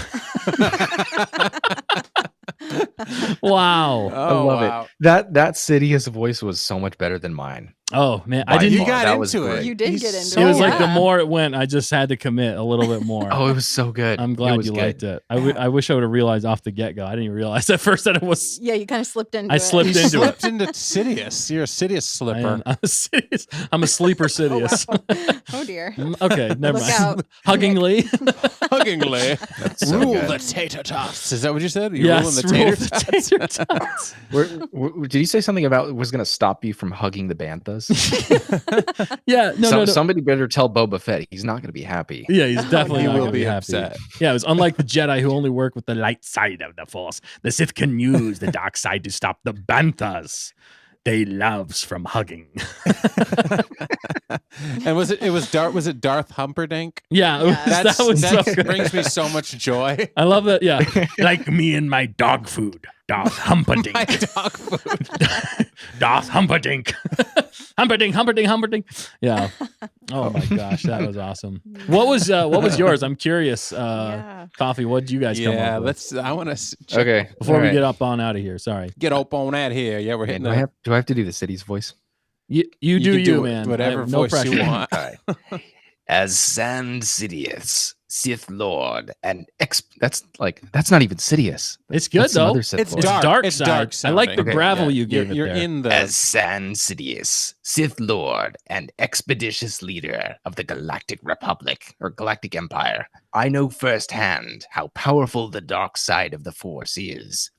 Wow. I love it. That Sidious voice was so much better than mine. Oh man, By I didn't. You got that was into it. great. You did He's get into so It was like yeah. the more it went, I just had to commit a little bit more. Oh, it was so good. I'm It glad was you good. liked it. I wish I would have realized off the get go. I didn't even realize at first that it was. Yeah, you kind of slipped into I it. slipped You into slipped it. into Sidious. You're a Sidious slipper. I'm a sleeper Sidious. Oh dear. Okay, never Look mind. out. Huggingly. Huggingly. That's so Rule good. the tater tots. Is that what you said? You're Yes, ruling the rule tater the tots? tater tots. Did you say something about was going to stop you from hugging the banthas? Yeah, no. Somebody better tell Boba Fett he's not going to be happy. Yeah, he's definitely He not will gonna be happy. upset. Yeah, it was unlike the Jedi who only work with the light side of the Force. The Sith can use the dark side to stop the banthas they loves from hugging. And was it Darth Humperdinck? Yeah, That that was so good. brings me so much joy. I love that. Yeah, like me and my dog food, Darth Humperdinck. My dog food. Darth Humperdinck. Humperdinck. Yeah. Oh my gosh, that was awesome. What was yours? I'm curious. Yeah. Coffee. What did you guys come Yeah, up with? I want to Okay. Before all we right. get up on out of here. Sorry. get up on that here. Yeah, we're Man, hitting do I have to do the city's voice? You You do can you, do it, man. I whatever have no voice pressure. you want. All right. As San Sidious, Sith Lord, and that's not even Sidious. It's good That's some though. other Sith It's Lord. dark. Dark It's side. dark I like the sounding. gravel yeah. you gave it You're there. in the As San Sidious, Sith Lord, and expeditious leader of the Galactic Republic or Galactic Empire, I know firsthand how powerful the dark side of the Force is.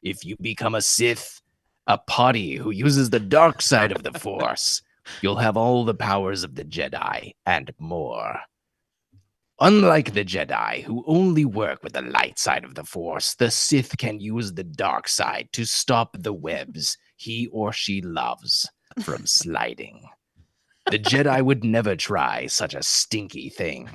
If you become a Sith, a party who uses the dark side of the Force, you'll have all the powers of the Jedi and more. Unlike the Jedi, who only work with the light side of the Force, the Sith can use the dark side to stop the webs he or she loves from sliding. The Jedi would never try such a stinky thing.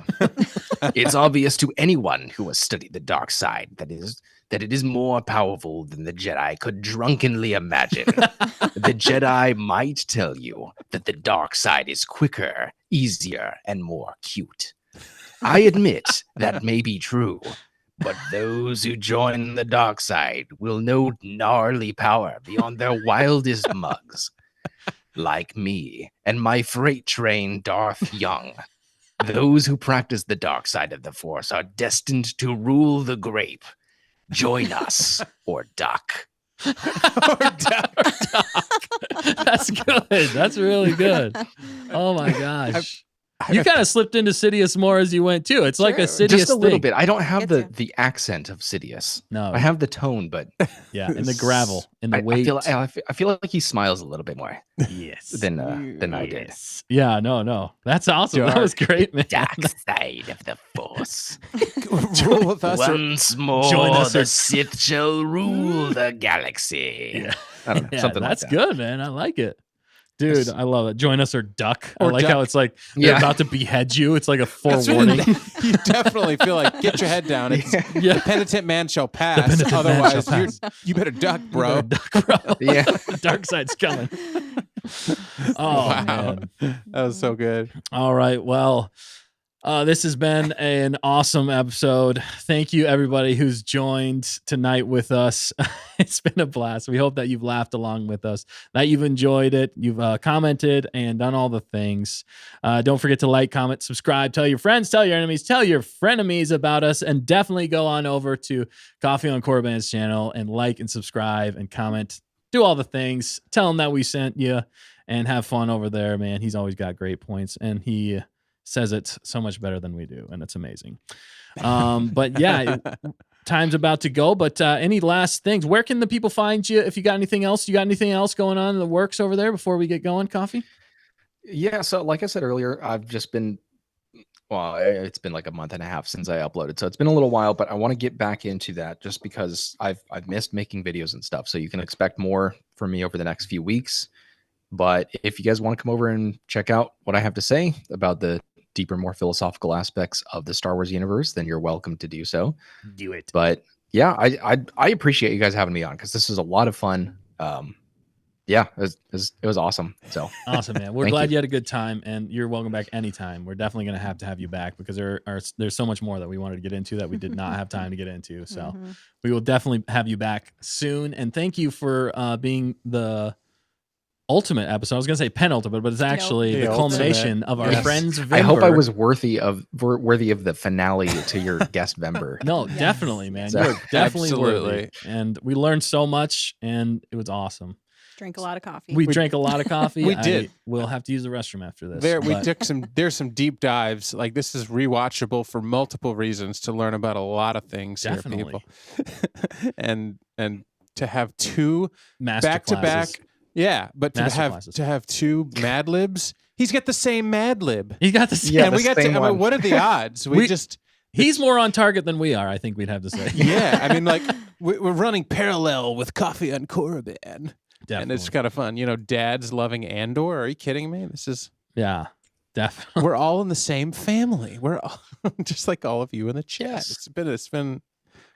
It's obvious to anyone who has studied the dark side that it is more powerful than the Jedi could drunkenly imagine. The Jedi might tell you that the dark side is quicker, easier, and more cute. I admit that may be true, but those who join the dark side will know gnarly power beyond their wildest mugs. Like me and my freight train Darth Young, those who practice the dark side of the Force are destined to rule the grape. Join us or duck. That's good. That's really good. Oh my gosh. You kind of slipped into Sidious more as you went too. It's like a True. Sidious Just a little thing. bit. I don't have Gets the you. the accent of Sidious. No. I have the tone, but Yeah, in the gravel, in the I weight. feel like he smiles a little bit more Yes. than I did. Yes. Yeah, no. That's awesome. That was great, man. Dark side of the Force. rule with us. Once more, join us the or- Sith shall rule the galaxy. Yeah. I don't know, Yeah, something that's like that. good, man. I like it. Dude, I love it. Join us or duck. I Or like how duck. it's like they're Yeah. about to behead you. It's like a That's forewarning. what you definitely feel like get your head down. It's, Yeah. The penitent man shall pass. penitent man Otherwise, shall you better duck, You bro. better duck, bro. Yeah. The dark side's coming. Oh, Wow. man. That was so good. All right. Well, this has been an awesome episode. Thank you, everybody who's joined tonight with us. It's been a blast. We hope that you've laughed along with us, that you've enjoyed it, you've commented and done all the things. Don't forget to like, comment, subscribe, tell your friends, tell your enemies, tell your frenemies about us, and definitely go on over to Coffee on Korriban's channel and like and subscribe and comment. Do all the things. Tell him that we sent you and have fun over there, man. He's always got great points and he says it so much better than we do, and it's amazing. But yeah, time's about to go. But any last things? Where can the people find you? If you got anything else, going on in the works over there before we get going, Coffee? Yeah, so like I said earlier, I've just been, well, it's been like a month and a half since I uploaded, so it's been a little while, but I want to get back into that just because I've missed making videos and stuff. So you can expect more from me over the next few weeks. But if you guys want to come over and check out what I have to say about the deeper, more philosophical aspects of the Star Wars universe, then you're welcome to do so. Do it. But yeah, I appreciate you guys having me on because this is a lot of fun. Yeah, it was awesome. So awesome, man. We're glad you had a good time, and you're welcome back anytime. We're definitely going to have you back because there's so much more that we wanted to get into that we did not have time to get into. So we will definitely have you back soon. And thank you for being the ultimate episode. I was going to say penultimate, but it's actually the culmination of our Friendsvember. I hope I was worthy of the finale to your Guestvember. No, definitely, man. You're definitely worthy. And we learned so much, and it was awesome. Drank a lot of coffee. We drank a lot of coffee. We did. We'll have to use the restroom after this. There's some deep dives. Like, this is rewatchable for multiple reasons to learn about a lot of things here, people. and to have two back to back. Yeah, but to have two Mad Libs. He's got the same Mad Lib. He got the same. Yeah, and we got to. I mean, what are the odds? He's more on target than we are, I think we'd have to say. Yeah, I mean, like, we're running parallel with Coffee on Korriban. Definitely. And it's kind of fun. You know, Dad's loving Andor. Are you kidding me? This is... Yeah, definitely. We're all in the same family. We're all, just like all of you in the chat. Yes. It's been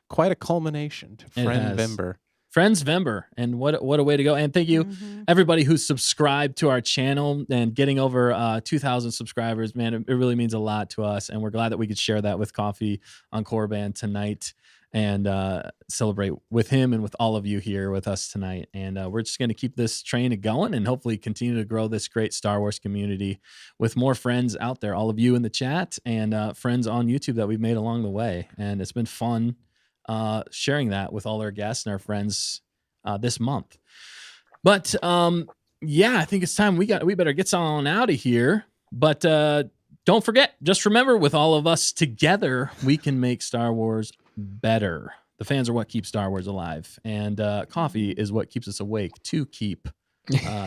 quite a culmination to Friendsvember. Friendsvember, and what a way to go. And thank you everybody who's subscribed to our channel and getting over 2,000 subscribers. Man, it really means a lot to us, and we're glad that we could share that with Coffee on Korriban tonight and celebrate with him and with all of you here with us tonight. And we're just going to keep this train going and hopefully continue to grow this great Star Wars community with more friends out there, all of you in the chat and friends on YouTube that we've made along the way. And it's been fun sharing that with all our guests and our friends this month. But yeah, I think it's time we better get on out of here. But don't forget, just remember, with all of us together, we can make Star Wars better. The fans are what keep Star Wars alive, and Coffee is what keeps us awake to keep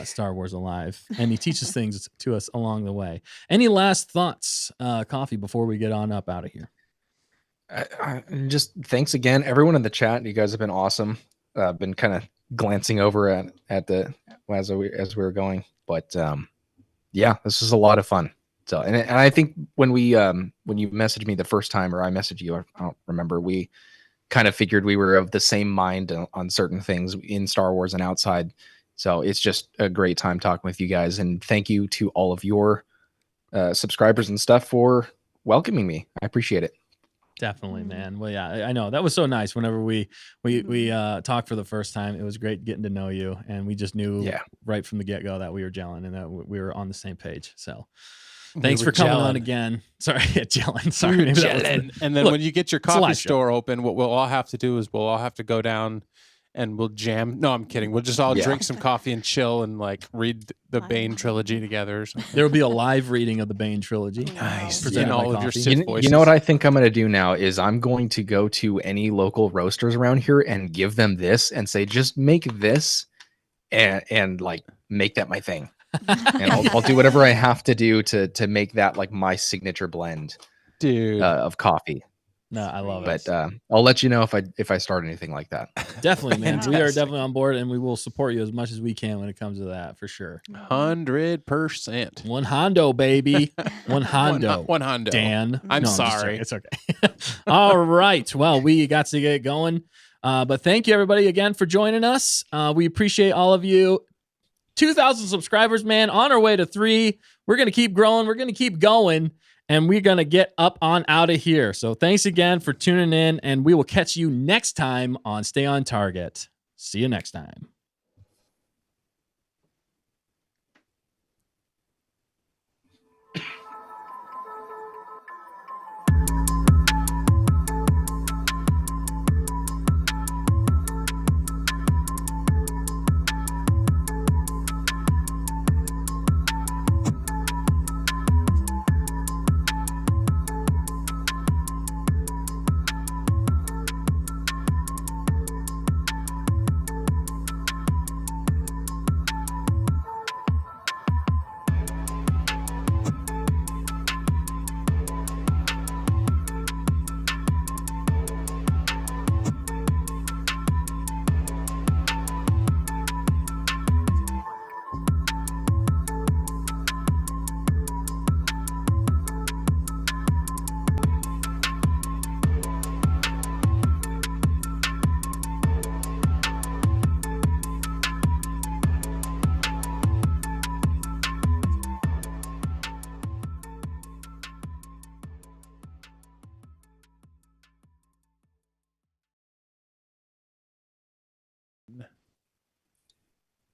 Star Wars alive. And he teaches things to us along the way. Any last thoughts, Coffee, before we get on up out of here? Just thanks again, everyone in the chat. You guys have been awesome. Been kind of glancing over at the as we were going, but yeah, this was a lot of fun. So, and I think when you messaged me the first time, or I messaged you, I don't remember, we kind of figured we were of the same mind on certain things in Star Wars and outside. So it's just a great time talking with you guys, and thank you to all of your subscribers and stuff for welcoming me. I appreciate it. Definitely, man. Well, yeah, I know that was so nice. Whenever we talked for the first time, it was great getting to know you, and we just knew right from the get-go that we were gelling and that we were on the same page. So thanks for coming on again. Sorry, gelling. Sorry, gelling. And then when you get your coffee store open, what we'll all have to do is we'll all have to go down and we'll jam. No, I'm kidding. We'll just all drink some coffee and chill and like read the Bane trilogy together or something. There will be a live reading of the Bane trilogy. Nice. In all of your Sith voices. You know what I think I'm going to do now is I'm going to go to any local roasters around here and give them this and say, just make this and like make that my thing. And I'll do whatever I have to do to make that like my signature blend, dude, of coffee. No, I love it. But I'll let you know if I start anything like that. Definitely, man. We are definitely on board, and we will support you as much as we can when it comes to that, for sure. 100%. One Hondo, baby. One Hondo. One Hondo. Dan. I'm sorry. It's okay. All right. Well, we got to get going. But thank you, everybody, again for joining us. We appreciate all of you. 2,000 subscribers, man. On our way to 3. We're going to keep growing. We're going to keep going. And we're going to get up on out of here. So thanks again for tuning in, and we will catch you next time on Stay on Target. See you next time.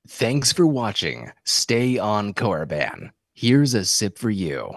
Thanks for watching Stay on Korriban. Here's a sip for you.